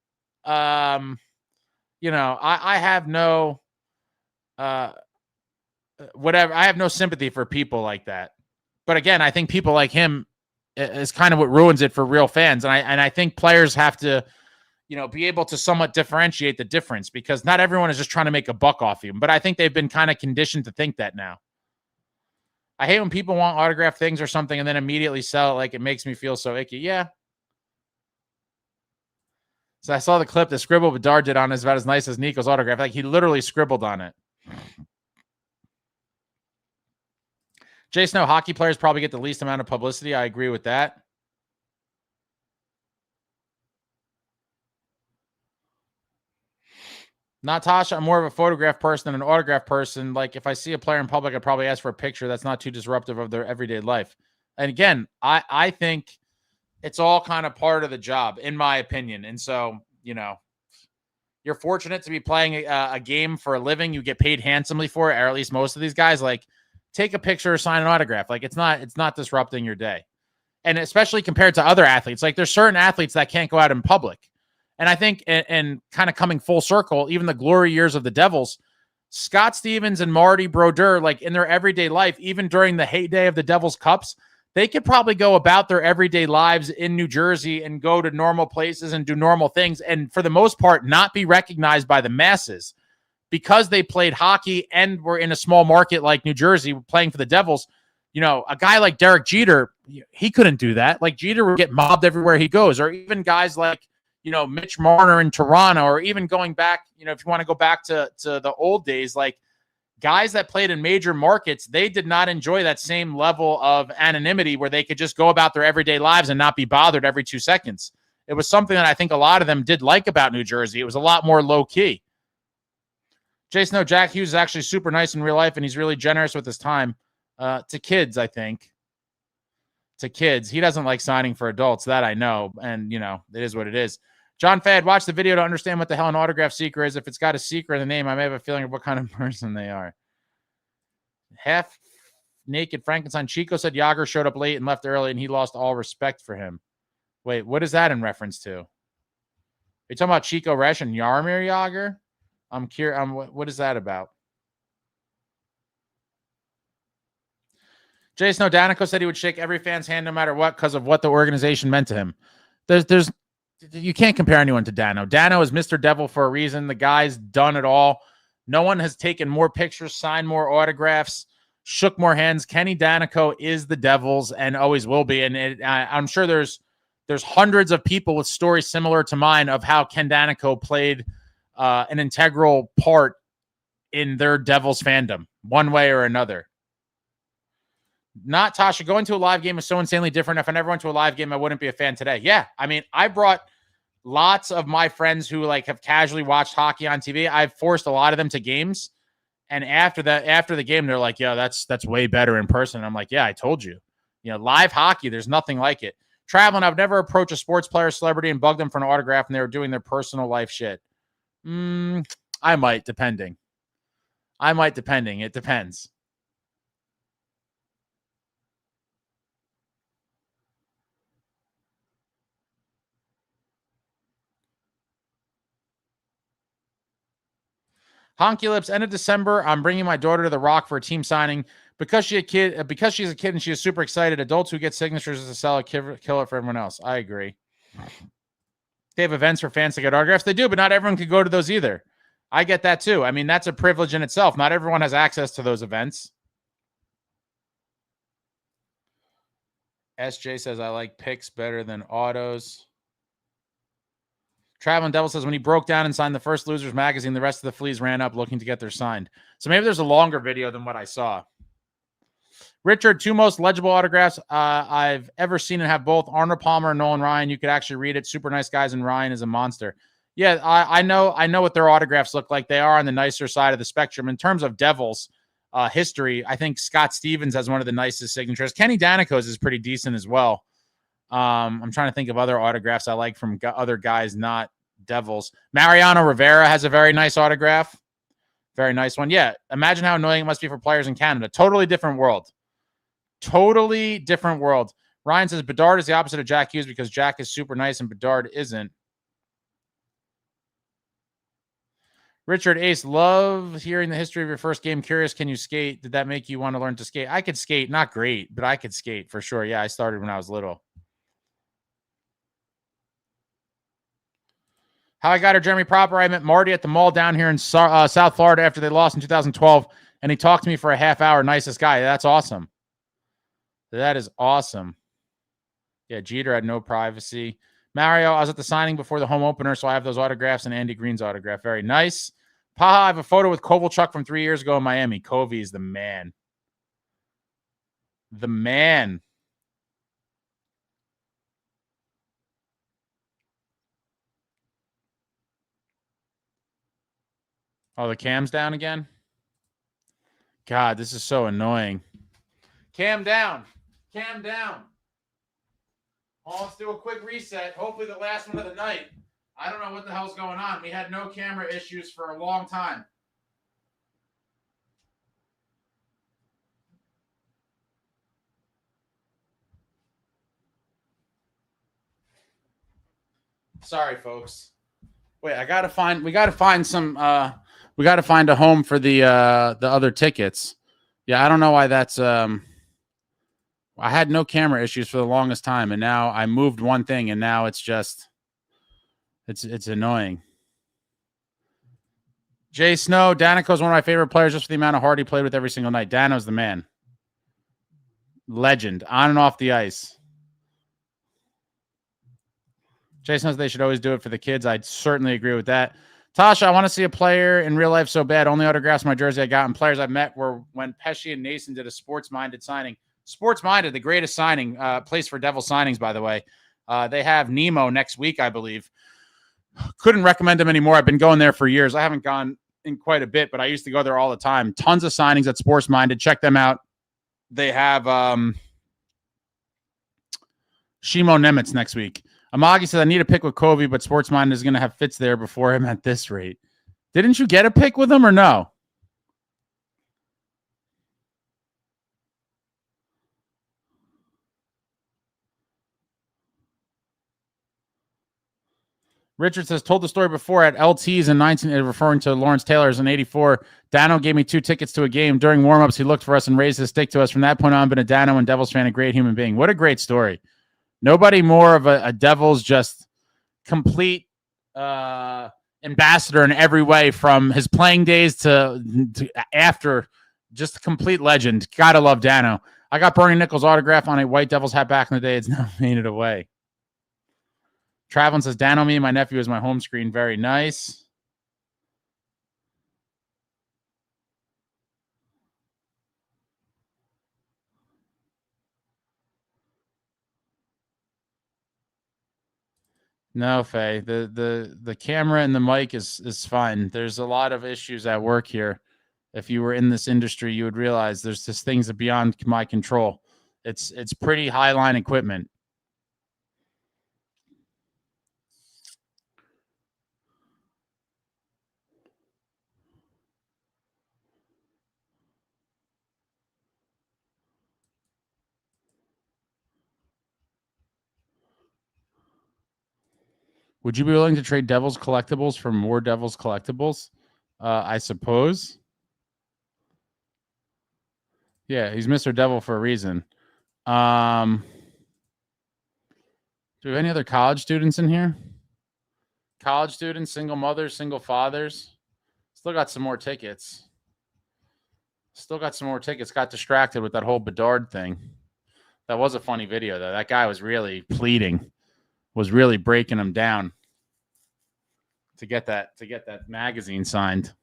You know, I have no whatever. I have no sympathy for people like that. But again, I think people like him is kind of what ruins it for real fans. And I think players have to, you know, be able to somewhat differentiate the difference, because not everyone is just trying to make a buck off you. But I think they've been kind of conditioned to think that now. I hate when people want autographed things or something and then immediately sell it. Like, it makes me feel so icky. Yeah. So I saw the clip, the scribble Bedard did on is about as nice as Nico's autograph. Like, he literally scribbled on it. Jay Snow, hockey players probably get the least amount of publicity. I agree with that. Natasha, I'm more of a photograph person than an autograph person. Like, if I see a player in public, I'd probably ask for a picture. That's not too disruptive of their everyday life. And again, I think it's all kind of part of the job, in my opinion. And so, you know, you're fortunate to be playing a game for a living. You get paid handsomely for it, or at least most of these guys. Like, take a picture or sign an autograph. Like, it's not disrupting your day. And especially compared to other athletes, like there's certain athletes that can't go out in public. And I think, and kind of coming full circle, even the glory years of the Devils, Scott Stevens and Marty Brodeur, like in their everyday life, even during the heyday of the Devils Cups, they could probably go about their everyday lives in New Jersey and go to normal places and do normal things. And for the most part, not be recognized by the masses because they played hockey and were in a small market like New Jersey playing for the Devils. You know, a guy like Derek Jeter, he couldn't do that. Like, Jeter would get mobbed everywhere he goes, or even guys like, you know, Mitch Marner in Toronto, or even going back, you know, if you want to go back to the old days, like guys that played in major markets, they did not enjoy that same level of anonymity where they could just go about their everyday lives and not be bothered every 2 seconds. It was something that I think a lot of them did like about New Jersey. It was a lot more low key. Jason, no, Jack Hughes is actually super nice in real life, and he's really generous with his time to kids, I think. To kids. He doesn't like signing for adults. That I know. And, you know, it is what it is. John Fad, watch the video to understand what the hell an autograph seeker is. If it's got a seeker in the name, I may have a feeling of what kind of person they are. Half naked Frankenstein. Chico said Yager showed up late and left early, and he lost all respect for him. Wait, what is that in reference to? Are you talking about Chico Resch and Jaromir Yager? I'm curious. What is that about? Jason O'Danico said he would shake every fan's hand no matter what because of what the organization meant to him. You can't compare anyone to Dano. Dano is Mr. Devil for a reason. The guy's done it all. No one has taken more pictures, signed more autographs, shook more hands. Kenny Danico is the Devils and always will be. And I'm sure there's hundreds of people with stories similar to mine of how Ken Danico played an integral part in their Devils fandom, one way or another. Not Tasha, going to a live game is so insanely different. If I never went to a live game, I wouldn't be a fan today. Yeah, I mean, I brought lots of my friends who like have casually watched hockey on TV. I've forced a lot of them to games, and after the game, they're like, "Yeah, that's way better in person." And I'm like, "Yeah, I told you. You know, live hockey, there's nothing like it." Traveling, I've never approached a sports player, celebrity, and bugged them for an autograph, and they were doing their personal life shit. I might, depending. It depends. Honky Lips, end of December, I'm bringing my daughter to the Rock for a team signing. Because she's a kid and she is super excited. Adults who get signatures is a sell it, kill it for everyone else. I agree. They have events for fans to get autographs. They do, but not everyone can go to those either. I get that too. I mean, that's a privilege in itself. Not everyone has access to those events. SJ says, I like picks better than autos. Traveling Devil says, when he broke down and signed the first Losers magazine, the rest of the fleas ran up looking to get their signed. So maybe there's a longer video than what I saw. Richard, 2 most legible autographs I've ever seen and have both Arnold Palmer and Nolan Ryan. You could actually read it. Super nice guys, and Ryan is a monster. Yeah, I know what their autographs look like. They are on the nicer side of the spectrum. In terms of Devils history, I think Scott Stevens has one of the nicest signatures. Kenny Danico's is pretty decent as well. I'm trying to think of other autographs I like from other guys, not Devils. Mariano Rivera has a very nice autograph. Very nice one. Yeah, imagine how annoying it must be for players in Canada. Totally different world. Totally different world. Ryan says Bedard is the opposite of Jack Hughes because Jack is super nice and Bedard isn't. Richard Ace, love hearing the history of your first game. Curious, can you skate? Did that make you want to learn to skate? I could skate, not great, but I could skate for sure. Yeah, I started when I was little. How I got her, Jeremy Proper. I met Marty at the mall down here in South Florida after they lost in 2012, and he talked to me for a half hour. Nicest guy. That's awesome. That is awesome. Yeah, Jeter had no privacy. Mario, I was at the signing before the home opener, so I have those autographs and Andy Green's autograph. Very nice. Paha, I have a photo with Kovalchuk from 3 years ago in Miami. Covey is the man. The man. Oh, the cam's down again? God, this is so annoying. Cam down. Cam down. Oh, let's do a quick reset. Hopefully the last one of the night. I don't know what the hell's going on. We had no camera issues for a long time. Sorry, folks. Wait, we gotta find a home for the other tickets. Yeah, I don't know why that's I had no camera issues for the longest time, and now I moved one thing, and now it's just it's annoying. Jay Snow, Danico's one of my favorite players just for the amount of heart he played with every single night. Dano's the man. Legend, on and off the ice. Jason says they should always do it for the kids. I'd certainly agree with that. Tasha, I want to see a player in real life so bad. Only autographs my jersey I got and players I met were when Pesci and Nason did a sports-minded signing. Sports-minded, the greatest signing, place for Devil signings, by the way. They have Nemo next week, I believe. Couldn't recommend them anymore. I've been going there for years. I haven't gone in quite a bit, but I used to go there all the time. Tons of signings at Sports-minded. Check them out. They have Shimo Nemitz next week. Amagi says, I need a pick with Covey, but Sportsminded is going to have Fitz there before him at this rate. Didn't you get a pick with him or no? Richard says, told the story before at LT's in 19, referring to Lawrence Taylor's in 84. Dano gave me 2 tickets to a game. During warmups, he looked for us and raised his stick to us. From that point on, I've been a Dano and Devils fan, a great human being. What a great story. Nobody more of a Devils just complete ambassador in every way, from his playing days to after. Just a complete legend. Gotta love Dano. I got Bernie Nichols' autograph on a White Devils hat back in the day. It's now faded away. Travelin says, Dano, me and my nephew is my home screen. Very nice. No, Faye. The camera and the mic is fine. There's a lot of issues at work here. If you were in this industry, you would realize there's just things that beyond my control. It's pretty high line equipment. Would you be willing to trade Devils collectibles for more Devils collectibles? I suppose. Yeah, he's Mr. Devil for a reason. Do we have any other college students in here? College students, single mothers, single fathers. Still got some more tickets. Got distracted with that whole Bedard thing. That was a funny video, though. That guy was really pleading, was really breaking him down to get that magazine signed.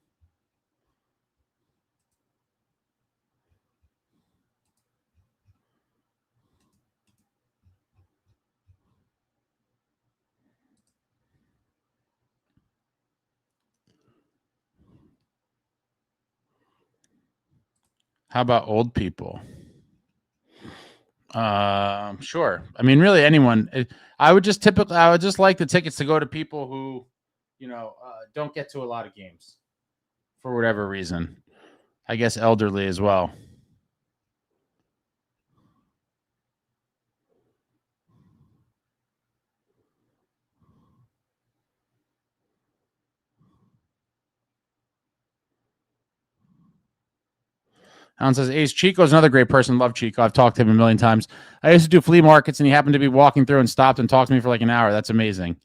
How about old people? Sure. I mean, really anyone. I would just like the tickets to go to people who, don't get to a lot of games for whatever reason. I guess elderly as well. Alan says, Ace, Chico's another great person. Love Chico. I've talked to him a million times. I used to do flea markets, and he happened to be walking through and stopped and talked to me for like an hour. That's amazing.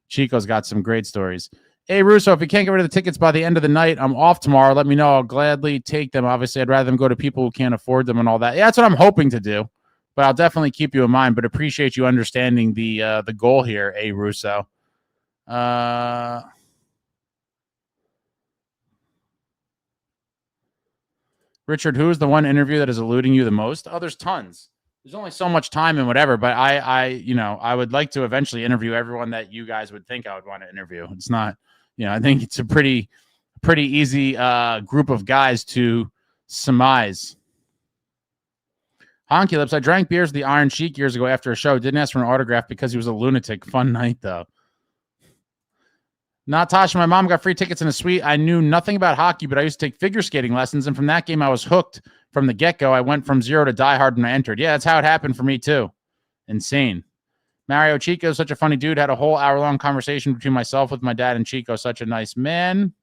Chico's got some great stories. Hey, Russo, if you can't get rid of the tickets by the end of the night, I'm off tomorrow. Let me know. I'll gladly take them. Obviously, I'd rather them go to people who can't afford them and all that. Yeah, that's what I'm hoping to do. But I'll definitely keep you in mind. But appreciate you understanding the goal here, A. Russo. Richard, who is the one interview that is eluding you the most? Oh, there's tons. There's only so much time and whatever, but I would like to eventually interview everyone that you guys would think I would want to interview. It's not, I think it's a pretty easy group of guys to surmise. Honky Lips, I drank beers at the Iron Sheik years ago after a show. Didn't ask for an autograph because he was a lunatic. Fun night, though. Natasha, my mom got free tickets in a suite. I knew nothing about hockey, but I used to take figure skating lessons, and from that game, I was hooked from the get-go. I went from zero to diehard when I entered. Yeah, that's how it happened for me, too. Insane. Mario Chico, such a funny dude. Had a whole hour-long conversation between myself with my dad and Chico. Such a nice man.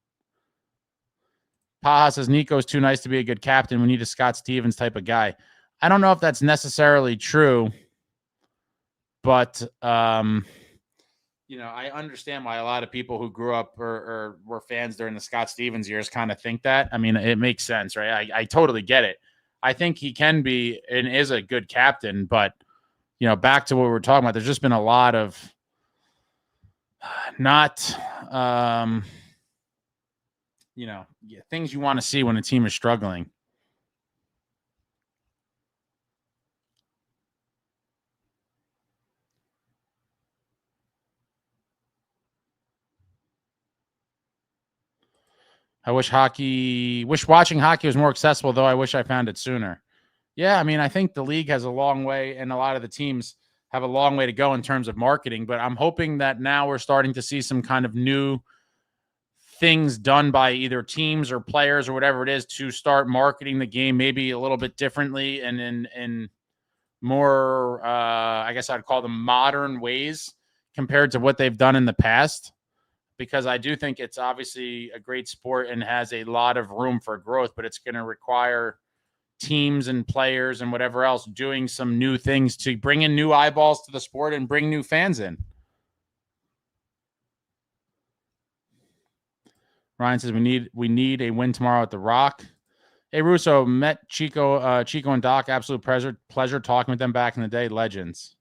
Paha says, Nico's too nice to be a good captain. We need a Scott Stevens type of guy. I don't know if that's necessarily true, but I understand why a lot of people who grew up or were fans during the Scott Stevens years kind of think that. I mean, it makes sense, right? I totally get it. I think he can be and is a good captain, but back to what we were talking about, there's just been a lot of not, things you want to see when a team is struggling. I wish watching hockey was more accessible, though I wish I found it sooner. Yeah, I mean, I think the league has a long way, and a lot of the teams have a long way to go in terms of marketing, but I'm hoping that now we're starting to see some kind of new things done by either teams or players or whatever it is to start marketing the game maybe a little bit differently and in more, I guess I'd call them modern ways compared to what they've done in the past. Because I do think it's obviously a great sport and has a lot of room for growth, but it's going to require teams and players and whatever else doing some new things to bring in new eyeballs to the sport and bring new fans in. Ryan says we need a win tomorrow at the Rock. Hey, Russo, met Chico and Doc. Absolute pleasure talking with them back in the day. Legends.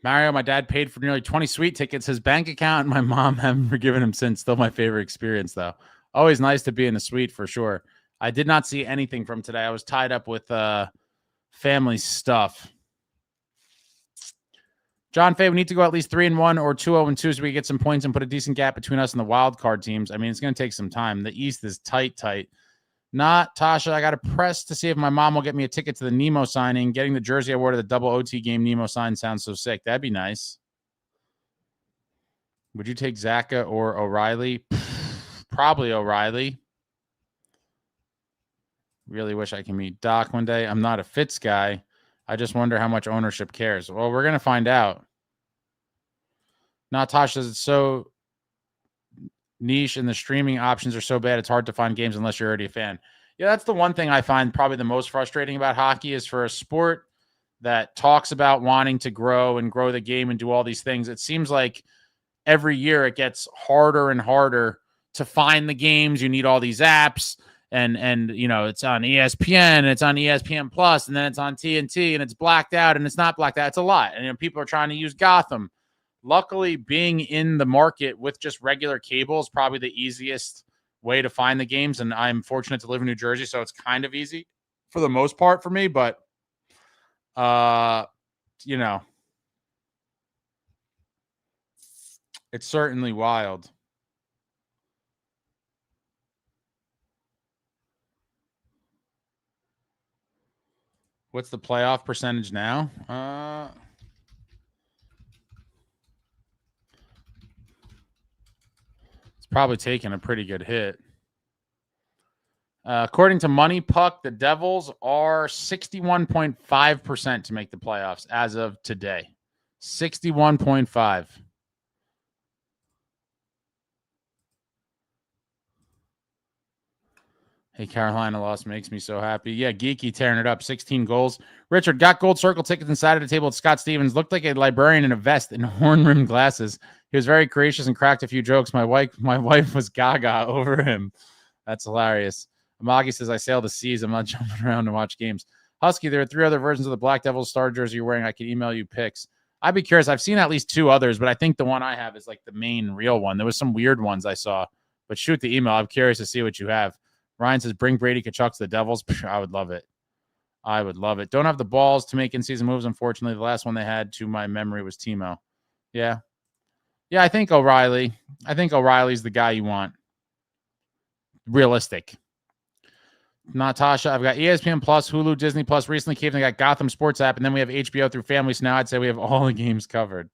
Mario, my dad paid for nearly 20 suite tickets. His bank account and my mom haven't forgiven him since. Still my favorite experience, though. Always nice to be in a suite for sure. I did not see anything from today. I was tied up with family stuff. John Fay, we need to go at least 3-1 or 2-0-2 so we get some points and put a decent gap between us and the wild card teams. I mean, it's going to take some time. The East is tight. Not Tasha. I got to press to see if my mom will get me a ticket to the Nemo signing. Getting the jersey award of the double OT game Nemo sign sounds so sick. That'd be nice. Would you take Zaka or O'Reilly? Probably O'Reilly. Really wish I can meet Doc one day. I'm not a Fitz guy. I just wonder how much ownership cares. Well, we're going to find out. Natasha, it's so niche and the streaming options are so bad, it's hard to find games unless you're already a fan. Yeah, that's the one thing I find probably the most frustrating about hockey is for a sport that talks about wanting to grow and grow the game and do all these things. It seems like every year it gets harder and harder to find the games. You need all these apps, and it's on ESPN, it's on ESPN Plus, and then it's on TNT, and it's blacked out, and it's not blacked out. It's a lot. And people are trying to use Gotham. Luckily, being in the market with just regular cable is probably the easiest way to find the games. And I'm fortunate to live in New Jersey, so it's kind of easy for the most part for me. But, it's certainly wild. What's the playoff percentage now? It's probably taken a pretty good hit. According to Money Puck, the Devils are 61.5% to make the playoffs as of today. 61.5. Hey, Carolina loss makes me so happy. Yeah, Geeky tearing it up. 16 goals. Richard, got gold circle tickets inside of the table at Scott Stevens. Looked like a librarian in a vest and horn-rimmed glasses. He was very gracious and cracked a few jokes. My wife was gaga over him. That's hilarious. Amagi says, I sail the seas. I'm not jumping around to watch games. Husky, there are 3 other versions of the Black Devils star jersey you're wearing. I can email you pics. I'd be curious. I've seen at least 2 others, but I think the one I have is like the main real one. There was some weird ones I saw, but shoot the email. I'm curious to see what you have. Ryan says, bring Brady Tkachuk to the Devils. I would love it. I would love it. Don't have the balls to make in-season moves, unfortunately. The last one they had, to my memory, was Timo. Yeah. Yeah, I think O'Reilly. I think O'Reilly's the guy you want. Realistic. Natasha, I've got ESPN Plus, Hulu, Disney Plus. Recently came and got Gotham Sports app, and then we have HBO through family. So now I'd say we have all the games covered.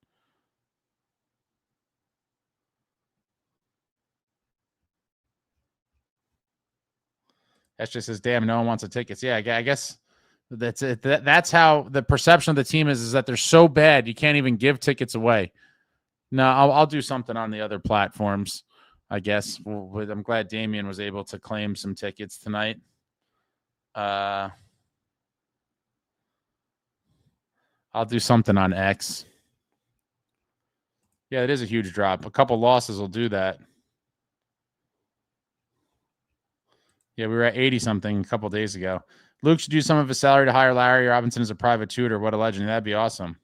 That's just says, damn, no one wants the tickets. Yeah, I guess that's it. That's how the perception of the team is that they're so bad you can't even give tickets away. No, I'll do something on the other platforms, I guess. I'm glad Damien was able to claim some tickets tonight. I'll do something on X. Yeah, it is a huge drop. A couple losses will do that. Yeah, we were at 80-something a couple days ago. Luke should use some of his salary to hire Larry Robinson as a private tutor. What a legend. That'd be awesome.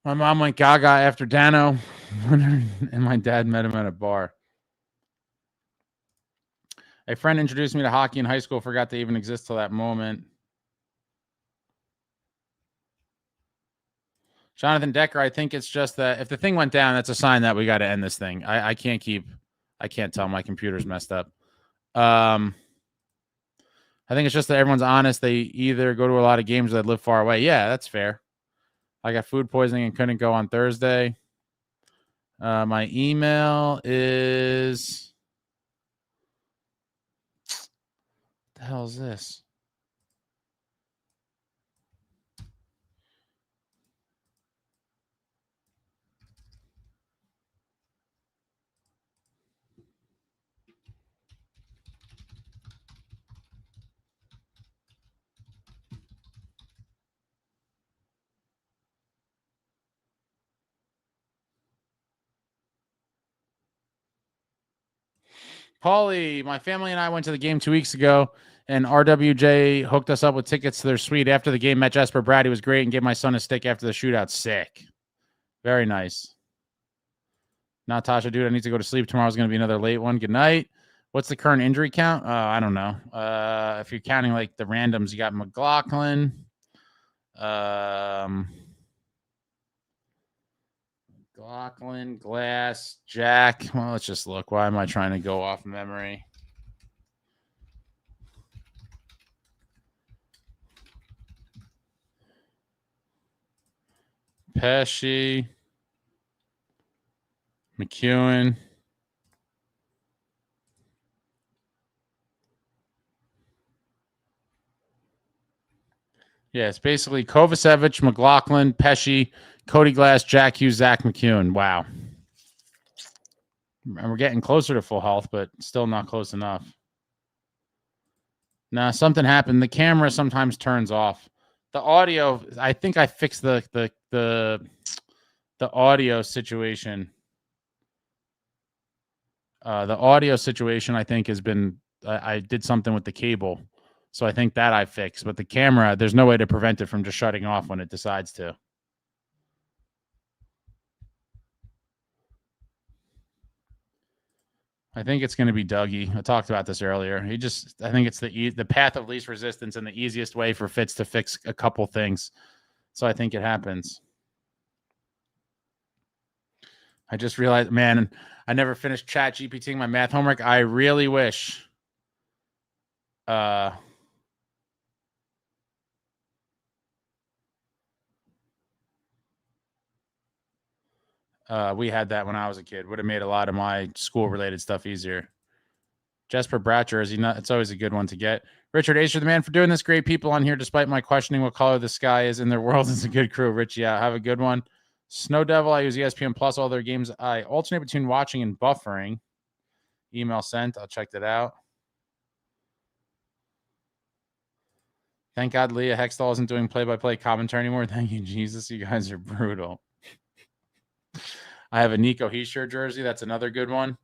My mom went gaga after Dano, and my dad met him at a bar. A friend introduced me to hockey in high school, forgot they even exist till that moment. Jonathan Decker, I think it's just that if the thing went down, that's a sign that we got to end this thing. I can't tell. My computer's messed up. I think it's just that everyone's honest. They either go to a lot of games or they live far away. Yeah, that's fair. I got food poisoning and couldn't go on Thursday. My email is... What the hell is this? Paulie, my family and I went to the game 2 weeks ago, and RWJ hooked us up with tickets to their suite. After the game, met Jesper Bratt. He was great and gave my son a stick after the shootout. Sick. Very nice. Natasha, dude, I need to go to sleep. Tomorrow's going to be another late one. Good night. What's the current injury count? I don't know. If you're counting like the randoms, you got McLaughlin. McLaughlin, Glass, Jack. Well, let's just look. Why am I trying to go off memory? Pesci, McEwen. Yeah, it's basically Kovacevic, McLaughlin, Pesci, Cody Glass, Jack Hughes, Zach McEwen. Wow. And we're getting closer to full health, but still not close enough. Nah, something happened. The camera sometimes turns off. The audio, I think I fixed the audio situation. The audio situation, I think, has been, I did something with the cable. So I think that I fixed. But the camera, there's no way to prevent it from just shutting off when it decides to. I think it's going to be Dougie. I talked about this earlier. I think it's the path of least resistance and the easiest way for Fitz to fix a couple things. So I think it happens. I just realized, man, I never finished chat GPTing my math homework. I really wish. We had that when I was a kid. Would have made a lot of my school-related stuff easier. Jesper Bratt jersey, it's always a good one to get. Richard Acer, the man for doing this. Great people on here, despite my questioning what color the sky is in their world. It's a good crew. Rich, yeah, have a good one. Snow Devil, I use ESPN Plus all their games. I alternate between watching and buffering. Email sent. I'll check that out. Thank God Leah Hextall isn't doing play-by-play commentary anymore. Thank you, Jesus. You guys are brutal. I have a Nico Hischier jersey. That's another good one.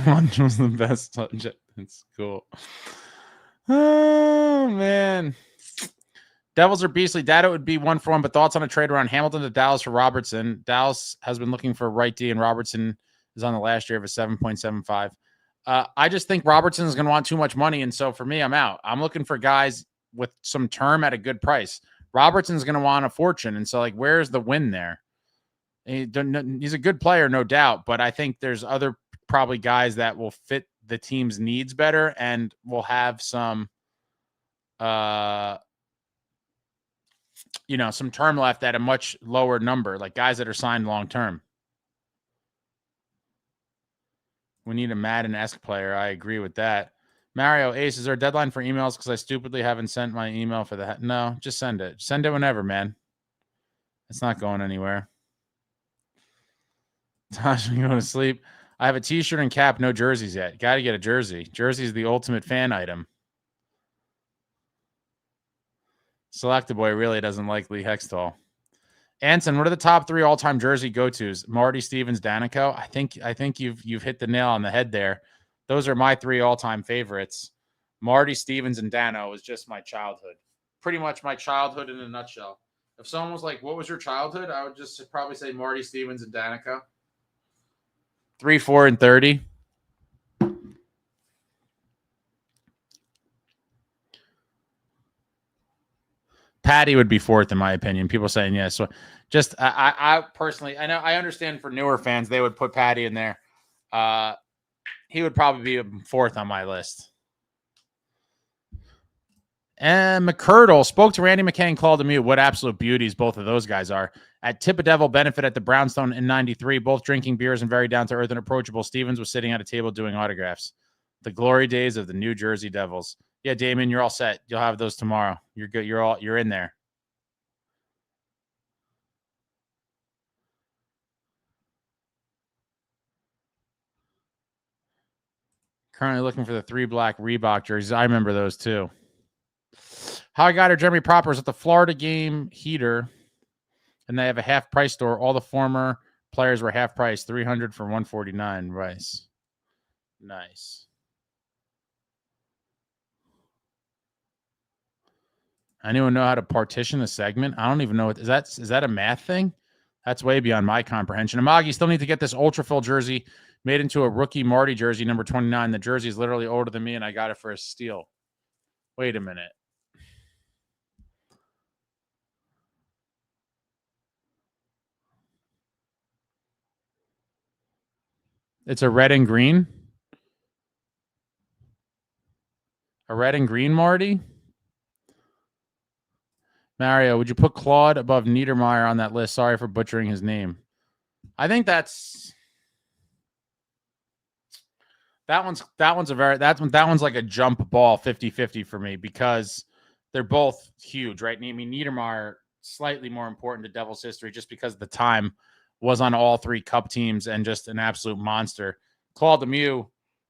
Lunch was the best subject in school. Oh, man. Devils are beastly. Data would be 1-for-1, but thoughts on a trade around Hamilton to Dallas for Robertson. Dallas has been looking for a right D, and Robertson is on the last year of a 7.75. I just think Robertson is going to want too much money, and so for me, I'm out. I'm looking for guys with some term at a good price. Robertson's going to want a fortune, and so, like, where's the win there? He's a good player, no doubt, but I think there's other probably guys that will fit the team's needs better and will have some some term left at a much lower number, like guys that are signed long term. We need a Madden-esque player. I agree with that. Mario Ace, is there a deadline for emails? Because I stupidly haven't sent my email for that. No, just send it. Send it whenever, man. It's not going anywhere. Tosh, we go to sleep. I have a t-shirt and cap, no jerseys yet. Got to get a jersey. Jersey is the ultimate fan item. Selectaboy really doesn't like Lee Hextall. Anson, what are the top 3 all-time jersey go-tos? Marty, Stevens, Danico. I think you've hit the nail on the head there. Those are my 3 all-time favorites. Marty, Stevens, and Dano was just my childhood. Pretty much my childhood in a nutshell. If someone was like, what was your childhood? I would just probably say Marty, Stevens, and Danico. 3, 4, and 30. Patty would be 4th in my opinion. People saying yes. So just I personally, I understand for newer fans they would put Patty in there. He would probably be 4th on my list. And McCurdle spoke to Randy McKay and called him mute. What absolute beauties both of those guys are. At Tip of Devil benefit at the Brownstone in 93, both drinking beers and very down to earth and approachable. Stevens was sitting at a table doing autographs. The glory days of the New Jersey Devils. Yeah, Damien, you're all set. You'll have those tomorrow. You're good. You're in there. Currently looking for the 3 black Reebok jerseys. I remember those too. How I got her, Jeremy Proper, is at the Florida game heater, and they have a half price store. All the former players were half price, $300 for $149. Rice. Nice. Anyone know how to partition a segment? I don't even know. Is that a math thing? That's way beyond my comprehension. Amagi, still need to get this Ultra Fill jersey made into a rookie Marty jersey, number 29. The jersey is literally older than me, and I got it for a steal. Wait a minute. It's a red and green. A red and green, Marty. Mario, would you put Claude above Niedermeyer on that list? Sorry for butchering his name. I think that one's like a jump ball 50-50 for me because they're both huge, right? I mean, Niedermeyer slightly more important to Devils history just because the time was on all three Cup teams and just an absolute monster. Claude Lemieux,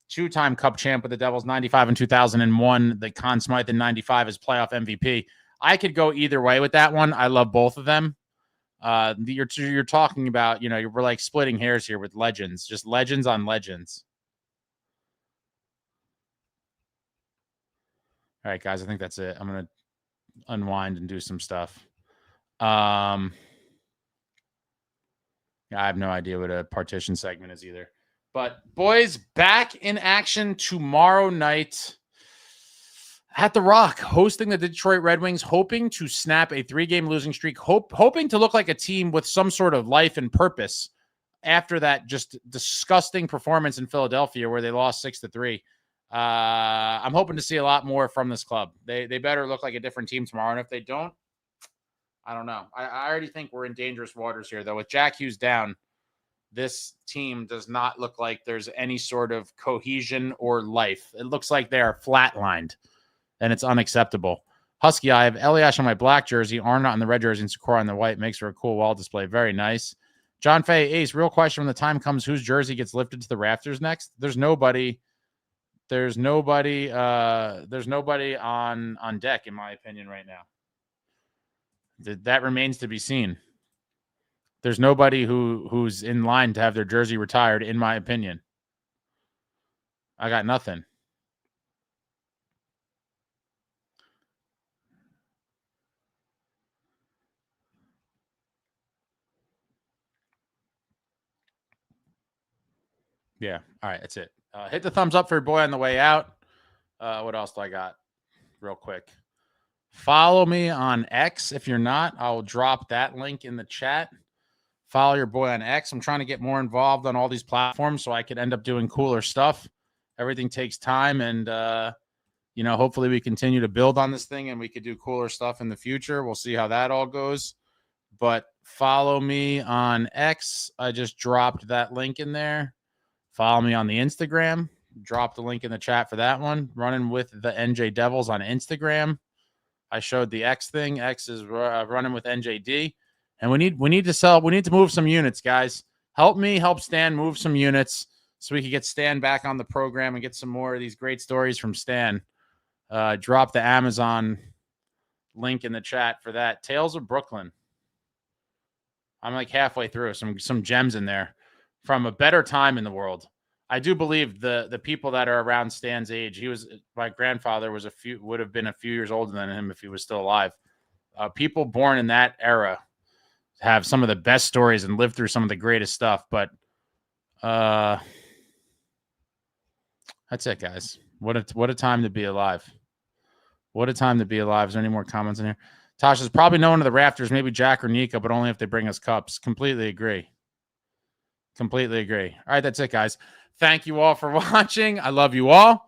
two-time Cup champ with the Devils, 95 and 2001. The Conn Smythe in 95 as playoff MVP. I could go either way with that one. I love both of them. You're talking about, we're like splitting hairs here with legends, just legends on legends. All right, guys, I think that's it. I'm going to unwind and do some stuff. I have no idea what a partition segment is either. But, boys, back in action tomorrow night at the Rock, hosting the Detroit Red Wings, hoping to snap a 3-game losing streak, hoping to look like a team with some sort of life and purpose after that just disgusting performance in Philadelphia where they lost 6-3. I'm hoping to see a lot more from this club. They better look like a different team tomorrow. And if they don't, I don't know. I already think we're in dangerous waters here, though. With Jack Hughes down, this team does not look like there's any sort of cohesion or life. It looks like they are flatlined, and it's unacceptable. Husky, I have Eliash on my black jersey, Arnott on the red jersey, and Sakura on the white. Makes for a cool wall display. Very nice. John Fay, Ace, real question when the time comes, whose jersey gets lifted to the rafters next? There's nobody on deck, in my opinion, right now. That remains to be seen. There's nobody who's in line to have their jersey retired, in my opinion. I got nothing. Yeah. All right. That's it. Hit the thumbs up for your boy on the way out. What else do I got? Real quick. Follow me on X. If you're not, I'll drop that link in the chat. Follow your boy on X. I'm trying to get more involved on all these platforms so I could end up doing cooler stuff. Everything takes time, and hopefully we continue to build on this thing and we could do cooler stuff in the future. We'll see how that all goes. But follow me on X. I just dropped that link in there. Follow me on the Instagram. Drop the link in the chat for that one. Running with the NJ Devils on Instagram. I showed the X thing. X is running with NJD. And we need to move some units, guys. Help me help Stan move some units so we can get Stan back on the program and get some more of these great stories from Stan. Drop the Amazon link in the chat for that. Tales of Brooklyn. I'm like halfway through. Some gems in there from a better time in the world. I do believe the people that are around Stan's age, my grandfather would have been a few years older than him if he was still alive. People born in that era have some of the best stories and lived through some of the greatest stuff. But that's it, guys. What a time to be alive. What a time to be alive. Is there any more comments in here? Tasha's probably no one of the rafters, maybe Jack or Nico, but only if they bring us cups. Completely agree. All right, that's it, guys. Thank you all for watching. I love you all.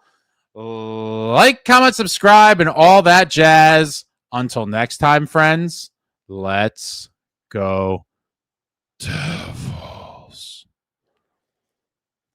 Like, comment, subscribe, and all that jazz. Until next time, friends, let's go Devils.